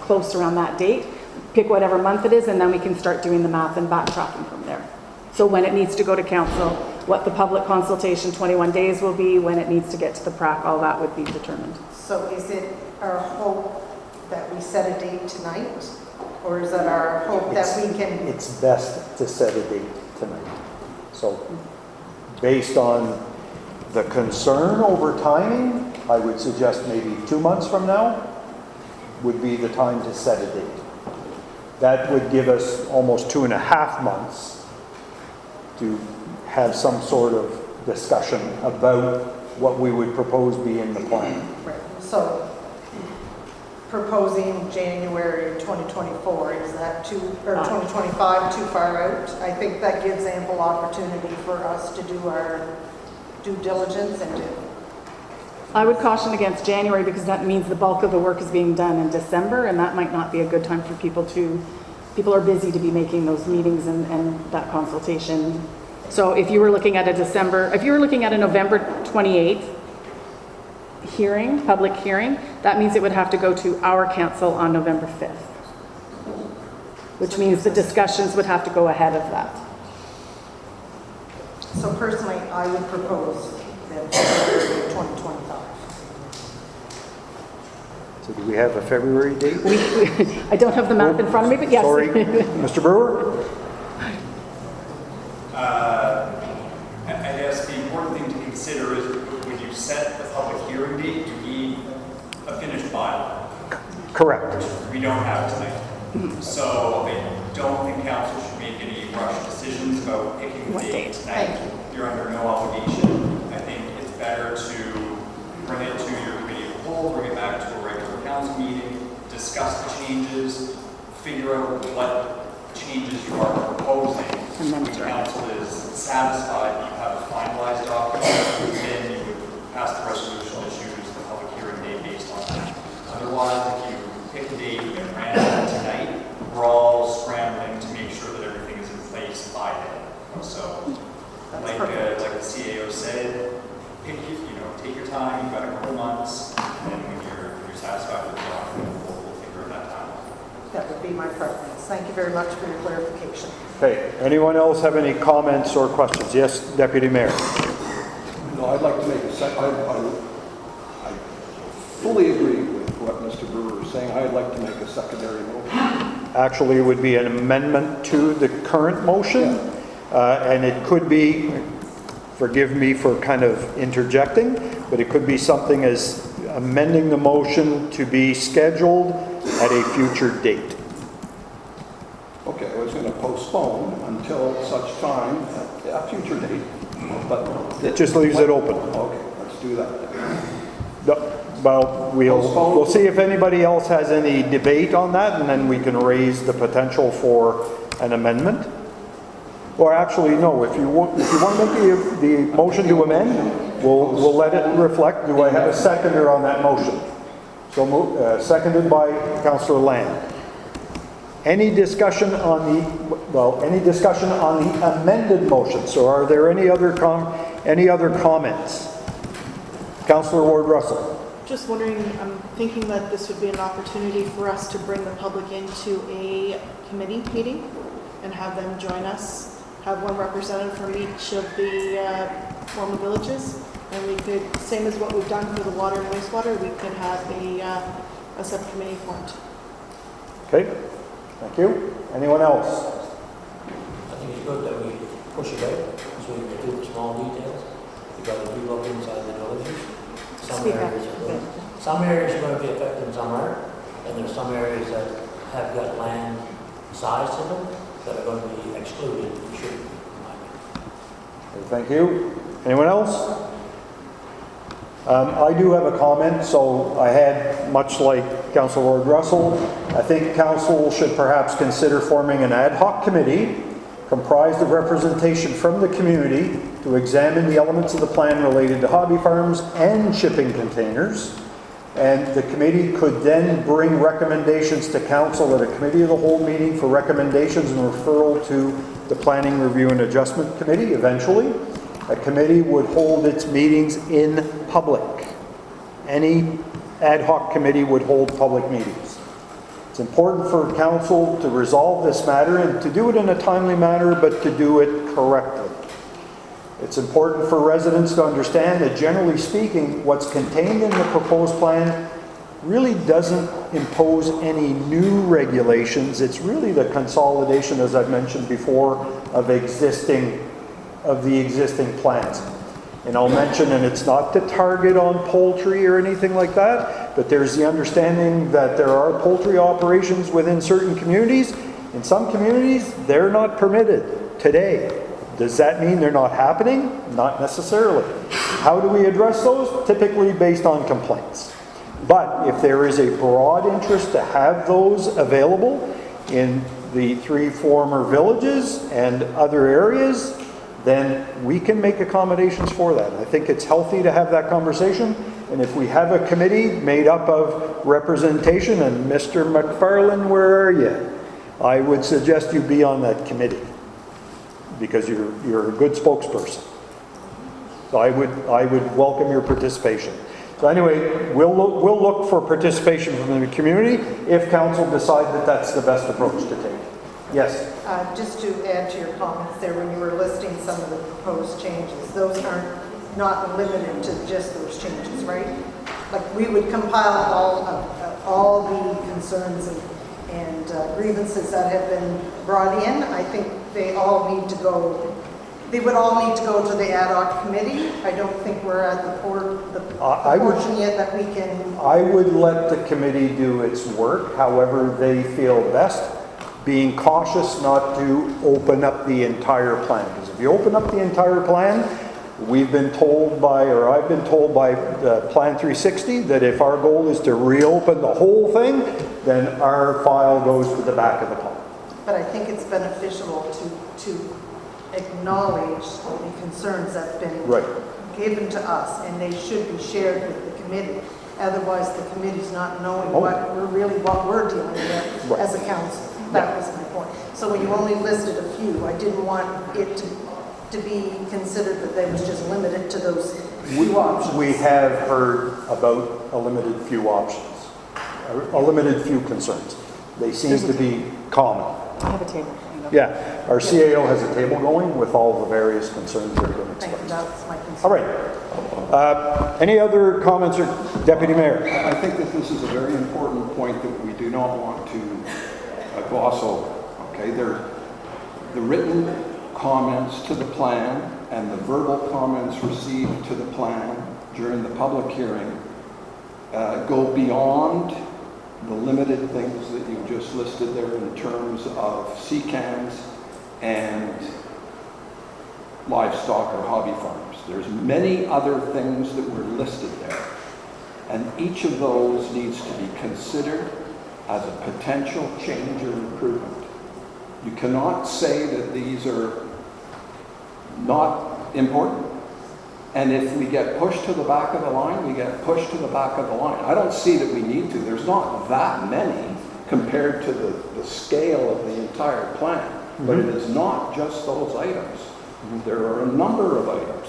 close around that date, pick whatever month it is, and then we can start doing the math and backtracking from there. So when it needs to go to council, what the public consultation 21 days will be, when it needs to get to the PRAC, all that would be determined. So is it our hope that we set a date tonight? Or is it our hope that we can... It's best to set a date tonight. So based on the concern over timing, I would suggest maybe 2 months from now would be the time to set a date. That would give us almost 2.5 months to have some sort of discussion about what we would propose be in the plan. Right. So proposing January 2024. Is that too, or 2025, too far out? I think that gives ample opportunity for us to do our due diligence and to. I would caution against January because that means the bulk of the work is being done in December, and that might not be a good time for people are busy to be making those meetings and that consultation. So if you were looking at a November 28th hearing, public hearing, that means it would have to go to our council on November 5th, which means the discussions would have to go ahead of that. So personally, I would propose that February 2025. So do we have a February date? I don't have the map in front of me, but yes. Sorry, Mr. Brewer? I guess the important thing to consider is when you set the public hearing date, you need a finished bylaw. Correct. We don't have tonight. So I don't think council should make any rush decisions about picking the date tonight. You're under no obligation. I think it's better to bring it to your committee of the whole, bring it back to a regular council meeting, discuss the changes, figure out what changes you are proposing. And then when council is satisfied that you have a finalized document, then you would pass the resolution that choose the public hearing date based on that. Otherwise, if you pick a date and ran out tonight, we're all scrambling to make sure that everything is in place by then. So, like the CAO said, take your time. You've got a couple months, and when you're satisfied with the document, we'll figure that time out. That would be my preference. Thank you very much for your clarification. Okay, anyone else have any comments or questions? Yes, Deputy Mayor. No, I'd like to make a I fully agree with what Mr. Brewer is saying. I'd like to make a secondary motion. Actually, it would be an amendment to the current motion, and it could be, forgive me for kind of interjecting, but it could be something as amending the motion to be scheduled at a future date. Okay, I was going to postpone until such time, a future date, but... It just leaves it open. Okay, let's do that. Well, we'll see if anybody else has any debate on that, and then we can raise the potential for an amendment. Or actually, no, if you want to make the motion to amend, we'll let it reflect. Do I have a seconder on that motion? So seconded by Councillor Land. Any discussion on the amended motion? So are there any other comments? Councillor Ward Russell. Just wondering, I'm thinking that this would be an opportunity for us to bring the public into a committee meeting and have them join us, have one representative from each of the former villages, and we could, same as what we've done for the water and wastewater, we could have a subcommittee formed. Okay, thank you. Anyone else? I think it's good that we push it out so we can do the small details. We've got to do up inside the villages. Some areas are going to be affected and some aren't. And there's some areas that have got land size to them that are going to be excluded. We should, in my opinion. Thank you. Anyone else? I do have a comment. So I had, much like Councillor Ward Russell, I think Council should perhaps consider forming an ad hoc committee comprised of representation from the community to examine the elements of the plan related to hobby farms and shipping containers. And the committee could then bring recommendations to council at a committee of the whole meeting for recommendations and referral to the Planning Review and Adjustment Committee eventually. A committee would hold its meetings in public. Any ad hoc committee would hold public meetings. It's important for council to resolve this matter and to do it in a timely manner, but to do it correctly. It's important for residents to understand that, generally speaking, what's contained in the proposed plan really doesn't impose any new regulations. It's really the consolidation, as I've mentioned before, of the existing plans. And I'll mention, and it's not to target on poultry or anything like that, but there's the understanding that there are poultry operations within certain communities. In some communities, they're not permitted today. Does that mean they're not happening? Not necessarily. How do we address those? Typically based on complaints. But if there is a broad interest to have those available in the 3 former villages and other areas, then we can make accommodations for that. I think it's healthy to have that conversation. And if we have a committee made up of representation, and Mr. McFarland, where are you? I would suggest you be on that committee because you're a good spokesperson. So I would welcome your participation. So anyway, we'll look for participation from the community if council decide that that's the best approach to take. Yes? Just to add to your comments there, when you were listing some of the proposed changes, those aren't not limited to just those changes, right? Like we would compile all the concerns and grievances that have been brought in. I think they all need to go. They would all need to go to the ad hoc committee. I don't think we're at the portion yet that we can. I would let the committee do its work however they feel best, being cautious not to open up the entire plan. Because if you open up the entire plan, we've been told by, or I've been told by Plan 360 that if our goal is to reopen the whole thing, then our file goes to the back of the pile. But I think it's beneficial to acknowledge the concerns that have been given to us, and they should be shared with the committee. Otherwise, the committee's not knowing what we're dealing with as a council. That was my point. So when you only listed a few, I didn't want it to be considered that they was just limited to those few options. We have heard about a limited few options, a limited few concerns. They seem to be common. I have a table. Yeah, our CAO has a table going with all the various concerns that have been expressed. Thank you, that's my concern. All right. Any other comments, or Deputy Mayor? I think that this is a very important point that we do not want to gloss over. Okay, the written comments to the plan and the verbal comments received to the plan during the public hearing go beyond the limited things that you just listed there in terms of CCAMs and livestock or hobby farms. There's many other things that were listed there, and each of those needs to be considered as a potential change or improvement. You cannot say that these are not important, and if we get pushed to the back of the line, we get pushed to the back of the line. I don't see that we need to. There's not that many compared to the scale of the entire plan, but it is not just those items. There are a number of items.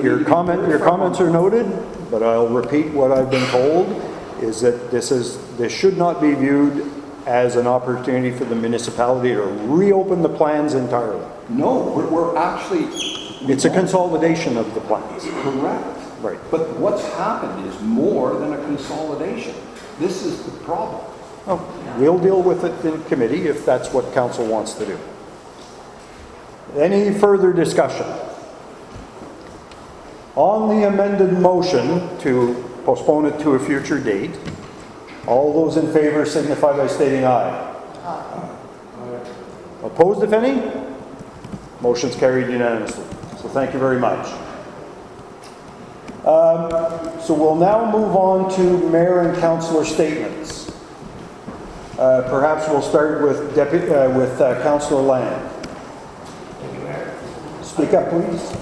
Your comments are noted, but I'll repeat what I've been told, is that this should not be viewed as an opportunity for the municipality to reopen the plans entirely. No, we're actually... It's a consolidation of the plans. Correct. Right. But what's happened is more than a consolidation. This is the problem. Oh, we'll deal with it in committee if that's what council wants to do. Any further discussion? On the amended motion to postpone it to a future date, all those in favor signify by stating aye. Aye. Opposed, if any? Motion's carried unanimously. So thank you very much. So we'll now move on to mayor and councillor statements. Perhaps we'll start with Councillor Land. Thank you, Mayor. Speak up, please.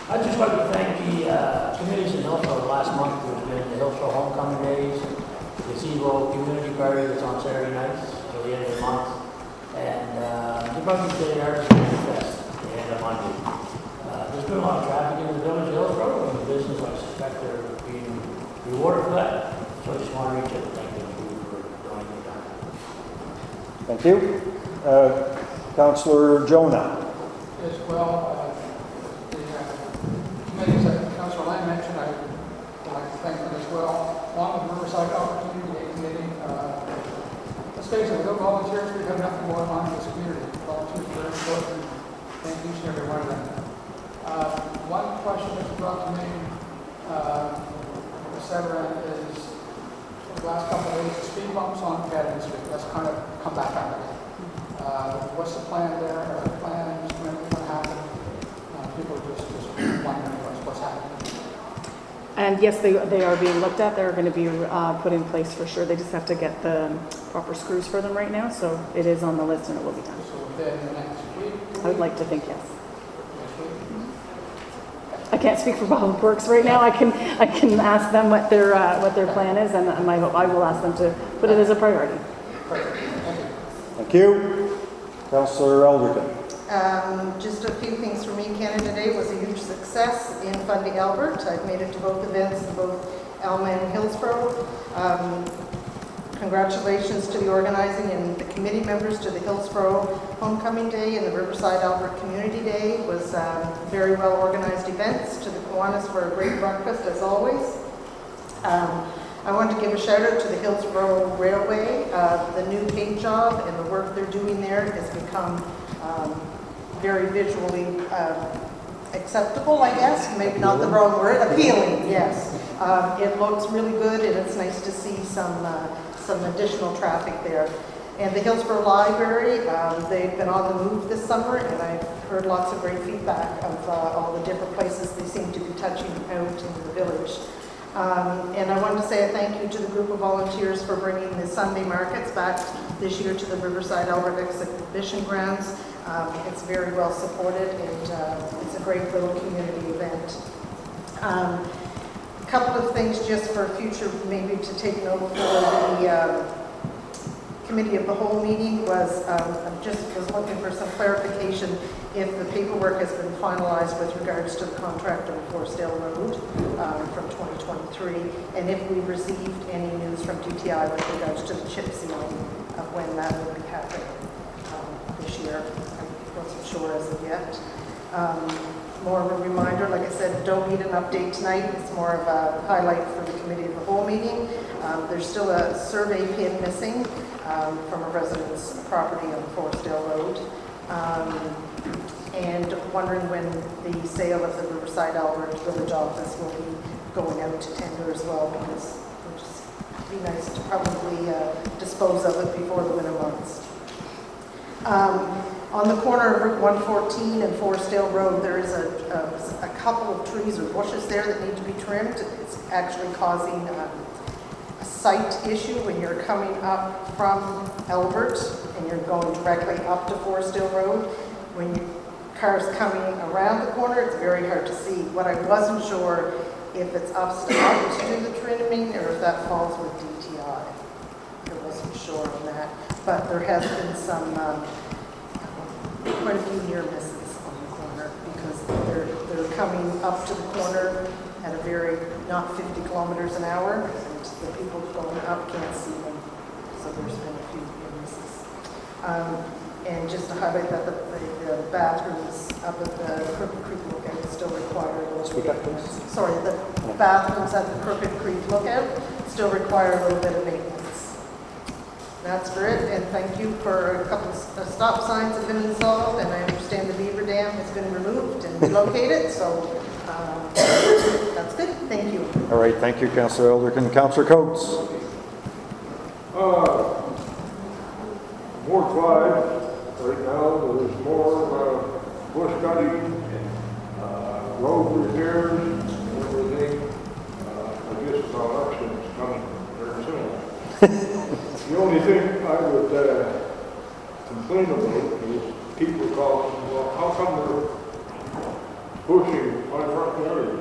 I'd just like to thank the committees in Hillsborough the last month. There's been the Hillsborough Homecoming Days, the Gazebo Community Party that's on Saturday nights till the end of the month, and the Bucket Day Artist Fest at the end of Monday. There's been a lot of traffic in the village of Hillsborough, and the business, I suspect they're being rewarded for that. So I just want to reach out and thank them for doing their time. Thank you. Councillor Jonah. As well, the committees that Councillor Lang mentioned, I would like to thank them as well. Along with the Riverside Opportunity Day Committee, let's face it, without volunteers, we have nothing going on in this community. Volunteers are very important, and thank each and every one of them. One question that's brought to me, etc., is for the last couple of days, the speed bumps on Academy Street. That's kind of come back out again. What's the plan there? Are there plans? When it's going to happen? People are just wondering what's happening. And yes, they are being looked at. They're going to be put in place for sure. They just have to get the proper screws for them right now. So it is on the list and it will be done. So within the next week? I would like to think yes. Next week? I can't speak for Public Works right now. I can ask them what their plan is, and I will ask them to put it as a priority. Perfect, thank you. Thank you. Councillor Elderton. Just a few things for me. Canada Day was a huge success in Fundy, Albert. I've made it to both events in both Alma and Hillsborough. Congratulations to the organizing and the committee members to the Hillsborough Homecoming Day and the Riverside Albert Community Day. It was very well organized events. To the Kiwanis for a great breakfast as always. I want to give a shout out to the Hillsborough Railway. The new paint job and the work they're doing there has become very visually acceptable, I guess. Maybe not the wrong word. Appealing, yes. It looks really good, and it's nice to see some additional traffic there. And the Hillsborough Library, they've been on the move this summer, and I've heard lots of great feedback of all the different places they seem to be touching out in the village. And I wanted to say a thank you to the group of volunteers for bringing the Sunday markets back this year to the Riverside Albert Exhibition Grounds. It's very well supported, and it's a great little community event. A couple of things just for future, maybe to take note for the committee of the whole meeting was, was looking for some clarification if the paperwork has been finalized with regards to the contract on Forestdale Road from 2023, and if we've received any news from DTI with regards to the chip sealing of when that will be happening this year. I wasn't sure as of yet. More of a reminder, like I said, don't need an update tonight. It's more of a highlight for the committee of the whole meeting. There's still a survey pin missing from a resident's property on Forestdale Road. And wondering when the sale of the Riverside Albert Village office will be going out to tender as well, because it would just be nice to probably dispose of it before the winter months. On the corner of Route 114 and Forestdale Road, there is a couple of trees or bushes there that need to be trimmed. It's actually causing a sight issue when you're coming up from Albert and you're going directly up to Forestdale Road. When your car's coming around the corner, it's very hard to see. What I wasn't sure if it's up to do the trimming or if that falls with DTI. I wasn't sure on that. But there has been some quite a few near misses on the corner because they're coming up to the corner at a very, not 50 kilometers an hour, and the people going up can't see them. So there's been a few near misses. And just to highlight that the bathrooms up at the Crooked Creek Lookout still require a little bit of, sorry, the bathrooms at the Crooked Creek Lookout still require a little bit of maintenance. That's for it, and thank you for a couple of stop signs have been installed, and I understand the beaver dam has been removed and relocated, so that's good. Thank you. All right, thank you, Councillor Elderton. Councillor Coates. More Clyde. Right now, there's more bush cutting, road repairs, and everything. I guess the election's coming very soon. The only thing I would complain about is people calling, well, how come they're pushing my front area?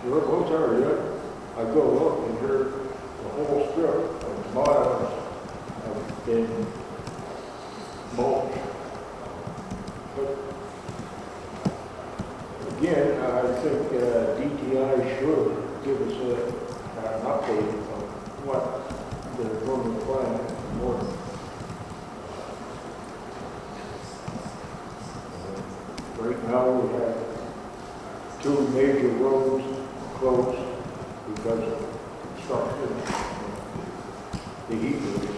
What's area? I go look and hear the whole strip of miles have been mulched. But again, I think DTI should give us an update on what they're going to plan more. Right now we have two major roads closed because of construction, the heat wave.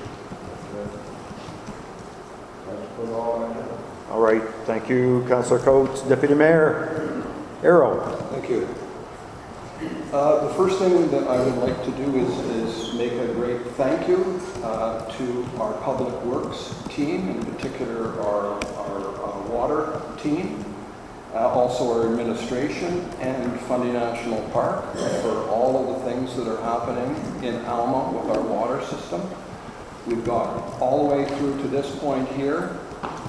That's about all I have. All right, thank you, Councillor Coates. Deputy Mayor Arrow. Thank you. The first thing that I would like to do is make a great thank you to our Public Works team, in particular our water team. also our administration and Fundy National Park for all of the things that are happening in Alma with our water system. We've got all the way through to this point here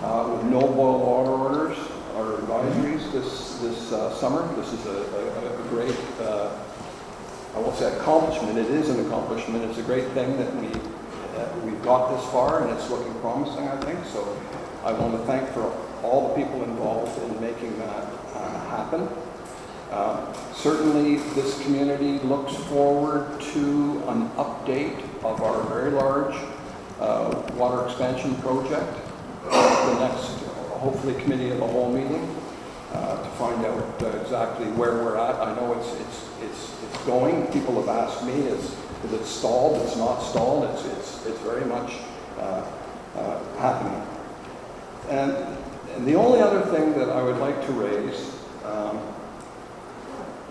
with no boil water orders or advisories this summer. This is a great, I won't say accomplishment, it is an accomplishment. It's a great thing that we've got this far, and it's looking promising, I think. So I want to thank for all the people involved in making that happen. Certainly this community looks forward to an update of our very large water expansion project, the next, hopefully, committee of the whole meeting, to find out exactly where we're at. I know it's going. People have asked me, is it stalled? It's not stalled. It's very much happening. And the only other thing that I would like to raise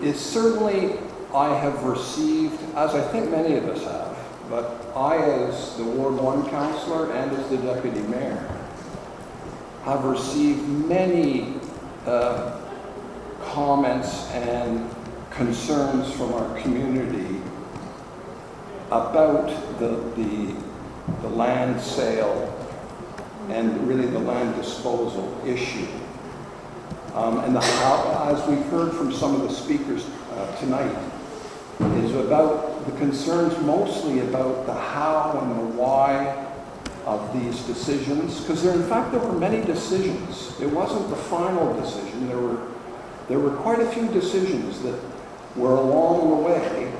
is certainly I have received, as I think many of us have, but I, as the Ward 1 councillor and as the deputy mayor, have received many comments and concerns from our community about the land sale and really the land disposal issue. And as we've heard from some of the speakers tonight, is about the concerns mostly about the how and the why of these decisions, because in fact there were many decisions. It wasn't the final decision. There were quite a few decisions that were along the way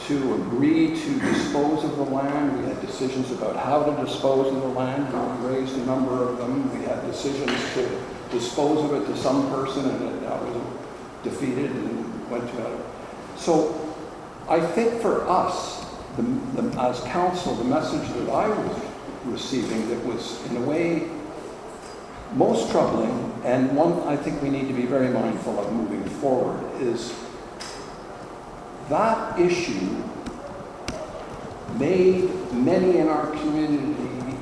to agree to dispose of the land. We had decisions about how to dispose of the land. We raised a number of them. We had decisions to dispose of it to some person, and that was defeated and went to another. So I think for us, as council, the message that I was receiving that was in a way most troubling, and one I think we need to be very mindful of moving forward, is that issue made many in our community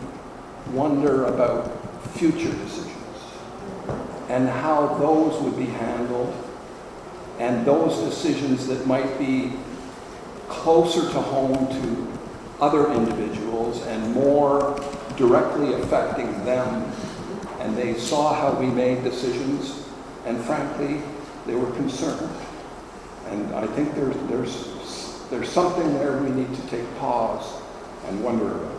wonder about future decisions and how those would be handled, and those decisions that might be closer to home to other individuals and more directly affecting them. And they saw how we made decisions, and frankly, they were concerned. And I think there's something there we need to take pause and wonder about.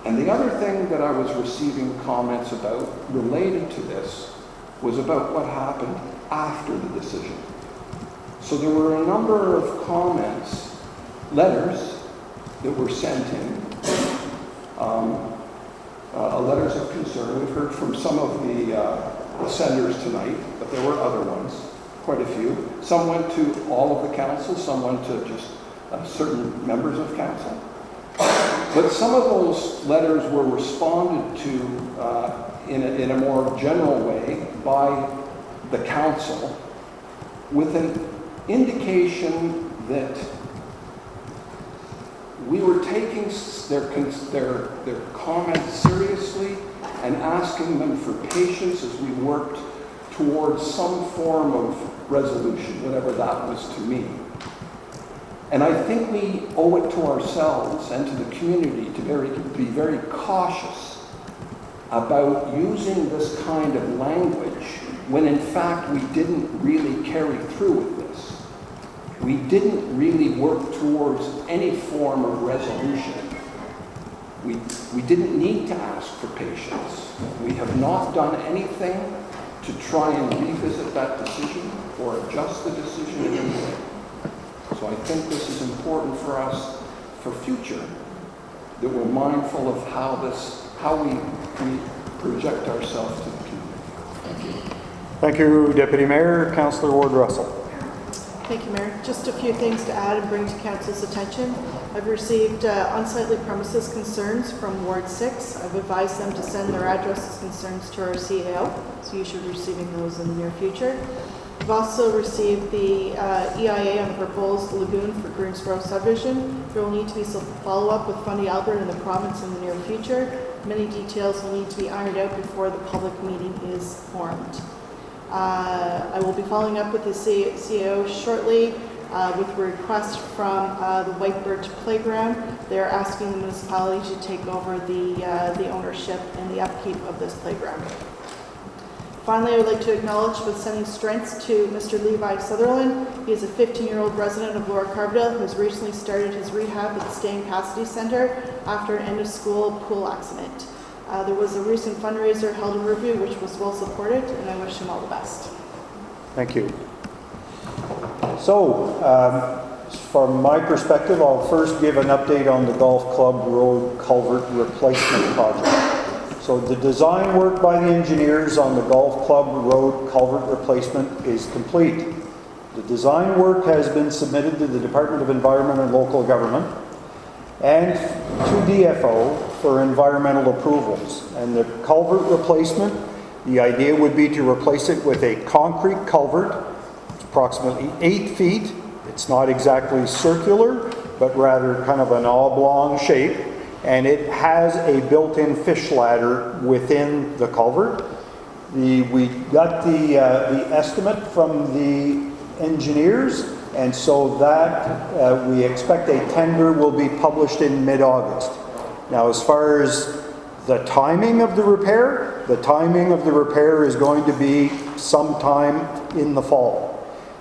And the other thing that I was receiving comments about related to this was about what happened after the decision. So there were a number of comments, letters that were sent in, letters of concern. We've heard from some of the senders tonight, but there were other ones, quite a few. Some went to all of the council, some went to just certain members of council. But some of those letters were responded to in a more general way by the council with an indication that we were taking their comments seriously and asking them for patience as we worked towards some form of resolution, whatever that was to me. And I think we owe it to ourselves and to the community to be very cautious about using this kind of language when in fact we didn't really carry through with this. We didn't really work towards any form of resolution. We didn't need to ask for patience. We have not done anything to try and revisit that decision or adjust the decision in any way. So I think this is important for us for future, that we're mindful of how we project ourselves to the community. Thank you. Thank you, Deputy Mayor. Councillor Ward Russell. Thank you, Mayor. Just a few things to add and bring to Council's attention. I've received unsightly premises concerns from Ward 6. I've advised them to send their addresses concerns to our CAO, so you should be receiving those in the near future. We've also received the EIA on the proposed lagoon for Greensboro subdivision. There will need to be some follow-up with Fundy Albert and the province in the near future. Many details will need to be ironed out before the public meeting is formed. I will be following up with the CEO shortly with a request from the White Birch Playground. They're asking the municipality to take over the ownership and the upkeep of this playground. Finally, I would like to acknowledge with sending strengths to Mr. Levi Sutherland. He is a 15-year-old resident of Lower Carbondale who has recently started his rehab at the Staying Capacity Center after an end-of-school pool accident. There was a recent fundraiser held in Riverview which was well supported, and I wish him all the best. Thank you. So, from my perspective, I'll first give an update on the Golf Club Road Culvert Replacement Project. So the design work by the engineers on the Golf Club Road Culvert Replacement is complete. The design work has been submitted to the Department of Environment and Local Government and to DFO for environmental approvals. And the culvert replacement, the idea would be to replace it with a concrete culvert. It's approximately 8 feet. It's not exactly circular, but rather kind of an oblong shape. And it has a built-in fish ladder within the culvert. We got the estimate from the engineers, and so that we expect a tender will be published in mid-August. Now, as far as the timing of the repair is going to be sometime in the fall.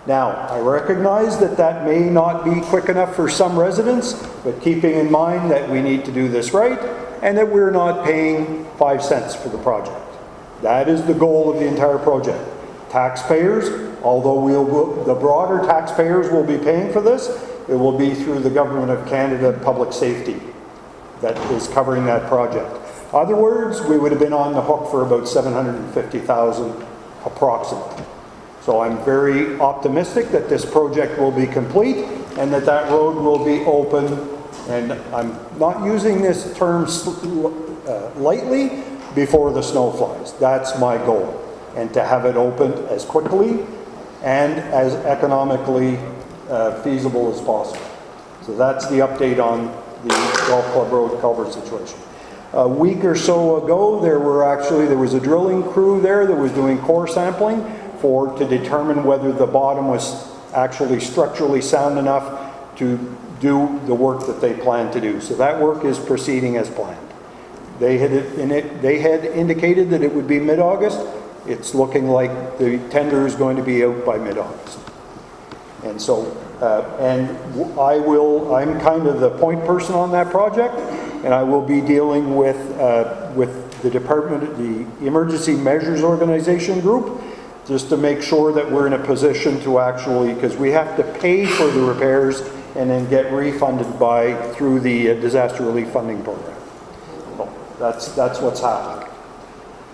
Now, I recognize that that may not be quick enough for some residents, but keeping in mind that we need to do this right and that we're not paying 5 cents for the project. That is the goal of the entire project. Taxpayers, although the broader taxpayers will be paying for this, it will be through the Government of Canada Public Safety that is covering that project. In other words, we would have been on the hook for about $750,000 approximately. So I'm very optimistic that this project will be complete and that that road will be open. And I'm not using this term lightly, before the snow flies. That's my goal. And to have it opened as quickly and as economically feasible as possible. So that's the update on the Golf Club Road culvert situation. A week or so ago, there was a drilling crew there that was doing core sampling to determine whether the bottom was actually structurally sound enough to do the work that they plan to do. So that work is proceeding as planned. They had indicated that it would be mid-August. It's looking like the tender is going to be out by mid-August. And so, I'm kind of the point person on that project, and I will be dealing with the department, the Emergency Measures Organization group, just to make sure that we're in a position to actually, because we have to pay for the repairs and then get refunded through the disaster relief funding program. So that's what's happening.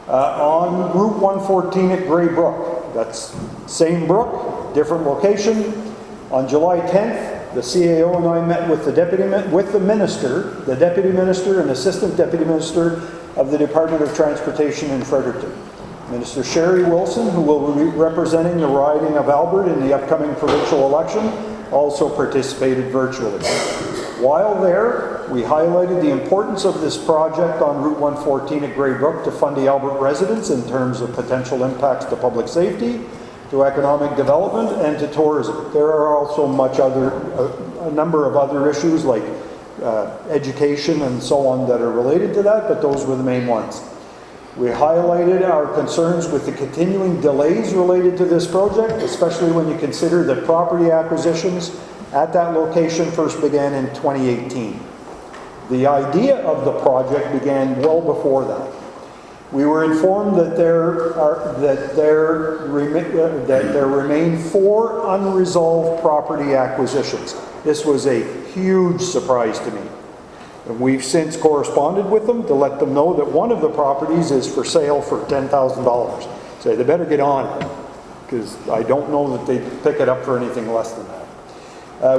On Route 114 at Grey Brook, that's same brook, different location. On July 10th, the CAO and I met with the deputy minister and assistant deputy minister of the Department of Transportation in Fredericton. Minister Sherry Wilson, who will be representing the riding of Albert in the upcoming provincial election, also participated virtually. While there, we highlighted the importance of this project on Route 114 at Grey Brook to Fundy Albert residents in terms of potential impacts to public safety, to economic development, and to tourism. There are also a number of other issues like education and so on that are related to that, but those were the main ones. We highlighted our concerns with the continuing delays related to this project, especially when you consider that property acquisitions at that location first began in 2018. The idea of the project began well before that. We were informed that there remain 4 unresolved property acquisitions. This was a huge surprise to me. And we've since corresponded with them to let them know that one of the properties is for sale for $10,000. So they better get on it, because I don't know that they'd pick it up for anything less than that.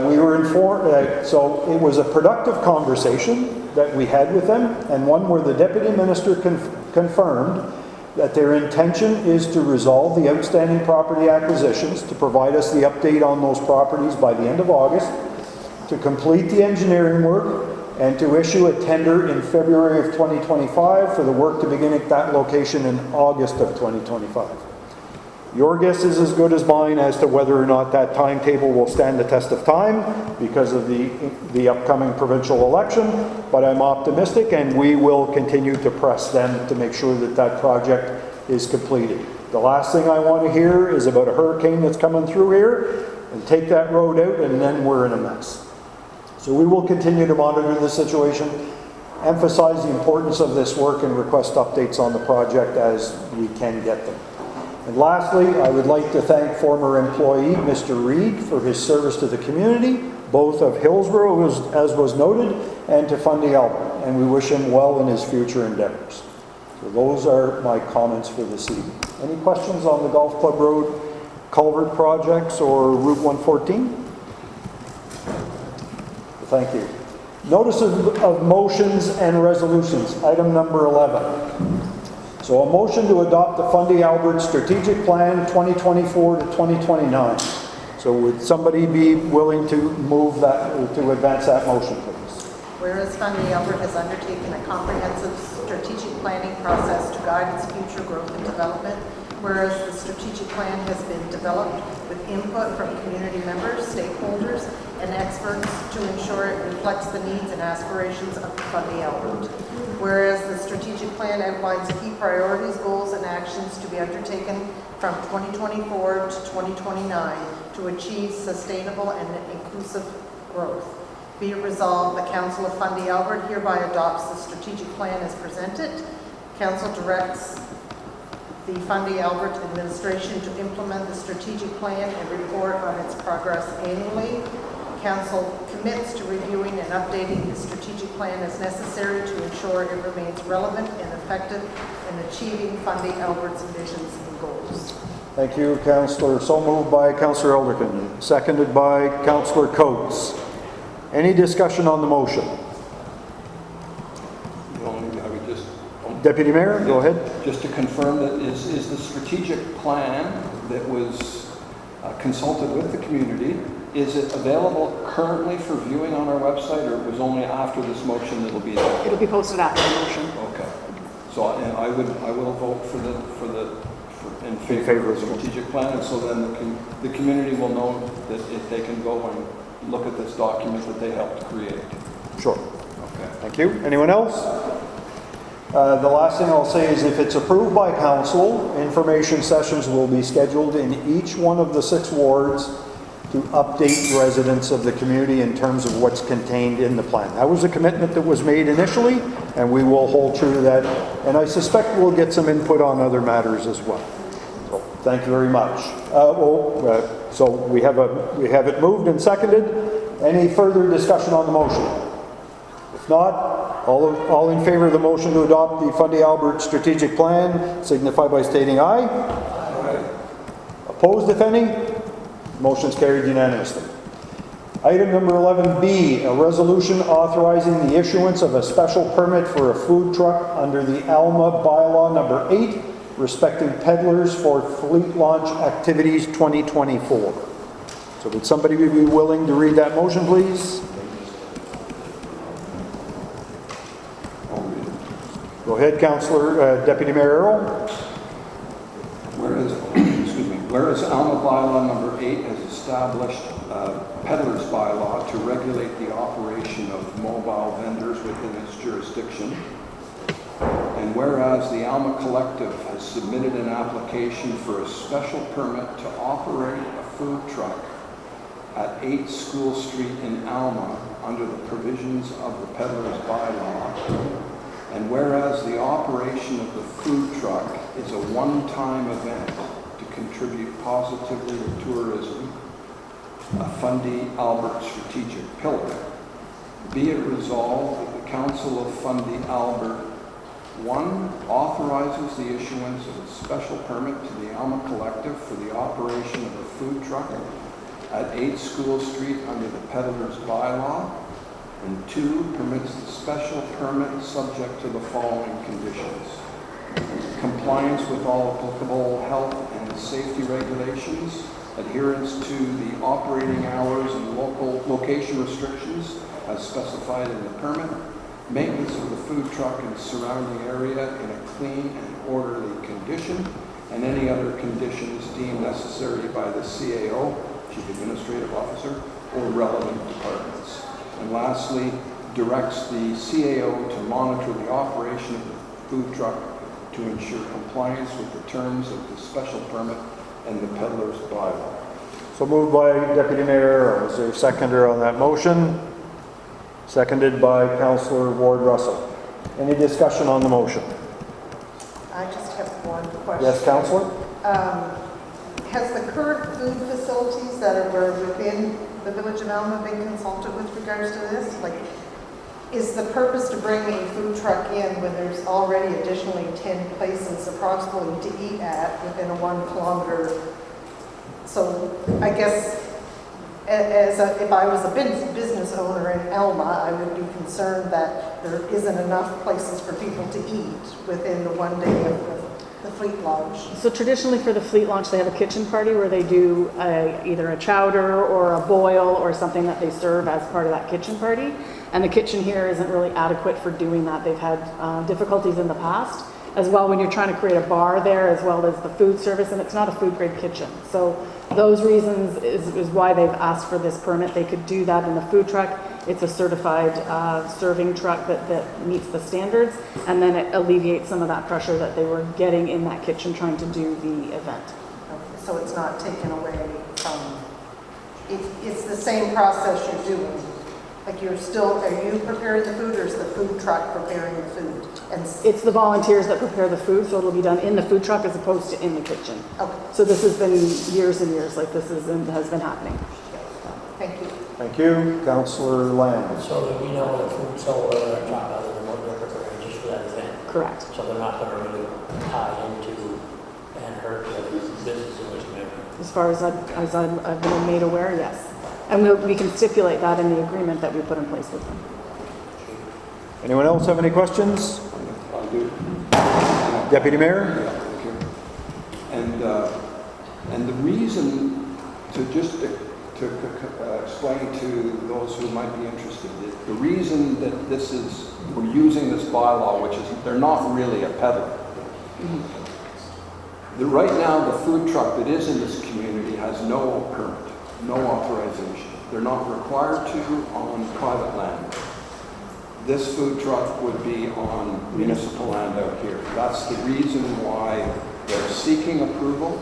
We were informed, so it was a productive conversation that we had with them, and one where the Deputy Minister confirmed that their intention is to resolve the outstanding property acquisitions, to provide us the update on those properties by the end of August, to complete the engineering work, and to issue a tender in February of 2025 for the work to begin at that location in August of 2025. Your guess is as good as mine as to whether or not that timetable will stand the test of time because of the upcoming provincial election, but I'm optimistic and we will continue to press them to make sure that that project is completed. The last thing I want to hear is about a hurricane that's coming through here and take that road out and then we're in a mess. So we will continue to monitor the situation, emphasize the importance of this work and request updates on the project as we can get them. And lastly, I would like to thank former employee Mr. Reed for his service to the community, both of Hillsborough, as was noted, and to Fundy Albert, and we wish him well in his future endeavors. So those are my comments for this evening. Any questions on the Golf Club Road culvert projects or Route 114? Thank you. Notice of motions and resolutions, item number 11. So a motion to adopt the Fundy Albert Strategic Plan 2024 to 2029. So would somebody be willing to move that, to advance that motion, please? Whereas Fundy Albert has undertaken a comprehensive strategic planning process to guide its future growth and development, whereas the strategic plan has been developed with input from community members, stakeholders, and experts to ensure it reflects the needs and aspirations of Fundy Albert. Whereas the strategic plan outlines key priorities, goals, and actions to be undertaken from 2024 to 2029 to achieve sustainable and inclusive growth. Be it resolved, the Council of Fundy Albert hereby adopts the strategic plan as presented. Council directs the Fundy Albert administration to implement the strategic plan and report on its progress annually. Council commits to reviewing and updating the strategic plan as necessary to ensure it remains relevant and effective in achieving Fundy Albert's visions and goals. Thank you, Councillor. So moved by Councillor Elderkin, seconded by Councillor Coates. Any discussion on the motion? I would just... Deputy Mayor, go ahead. Just to confirm that is the strategic plan that was consulted with the community, is it available currently for viewing on our website, or it was only after this motion that it'll be there? It'll be posted after the motion. Okay. So and I will vote in favor of the strategic plan, and so then the community will know that if they can go and look at this document that they helped create. Sure. Okay. Thank you. Anyone else? The last thing I'll say is if it's approved by council, information sessions will be scheduled in each one of the 6 wards to update residents of the community in terms of what's contained in the plan. That was a commitment that was made initially, and we will hold true to that. And I suspect we'll get some input on other matters as well. So, thank you very much. So we have it moved and seconded. Any further discussion on the motion? If not, all in favor of the motion to adopt the Fundy Albert Strategic Plan signify by stating aye. Aye. Opposed, if any? Motion's carried unanimously. Item number 11B, a resolution authorizing the issuance of a special permit for a food truck under the Alma Bylaw number 8, respecting peddlers for fleet launch activities 2024. So would somebody be willing to read that motion, please? Go ahead, Councillor, Deputy Mayor Earl. Whereas Alma Bylaw number 8 has established a peddler's bylaw to regulate the operation of mobile vendors within its jurisdiction, and whereas the Alma Collective has submitted an application for a special permit to operate a food truck at 8 School Street in Alma under the provisions of the peddler's bylaw, and whereas the operation of the food truck is a one-time event to contribute positively to tourism, a Fundy Albert strategic pillar, be it resolved that the Council of Fundy Albert 1. Authorizes the issuance of a special permit to the Alma Collective for the operation of a food truck at 8 School Street under the peddler's bylaw, and 2. Permits the special permit subject to the following conditions: compliance with all applicable health and safety regulations, adherence to the operating hours and location restrictions as specified in the permit, maintenance of the food truck and surrounding area in a clean and orderly condition, and any other conditions deemed necessary by the CAO, Chief Administrative Officer, or relevant departments. And lastly, directs the CAO to monitor the operation of the food truck to ensure compliance with the terms of the special permit and the peddler's bylaw. So moved by Deputy Mayor Arrow. Is there a seconder on that motion? Seconded by Councillor Ward Russell. Any discussion on the motion? I just have one question. Yes, Councillor? Has the current food facilities that were within the Village of Alma been consulted with regards to this? Like, is the purpose to bring a food truck in when there's already additionally 10 places approximately to eat at within a 1 kilometer? So I guess if I was a business owner in Alma, I would be concerned that there isn't enough places for people to eat within the 1 day of the fleet launch. So traditionally for the fleet launch, they have a kitchen party where they do either a chowder or a boil or something that they serve as part of that kitchen party. And the kitchen here isn't really adequate for doing that. They've had difficulties in the past as well when you're trying to create a bar there as well as the food service, and it's not a food grade kitchen. So those reasons is why they've asked for this permit. They could do that in the food truck. It's a certified serving truck that meets the standards, and then it alleviates some of that pressure that they were getting in that kitchen trying to do the event. Okay, so it's not taken away from, it's the same process you're doing. Like are you preparing the food, or is the food truck preparing the food? And it's the volunteers that prepare the food, so it'll be done in the food truck as opposed to in the kitchen. Okay. So this has been years and years, like this has been happening. Thank you. Thank you. Councillor Lamb. So that we know what food sold in a truck other than what they're preparing just for that event. Correct. So they're not going to really tie into and hurt the business in which they're. As far as I've been made aware, yes. And we can stipulate that in the agreement that we put in place with them. Anyone else have any questions? I do. Deputy Mayor? Yeah, thank you. And the reason to explain to those who might be interested, the reason that we're using this bylaw, which is they're not really a peddler. Right now, the food truck that is in this community has no permit, no authorization. They're not required to on private land. This food truck would be on municipal land out here. That's the reason why they're seeking approval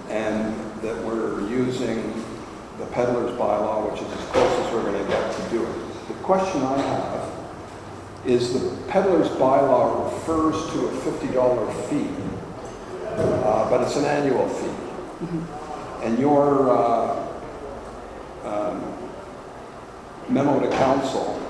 and that we're using the peddler's bylaw, which is as close as we're going to get to do it. The question I have is the peddler's bylaw refers to a $50 fee, but it's an annual fee. And your memo to council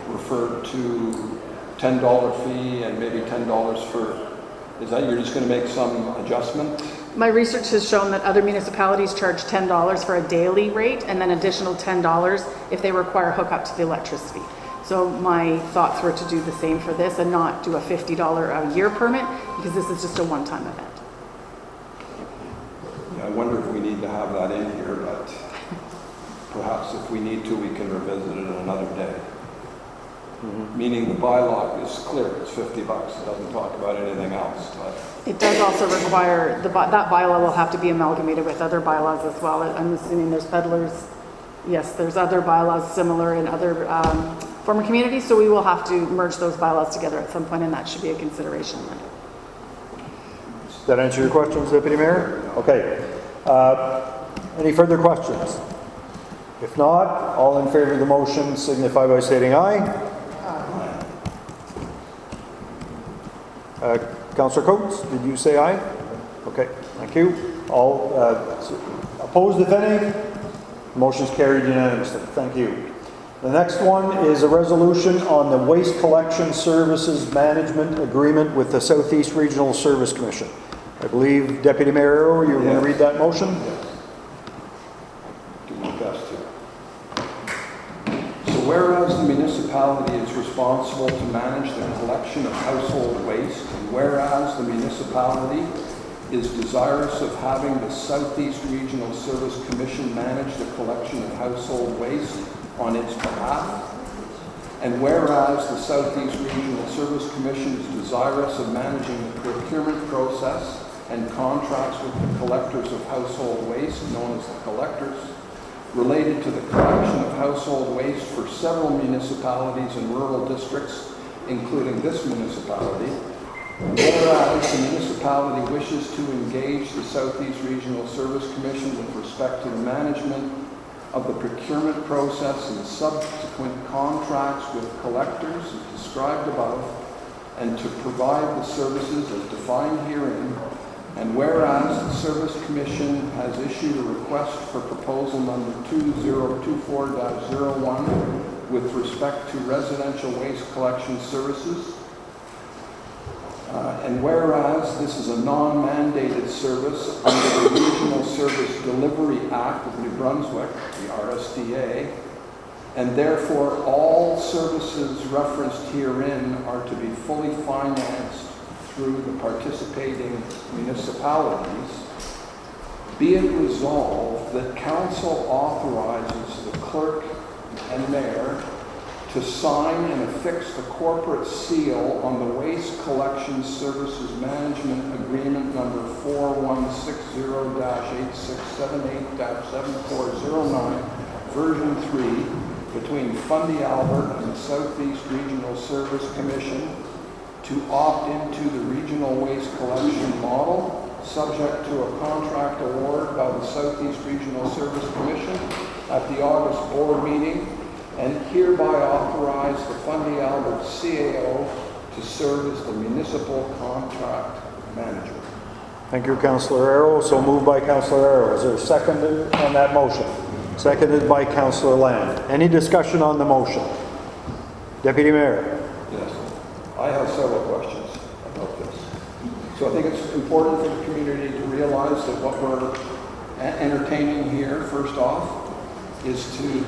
referred to $10 fee and maybe $10 for, is that you're just going to make some adjustment? My research has shown that other municipalities charge $10 for a daily rate and then additional $10 if they require hookup to the electricity. So my thoughts were to do the same for this and not do a $50 a year permit because this is just a one-time event. Yeah, I wonder if we need to have that in here, but perhaps if we need to, we can revisit it another day. Meaning the bylaw is clear, it's $50. It doesn't talk about anything else. But it does also require, that bylaw will have to be amalgamated with other bylaws as well. I'm assuming there's peddlers, yes, there's other bylaws similar in other former communities, so we will have to merge those bylaws together at some point, and that should be a consideration. Does that answer your questions, Deputy Mayor? Okay. Any further questions? If not, all in favor of the motion signify by stating aye. Councillor Coates, did you say aye? Okay, thank you. All opposed, if any? Motion's carried unanimously. Thank you. The next one is a resolution on the Waste Collection Services Management Agreement with the Southeast Regional Service Commission. I believe, Deputy Mayor Arrow, you're going to read that motion? Yes. Do my best to. So whereas the municipality is responsible to manage the collection of household waste, and whereas the municipality is desirous of having the Southeast Regional Service Commission manage the collection of household waste on its behalf, and whereas the Southeast Regional Service Commission is desirous of managing the procurement process and contracts with the collectors of household waste, known as the collectors, related to the collection of household waste for several municipalities and rural districts, including this municipality. Whereas the municipality wishes to engage the Southeast Regional Service Commission with respect to the management of the procurement process and subsequent contracts with collectors as described above, and to provide the services as defined herein. And whereas the Service Commission has issued a request for proposal number 2024-01 with respect to residential waste collection services, and whereas this is a non-mandated service under the Regional Service Delivery Act of New Brunswick, the RSDA, and therefore all services referenced herein are to be fully financed through the participating municipalities, be it resolved that Council authorizes the clerk and mayor to sign and affix the corporate seal on the Waste Collection Services Management Agreement number 4160-8678-7409, version 3, between Fundy Albert and the Southeast Regional Service Commission to opt into the regional waste collection model, subject to a contract award by the Southeast Regional Service Commission at the August board meeting, and hereby authorize the Fundy Albert CAO to serve as the municipal contract manager. Thank you, Councillor Arrow. So moved by Councillor Arrow. Is there a second on that motion? Seconded by Councillor Land. Any discussion on the motion? Deputy Mayor. Yes. I have several questions about this. So I think it's important for the community to realize that what we're entertaining here, first off, is to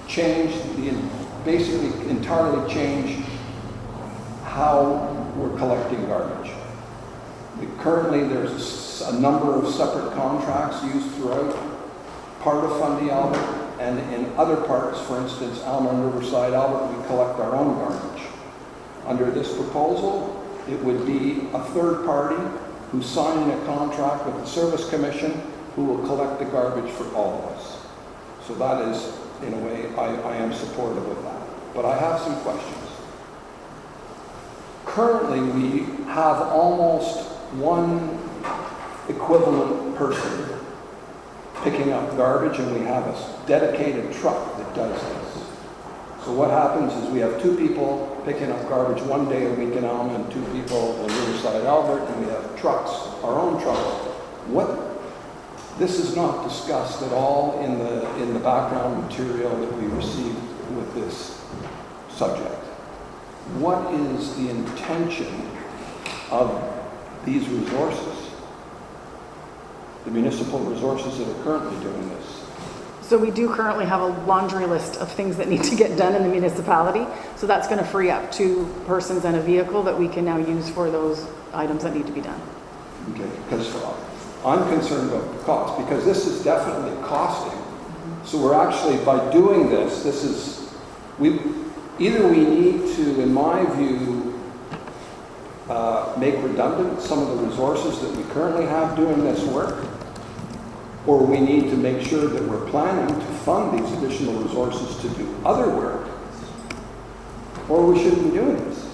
change basically entirely change how we're collecting garbage. Currently, there's a number of separate contracts used throughout part of Fundy Albert, and in other parts, for instance, Alma Riverside Albert, we collect our own garbage. Under this proposal, it would be a third party who's signing a contract with the Service Commission who will collect the garbage for all of us. So that is, in a way, I am supportive of that. But I have some questions. Currently, we have almost one equivalent person picking up garbage, and we have a dedicated truck that does this. So what happens is we have 2 people picking up garbage one day a week in Alma and 2 people in Riverside Albert, and we have trucks, our own trucks. This is not discussed at all in the background material that we received with this subject. What is the intention of these resources, the municipal resources that are currently doing this? So we do currently have a laundry list of things that need to get done in the municipality. So that's going to free up 2 persons and a vehicle that we can now use for those items that need to be done. Okay, because I'm concerned about the cost, because this is definitely costing. So we're actually, by doing this, either we need to, in my view, make redundant some of the resources that we currently have doing this work, or we need to make sure that we're planning to fund these additional resources to do other work, or we shouldn't be doing this.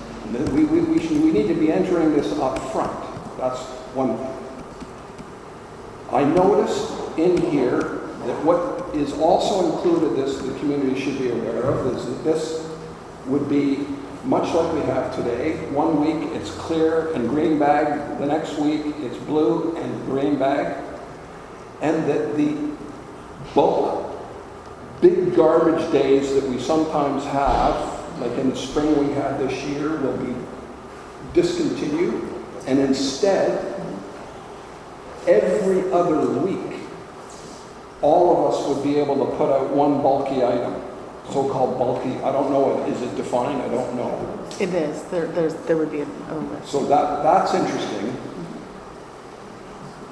We need to be entering this up front. That's one thing. I noticed in here that what is also included, the community should be aware of, is that this would be much like we have today. One week it's clear and green bag, the next week it's blue and green bag, and that the bulk, big garbage days that we sometimes have, like in the spring we had this year, will be discontinued, and instead, every other week, all of us would be able to put out one bulky item, so-called bulky. I don't know, is it defined? I don't know. It is. There would be a list. So that's interesting.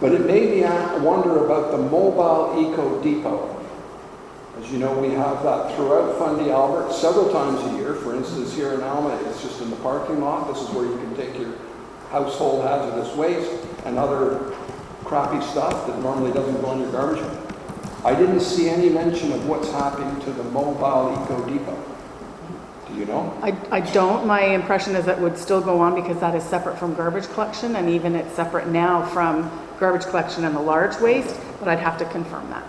But it made me wonder about the mobile eco depot. As you know, we have that throughout Fundy Albert several times a year. For instance, here in Alma, it's just in the parking lot. This is where you can take your household hazardous waste and other crappy stuff that normally doesn't go in your garbage. I didn't see any mention of what's happening to the mobile eco depot. Do you know? I don't. My impression is that would still go on because that is separate from garbage collection, and even it's separate now from garbage collection and the large waste, but I'd have to confirm that.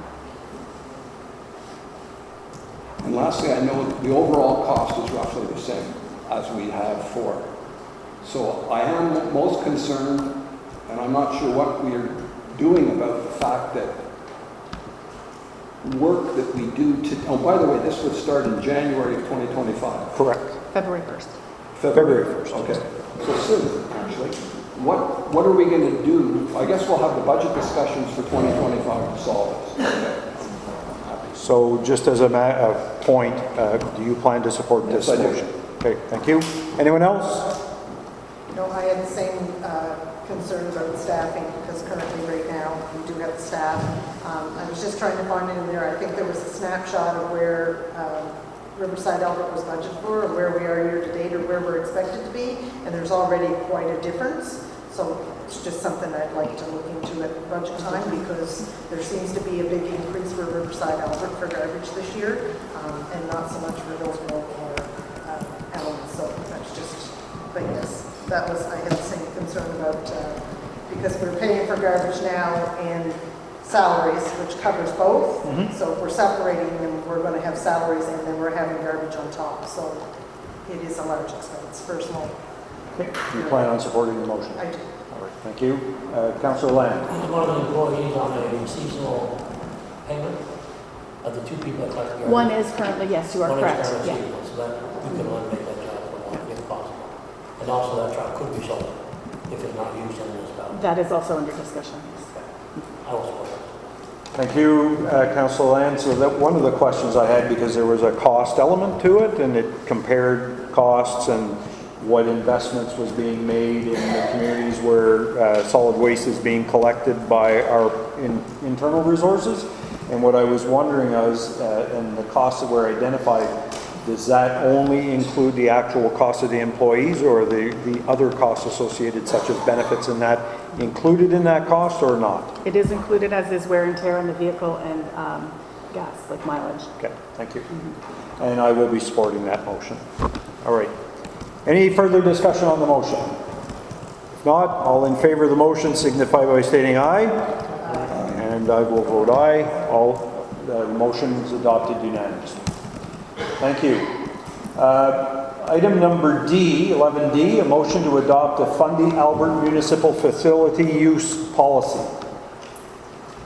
And lastly, I know the overall cost is roughly the same as we have for. So I am most concerned, and I'm not sure what we are doing about the fact that work that we do to, oh, by the way, this would start in January of 2025. Correct. February 1st. February 1st. Okay, so soon, actually. What are we going to do? I guess we'll have the budget discussions for 2025 to solve this. Okay. So just as a point, do you plan to support this Yes, I do. motion? Okay, thank you. Anyone else? No, I had the same concern about staffing, because currently, right now, we do have staff. I was just trying to find it in there. I think there was a snapshot of where Riverside Albert was budgeted for, or where we are year to date, or where we're expected to be, and there's already quite a difference. So it's just something I'd like to look into at budget time, because there seems to be a big increase for Riverside Albert for garbage this year, and not so much for those more elements. So that's just, but yes, that was, I had the same concern about, because we're paying for garbage now and salaries, which covers both. So if we're separating them, we're going to have salaries and then we're having garbage on top. So it is a large expense for a small. Okay. You plan on supporting the motion? I do. All right, thank you. Councillor Land. Is one of the employees on a seasonal payment of the two people that collect the garbage? One is currently, yes, you are correct. One is Yeah. currently seasonal, so that we can eliminate that job for one if possible. And also that truck could be sold if it's not used in the municipality. That is also under discussion. I will support that. Thank you, Councillor Land. So that one of the questions I had, because there was a cost element to it, and it compared costs and what investments was being made in the communities where solid waste is being collected by our internal resources. And what I was wondering was, and the costs that were identified, does that only include the actual cost of the employees, or the other costs associated, such as benefits and that, included in that cost or not? It is included, as is wear and tear in the vehicle and gas, like mileage. Okay, thank you. And I will be supporting that motion. All right. Any further discussion on the motion? If not, all in favor of the motion signify by stating aye. And I will vote aye. All the motion is adopted unanimously. Thank you. Item number D, 11D, a motion to adopt a Fundy Albert Municipal Facility Use Policy.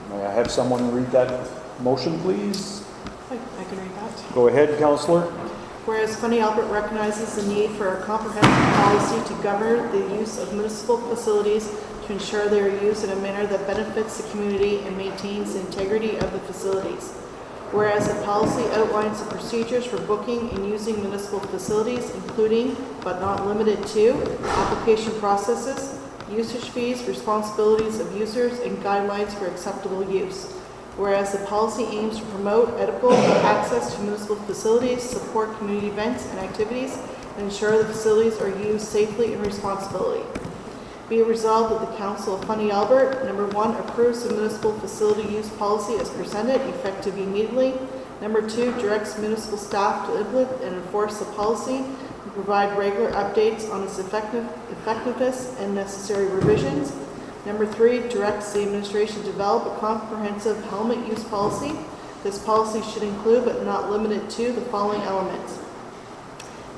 May I have someone read that motion, please? I can read that. Go ahead, Councillor. Whereas Fundy Albert recognizes the need for a comprehensive policy to govern the use of municipal facilities to ensure they are used in a manner that benefits the community and maintains the integrity of the facilities. Whereas the policy outlines the procedures for booking and using municipal facilities, including, but not limited to, application processes, usage fees, responsibilities of users, and guidelines for acceptable use. Whereas the policy aims to promote equitable access to municipal facilities, support community events and activities, and ensure the facilities are used safely and responsibly. Be it resolved that the Council of Fundy Albert, number 1, approves the municipal facility use policy as presented, effective immediately. Number 2, directs municipal staff to implement and enforce the policy and provide regular updates on its effectiveness and necessary revisions. Number 3, directs the administration to develop a comprehensive helmet use policy. This policy should include, but not limited to, the following elements: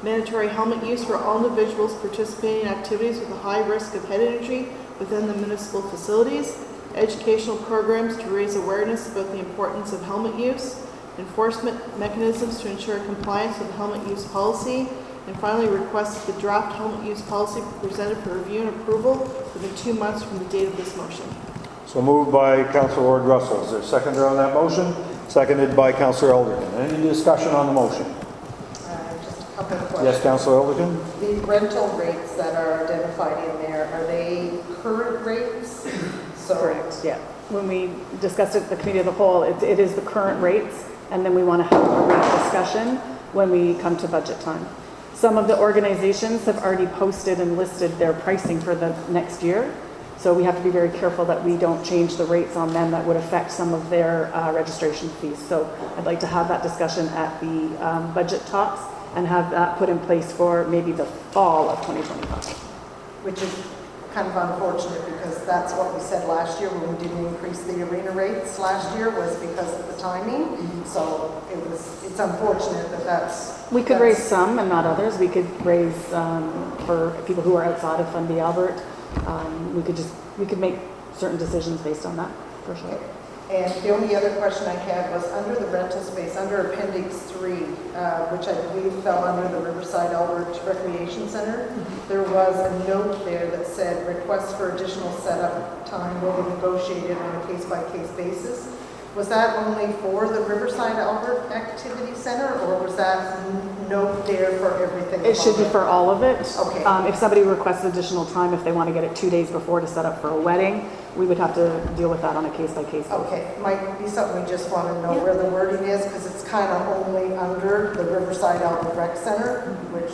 mandatory helmet use for all individuals participating in activities with a high risk of head injury within the municipal facilities, educational programs to raise awareness about the importance of helmet use, enforcement mechanisms to ensure compliance with the helmet use policy, and finally request that the draft helmet use policy be presented for review and approval within 2 months from the date of this motion. So moved by Councillor Ward Russell. Is there a seconder on that motion? Seconded by Councillor Elderton. Any discussion on the motion? Just a couple of questions. Yes, Councillor Elderton? The rental rates that are identified in there, are they current rates? So Correct, yeah. When we discussed it at the Committee of the Whole, it is the current rates, and then we want to have a rate discussion when we come to budget time. Some of the organizations have already posted and listed their pricing for the next year. So we have to be very careful that we don't change the rates on them that would affect some of their registration fees. So I'd like to have that discussion at the budget talks and have that put in place for maybe the fall of 2025. Which is kind of unfortunate because that's what we said last year when we didn't increase the arena rates last year was because of the timing. So it's unfortunate that We could raise some and not others. We could raise for people who are outside of Fundy Albert. We could make certain decisions based on that, for sure. And the only other question I had was under the rental space, under Appendix 3, which I believe fell under the Riverside Albert Recreation Center, there was a note there that said requests for additional setup time will be negotiated on a case-by-case basis. Was that only for the Riverside Albert Activity Center, or was that note there for everything? It should be for all of it. Okay. If somebody requests additional time, if they want to get it 2 days before to set up for a wedding, we would have to deal with that on a case-by-case basis. Okay, might be something we just want to know where the wording is, because it's kind of only under the Riverside Albert Rec Center, which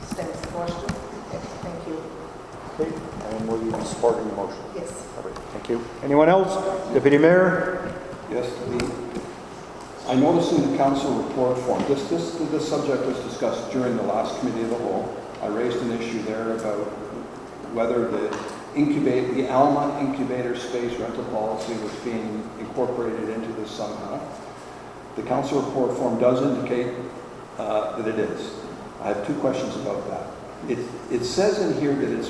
stands the question. Okay, thank you. Okay, and will you be supporting the motion? Yes. All right, thank you. Anyone else? Deputy Mayor? Yes, I noticed in the council report form, this subject was discussed during the last committee of the whole. I raised an issue there about whether the Alma incubator space rental policy was being incorporated into this somehow. The council report form does indicate that it is. I have two questions about that. It says in here that it's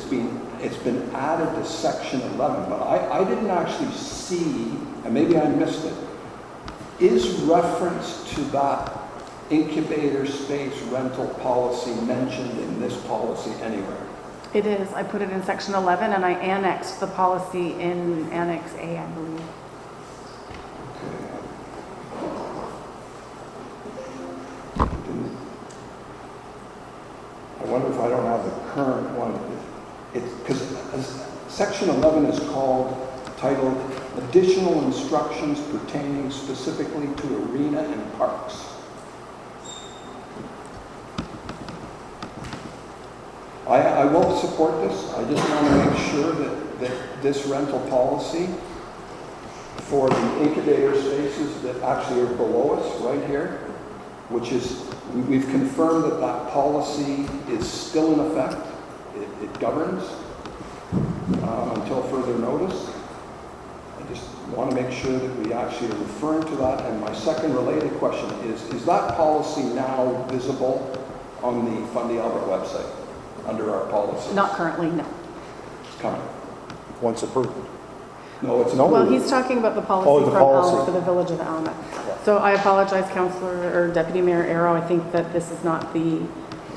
been added to section 11, but I didn't actually see, and maybe I missed it, is reference to that incubator space rental policy mentioned in this policy anywhere? It is. I put it in section 11 and I annexed the policy in Annex A, I believe. I wonder if I don't have the current one. Because section 11 is titled Additional Instructions Pertaining Specifically to Arena and Parks. I will support this. I just want to make sure that this rental policy for the incubator spaces that actually are below us right here, which is, we've confirmed that that policy is still in effect. It governs until further notice. I just want to make sure that we actually are referring to that. And my second related question is that policy now visible on the Fundy Albert website under our policy? Not currently, no. It's coming. Once approved. No, it's No. Well, he's talking about the policy Oh, the from policy. Alma for the Village of Alma. So I apologize, Councillor or Deputy Mayor Arrow. I think that this is not the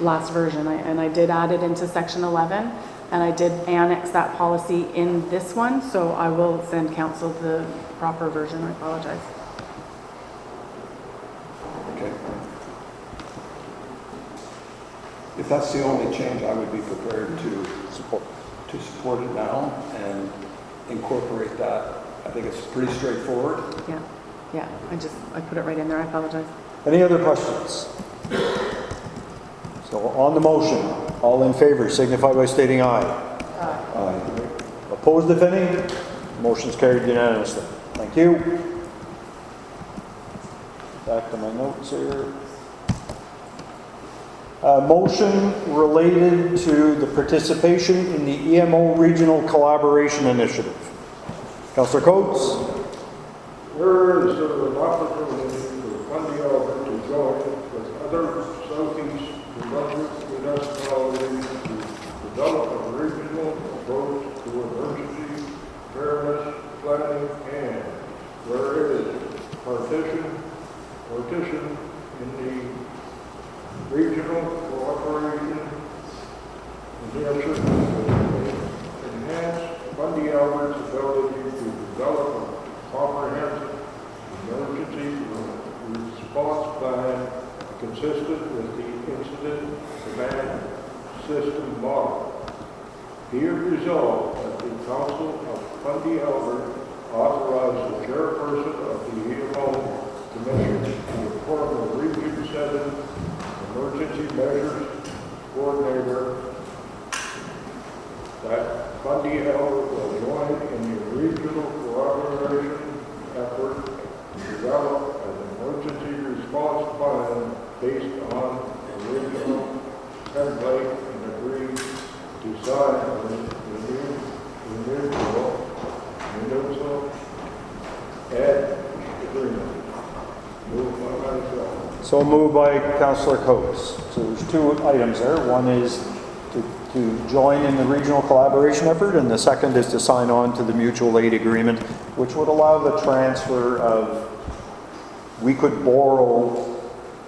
last version. And I did add it into section 11 and I did annex that policy in this one. So I will send council the proper version. I apologize. Okay. If that's the only change, I would be prepared to support it now and incorporate that. I think it's pretty straightforward. Yeah. I put it right in there. I apologize. Any other questions? So on the motion, all in favor signify by stating aye. Aye. Opposed, if any? Motion's carried unanimously. Thank you. Back to my notes here. Motion related to the participation in the EMO Regional Collaboration Initiative. Councillor Coates. Where is there an opportunity for Fundy Albert to join with other Southeast municipalities to develop a regional approach to emergency preparedness planning, and where is partition in the regional cooperation initiative to enhance Fundy Albert's ability to develop a comprehensive emergency response plan consistent with the incident command system model. Be it resolved that the Council of Fundy Albert authorize the chairperson of the EMO Commission to form a Region 7 Emergency Measures Coordinator that Fundy Albert will join in the regional collaboration effort to develop an emergency response plan based on the original template and agree to sign the renewal and agreement. Moved by myself. So moved by Councillor Coates. So there's two items there. One is to join in the regional collaboration effort, and the second is to sign on to the mutual aid agreement, which would allow the transfer of, we could borrow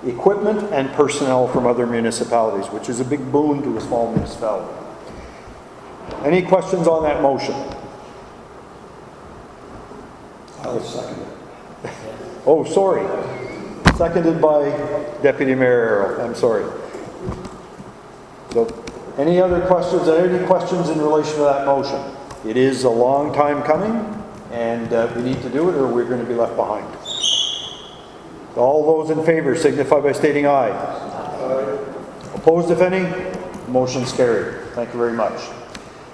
equipment and personnel from other municipalities, which is a big boon to a small municipality. Any questions on that motion? I'll second it. Oh, sorry. Seconded by Deputy Mayor Errol. I'm sorry. So, any other questions? Are there any questions in relation to that motion? It is a long time coming, and we need to do it, or we're going to be left behind. All those in favor signify by stating aye. Aye. Opposed, if any? Motion's carried. Thank you very much.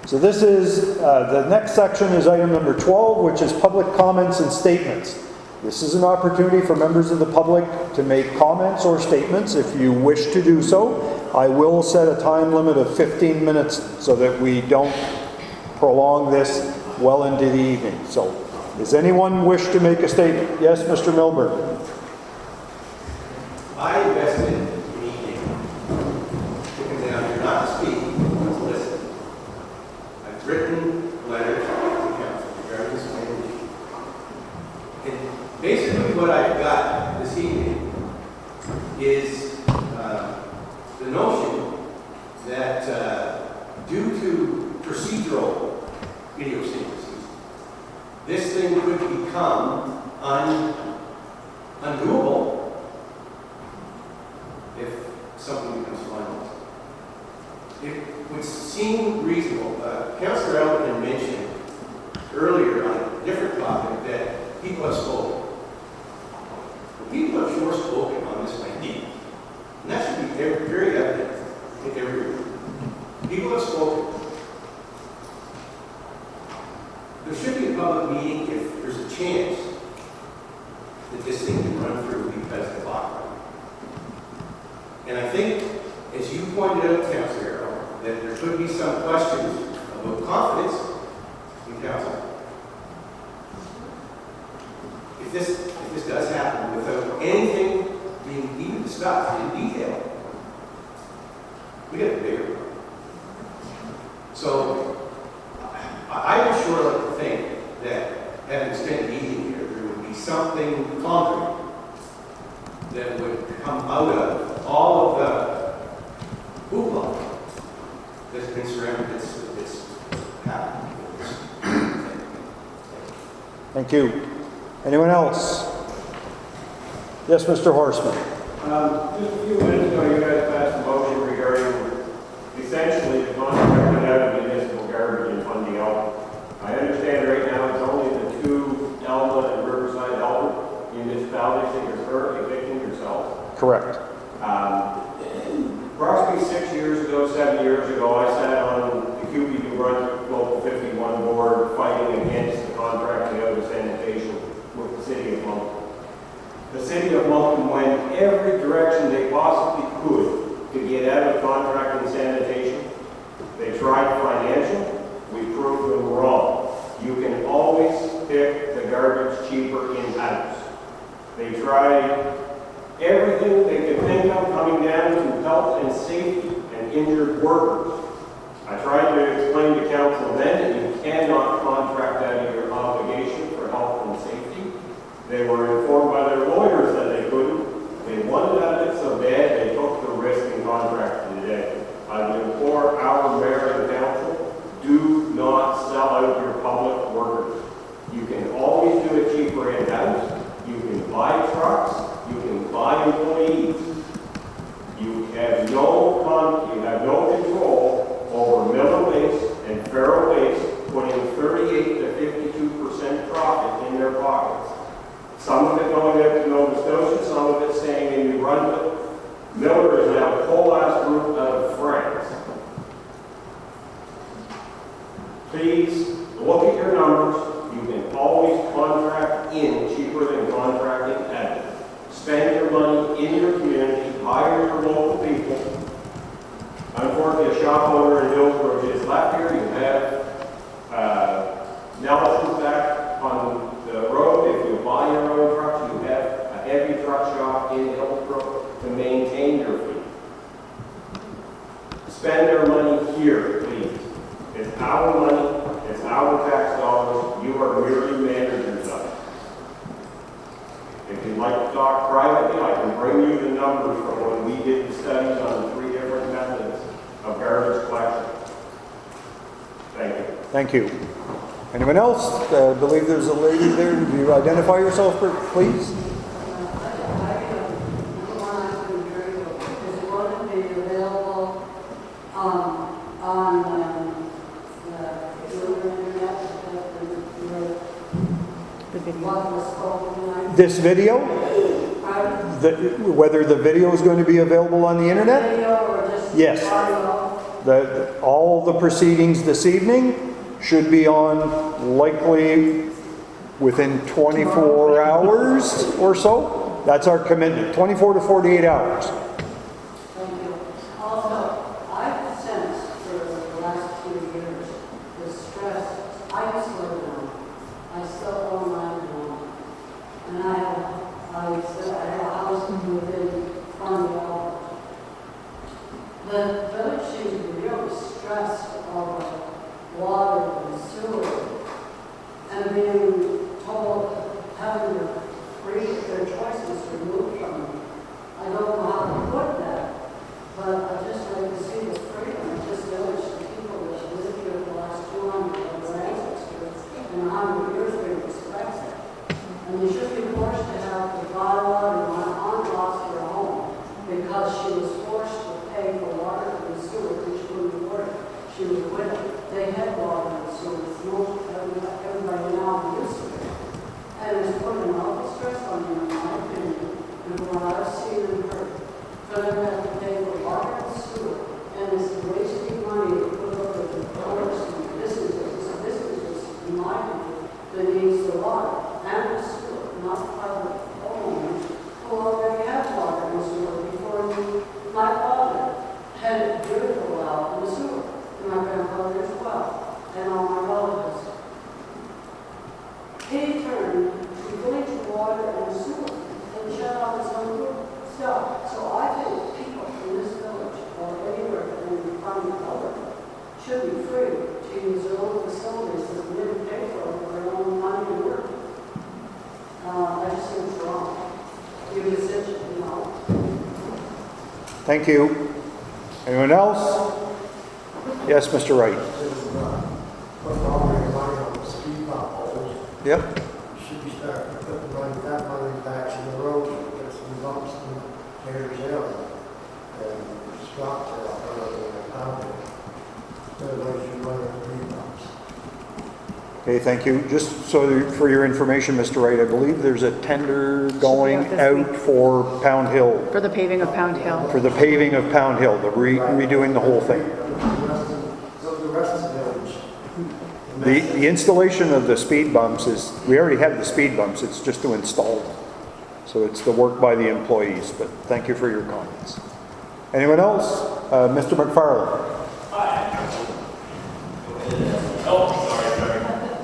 So this is, the next section is item number 12, which is public comments and statements. This is an opportunity for members of the public to make comments or statements if you wish to do so. I will set a time limit of 15 minutes so that we don't prolong this well into the evening. So, does anyone wish to make a statement? Yes, Mr. Milburn. I invested in the meeting, looking down here, not to speak, but to listen. I've written letters to the council regarding this meeting. And basically what I've got this evening is the notion that due to procedural idiosyncrasies, this thing could become undoable if something becomes final. It would seem reasonable. Councillor Elton mentioned earlier on a different topic that people have spoken. People have sure spoken on this idea. And that should be very evident in every room. People have spoken. There should be a public meeting if there's a chance that this thing can run through because the clock runs. And I think, as you pointed out, Councillor Errol, that there could be some questions about confidence in council. If this does happen without anything being even discussed in detail, we get a bigger problem. So, I would sure like to think that having spent the evening here, there would be something concrete that would come out of all of the hoopla that's been surrounded this happening. Thank you. Anyone else? Yes, Mr. Horseman. Just a few minutes ago, you guys passed a motion regarding essentially the contracting out of municipal garbage in Fundy Alpha. I understand right now it's only the two Alma and Riverside Alpha municipalities that you're currently evicting yourselves. Correct. Approximately 6 years ago, 7 years ago, I sat on the QB New Brunswick Local 51 board fighting against the contracting out of sanitation with the city of Moncton. The city of Moncton went every direction they possibly could to get out of contracting sanitation. They tried financial. We proved them wrong. You can always pick the garbage cheaper in-house. They tried everything they could think of coming down to health and safety and injured workers. I tried to explain to council then that you cannot contract out of your obligation for health and safety. They were informed by their lawyers that they couldn't. They wanted out of it so bad they took the risk in contracting today. I would implore our mayor and council, do not sell out your public workers. You can always do it cheaper in-house. You can buy trucks. You can buy employees. You have no control over middle waste and feral waste, putting 38 to 52% profit in their pockets. Some please look at your numbers. You can always contract in cheaper than contracting out. Spend your money in your community, hire your local people. Unfortunately, a shop owner in Hillsborough is left here. You have Nelson's back on the road. If you buy your own trucks, you have a heavy truck shop in Hillsborough to maintain your fleet. Spend your money here, please. It's our money, it's our tax dollars. You are merely managers of it. If you'd like to talk privately, I can bring you the numbers from when we did the studies on the 3 different methods of garbage collection. Thank you. Thank you. Anyone else? I believe there's a lady there. Would you identify yourself, please? This video? Whether the video is going to be available on the internet? Yes. All the proceedings this evening should be on likely within 24 hours or so. That's our commitment, 24 to 48 hours. Thank you. Also, I've sensed for the last 2 years the stress. I used to live down. I still own my own home. And I have a house within Fundy Aug. The village seems to be really stressed over water and sewer and being told, having to free their choices removed from them. I don't know how to put that, but I just like to see the freedom of this village, the people that have lived here for the last 200 of their ancestors and 100 years being respected. And they should be forced to have the bylaw, and my aunt lost her home because she was forced to pay for water and sewer because she couldn't afford it. She was a widow. They had water and sewer. Everybody now used to it. And it's putting an awful stress on them, in my opinion, and from what I've seen and heard. For them to have to pay for water and sewer, and it's wasting money to put up with the dollars and businesses, in my opinion, that needs the water and the sewer, not private homeowners who already have water and sewer before you. My father had a beautiful well in the sewer, and my grandfather as well, and all my relatives. He turned to village water and sewer and shut off his own good stuff. So I think people in this village or anywhere in the farming government should be free to use their own facilities that they didn't pay for with their own money and work. I just think it's wrong. You decision, you know. Thank you. Anyone else? Yes, Mr. Wright. Yep. Should be starting to put that money back in the road, get some bumps and tears out, and stop there, rather than a pound. Instead of wasting money on speed bumps. Okay, thank you. Just so for your information, Mr. Wright, I believe there's a tender going out for Pound Hill. For the paving of Pound Hill. For the paving of Pound Hill, the redoing the whole thing. The rest of the village. The installation of the speed bumps is, we already have the speed bumps, it's just to install them. So it's the work by the employees, but thank you for your comments. Anyone else? Mr. McFarland.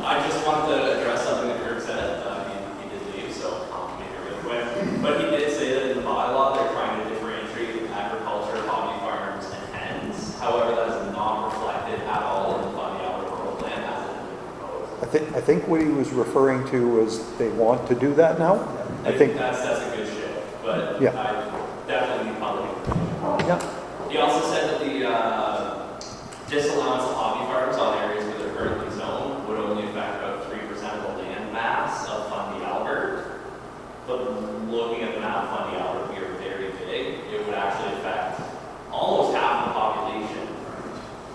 I just wanted to address something that Kurt said. He did leave, so I'll make it really quick. But he did say that in the bylaw, they're trying to differentiate agriculture, hobby farms, and hens. However, that is not reflected at all in the Fundy Albert Rural Plan as it has been proposed. I think what he was referring to was they want to do that now. I think that's a good shift, but yeah. I definitely need public information. Yeah. He also said that the disallowance of hobby farms on areas where they're currently zoned would only affect about 3% of the land mass of Fundy Albert. But looking at the map of Fundy Albert, we are very big. It would actually affect almost half the population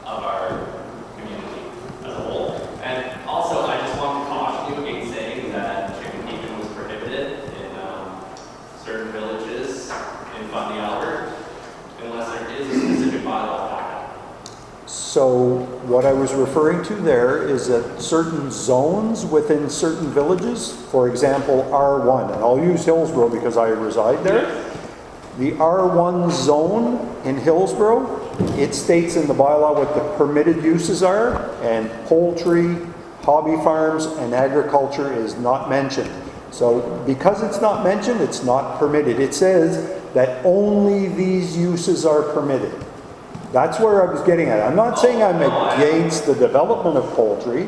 of our community as a whole. And also, I just want to caution you against saying that chicken keeping was prohibited in certain villages in Fundy Albert, unless there is a specific bylaw back. So what I was referring to there is that certain zones within certain villages, for example, R1, and I'll use Hillsborough because I reside there. The R1 zone in Hillsborough, it states in the bylaw what the permitted uses are, and poultry, hobby farms, and agriculture is not mentioned. So because it's not mentioned, it's not permitted. It says that only these uses are permitted. That's where I was getting at. I'm not saying I'm against the development of poultry.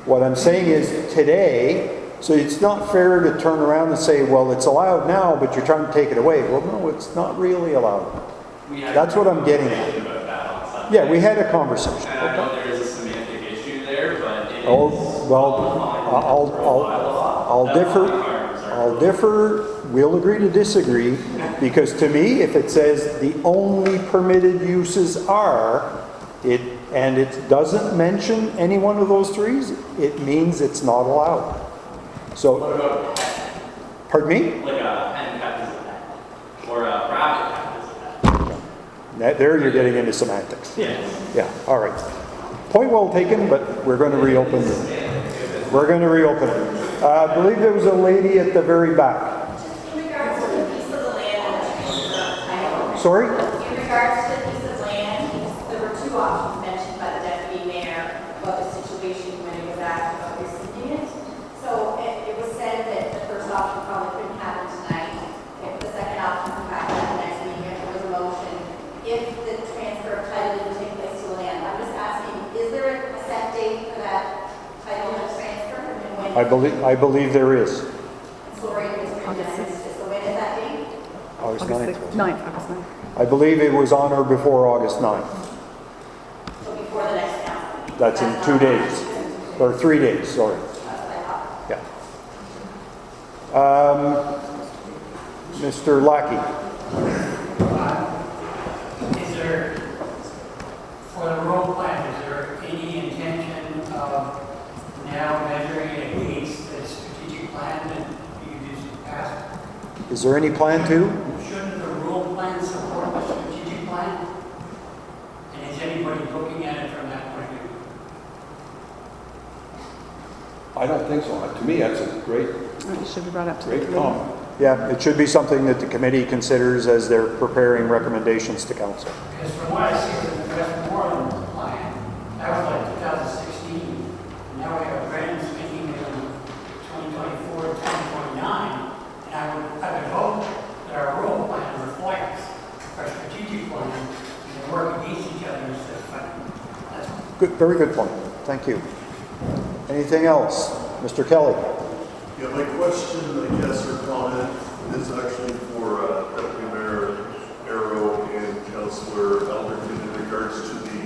What I'm saying is today, so it's not fair to turn around and say, well, it's allowed now, but you're trying to take it away. Well, no, it's not really allowed. That's what I'm getting at. Yeah, we had a conversation. And I know there is a semantic issue there, but it is. Oh, well, I'll differ. We'll agree to disagree, because to me, if it says the only permitted uses are, and it doesn't mention any one of those three, it means it's not allowed. So, What about pardon me? like a hen cat is a pet, or a rabbit cat is a pet? There you're getting into semantics. Yes. Yeah, all right. Point well taken, but we're going to reopen it. We're going to reopen it. I believe there was a lady at the very back. In regards to the piece of the land, Sorry? in regards to the piece of land, there were two options mentioned by the deputy mayor about the situation when he was asked about rescinding it. So it was said that the first option probably couldn't happen tonight. If the second option could happen at the next meeting, if there was a motion, if the transfer of title didn't take place to the land. I'm just asking, is there a set date for that title and transfer? And when? I believe there is. Sorry, Mr. Dennis, so when is that date? August 9th. 9th, August 9th. I believe it was on or before August 9th. So before the next council meeting? That's in 2 days. Or 3 days, sorry. That's what I thought. Yeah. Mr. Lackey. Is there, for the road plan, is there any intention of now measuring it against the strategic plan that you just passed? Is there any plan to? Shouldn't the road plan support the strategic plan? And is anybody looking at it from that point of view? I don't think so. To me, that's a great, It should be brought up to the great committee. comment. Yeah, it should be something that the committee considers as they're preparing recommendations to council. Because from what I see in the Westmoreland plan, that was like 2016. And now we have Brandon speaking in 2024, 2029. And I would hope that our road plan reflects our strategic plan and they work against each other instead of fighting. That's Good, very good point. Thank you. Anything else? Mr. Kelly? Yeah, my question, I guess, or comment is actually for Deputy Mayor Arrow and Councillor Elderton in regards to the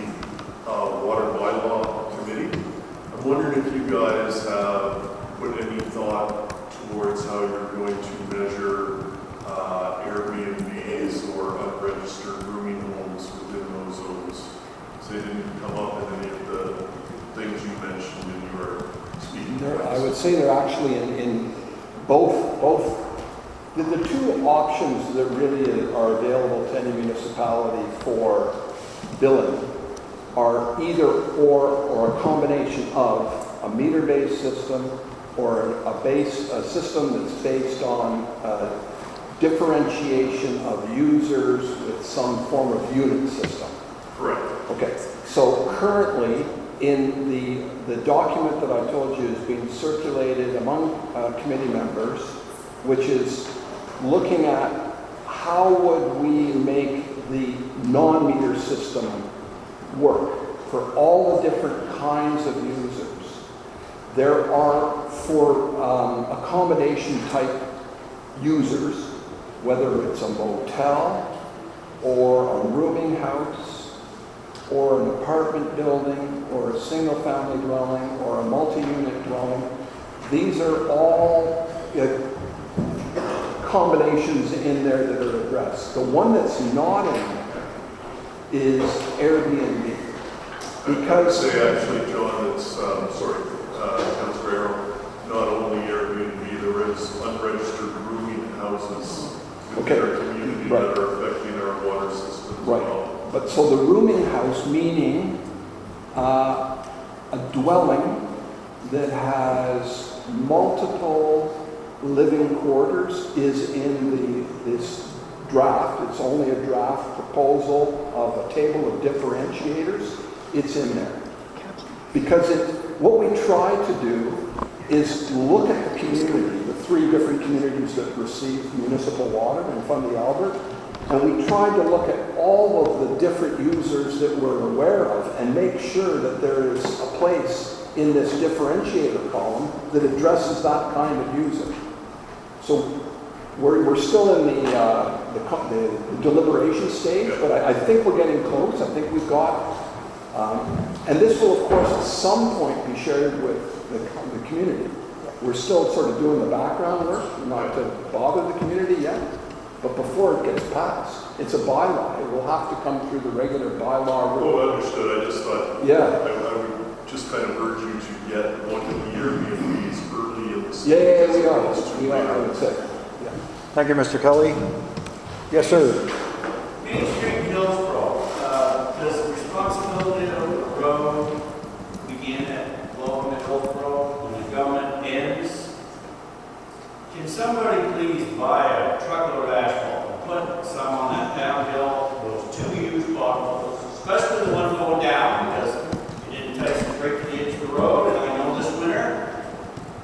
Water Bylaw Committee. I'm wondering if you guys have put any thought towards how you're going to measure Airbnbs or unregistered rooming homes within those zones. So they didn't come up in any of the things you mentioned in your speaking. I would say they're actually in both. The two options that really are available to any municipality for billing are either or a combination of a meter-based system or a system that's based on differentiation of users with some form of unit system. Correct. Okay, so currently in the document that I told you is being circulated among committee members, which is looking at how would we make the non-meter system work for all the different kinds of users. There are, for accommodation type users, whether it's a motel or a rooming house or an apartment building or a single family dwelling or a multi-unit dwelling, these are all combinations in there that are addressed. The one that's not in there is Airbnb. Because say actually, John, it's Councillor Arrow, not only Airbnb, there is unregistered rooming houses in our community that are affecting our water system as well. But so the rooming house, meaning a dwelling that has multiple living quarters, is in this draft. It's only a draft proposal of a table of differentiators. It's in there. Because what we try to do is look at the community, the 3 different communities that receive municipal water in Fundy Albert, and we tried to look at all of the different users that we're aware of and make sure that there is a place in this differentiator column that addresses that kind of user. So we're still in the deliberation stage, but I think we're getting close. I think we've got, and this will of course at some point be shared with the community. We're still sort of doing the background work, not to bother the community yet, but before it gets passed, it's a bylaw. It will have to come through the regular bylaw route. Oh, understood. I just thought, yeah, I would just kind of urge you to get one of the Airbnbs early in the yeah, season. we are, I would say. Yeah. Thank you, Mr. Kelly. Yes, sir. Main Street, Hillsborough, does the responsibility of the road begin at Logan and Hillsborough when the government ends? Can somebody please buy a truckload of asphalt and put some on that downhill, those 2 used potholes, especially the ones going down, because it didn't take some break to the edge of the road, and I know this winter,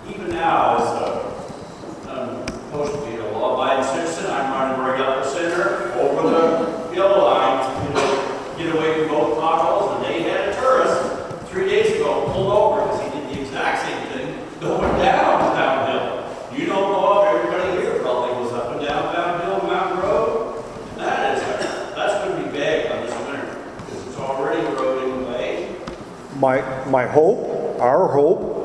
even now, as supposed to be a law-abiding citizen, I'm running right up the center over the yellow line to get away from both potholes, and they had a tourist 3 days ago pulled over because he did the exact same thing going downhill. You know, Bob, everybody here probably was up and downhill Mountain Road. That's going to be bad on this winter because it's already eroding away. My hope, our hope,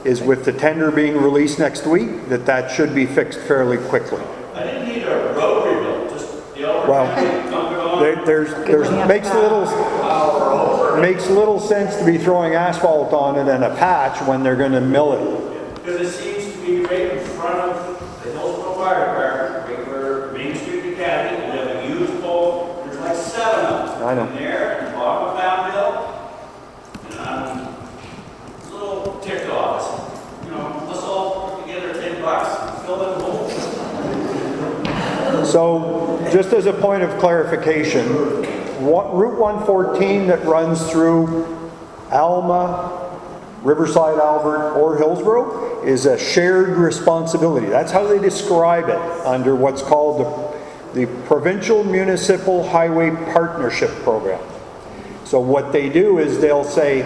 is with the tender being released next week, that should be fixed fairly quickly. I didn't need a road rebuild, just the other Well, there's makes little sense to be throwing asphalt on it and a patch when they're going to mill it. Because it seems to be right in front of the Hillsborough Fire Department, right where Main Street Academy, and they have a huge pole. There's like 7 of them I know. in there at the bottom of Downhill. And I'm a little ticked off. You know, let's all put together $10 and fill in the holes. So, just as a point of clarification, Route 114 that runs through Alma, Riverside, Albert, or Hillsborough is a shared responsibility. That's how they describe it under what's called the Provincial Municipal Highway Partnership Program. So what they do is they'll say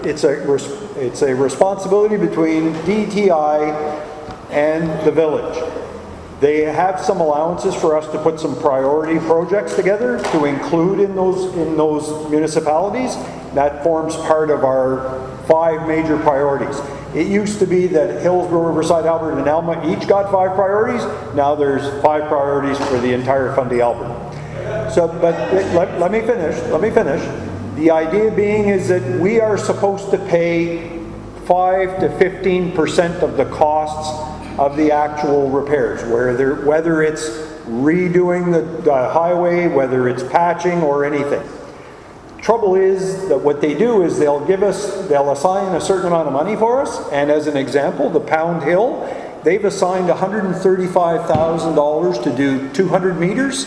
it's a responsibility between DTI and the village. They have some allowances for us to put some priority projects together to include in those municipalities. That forms part of our 5 major priorities. It used to be that Hillsborough, Riverside, Albert, and Alma each got 5 priorities. Now there's 5 priorities for the entire Fundy Albert. So, but let me finish. The idea being is that we are supposed to pay 5 to 15% of the costs of the actual repairs, whether it's redoing the highway, whether it's patching or anything. Trouble is that what they do is they'll assign a certain amount of money for us, and as an example, the Pound Hill, they've assigned $135,000 to do 200 meters.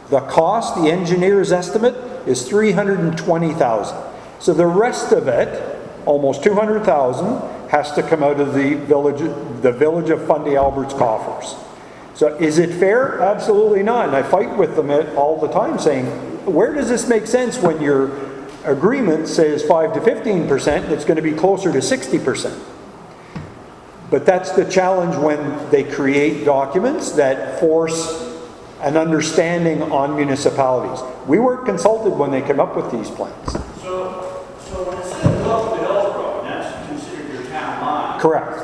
The cost, the engineer's estimate, is $320,000. So the rest of it, almost $200,000, has to come out of the village of Fundy Albert's coffers. So is it fair? Absolutely not. And I fight with them all the time saying, where does this make sense when your agreement says 5 to 15%, it's going to be closer to 60%. But that's the challenge when they create documents that force an understanding on municipalities. We weren't consulted when they came up with these plans. So when it says Welcome to Hillsborough, and that's considered your town line. Correct.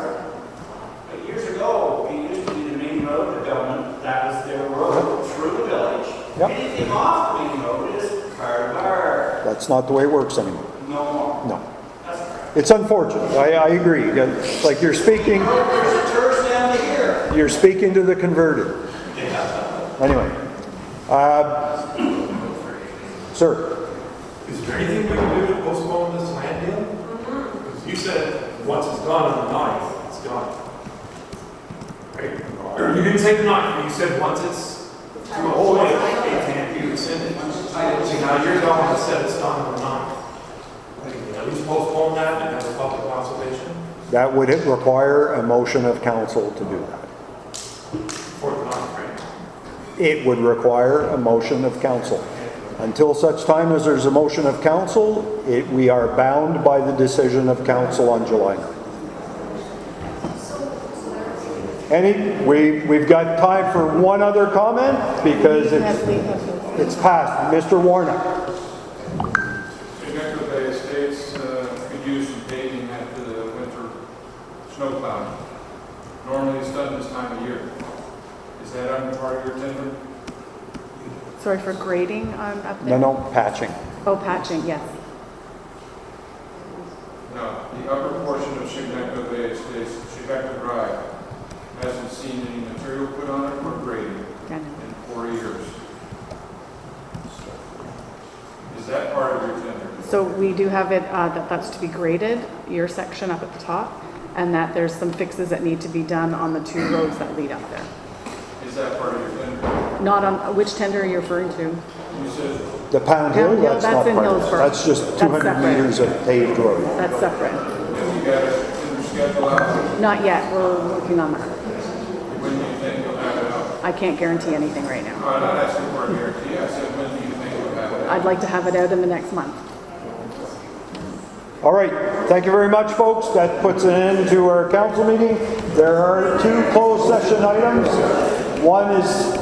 But years ago, it used to be the main road to government, that was their road through the village. Yep. Anything off the main road is part of our... That's not the way it works anymore. No more. No. It's unfortunate. I agree. Like you're speaking... There's a tourist down here. You're speaking to the converted. Yeah. Anyway. Sir? Is there anything we can do to postpone this land deal? Because you said once it's gone on the 9th, it's gone. Right? Or you didn't say the 9th, but you said once it's through a whole day, it can't be rescinded. So now you're telling us that it's done on the 9th. Can you at least postpone that and have a public consultation? That would require a motion of council to do that. For the 9th, right? It would require a motion of council. Until such time as there's a motion of council, we are bound by the decision of council on July 9th. We've got time for one other comment because it's passed. Mr. Warnock. Chignecto Bay Estates could use some paving after the winter snow plowing. Normally it's done this time of year. Is that on part of your tender? Sorry, for grading up there? No, patching. Oh, patching, yes. No, the upper portion of Chignecto Bay Estates, Chignecto Drive, hasn't seen any material put on it or grading in 4 years. Is that part of your tender? So we do have it, that's to be graded, your section up at the top, and that there's some fixes that need to be done on the 2 roads that lead up there. Is that part of your tender? Not on, which tender are you referring to? You said The Pound Hill, that's not in part of it. Hillsborough. That's just 200 separate. meters of paved road. That's separate. have you got a tender schedule out? Not yet, we're working on that. When do you think you'll have it out? I can't guarantee anything right now. I'm not asking for a guarantee. I said, when do you think you'll have it out? I'd like to have it out in the next month. All right, thank you very much, folks. That puts an end to our council meeting. There are 2 closed session items. One is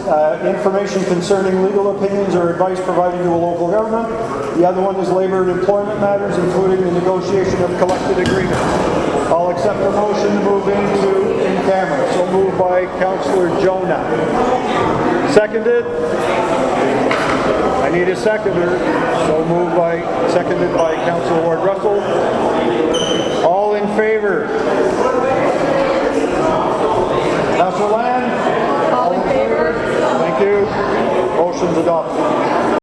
information concerning legal opinions or advice provided to a local government. The other one is labor and employment matters, including the negotiation of collective agreements. I'll accept the motion to move into in camera. So moved by Councillor Jonah. Seconded? I need a seconder. So moved by, seconded by Councillor Ward Russell.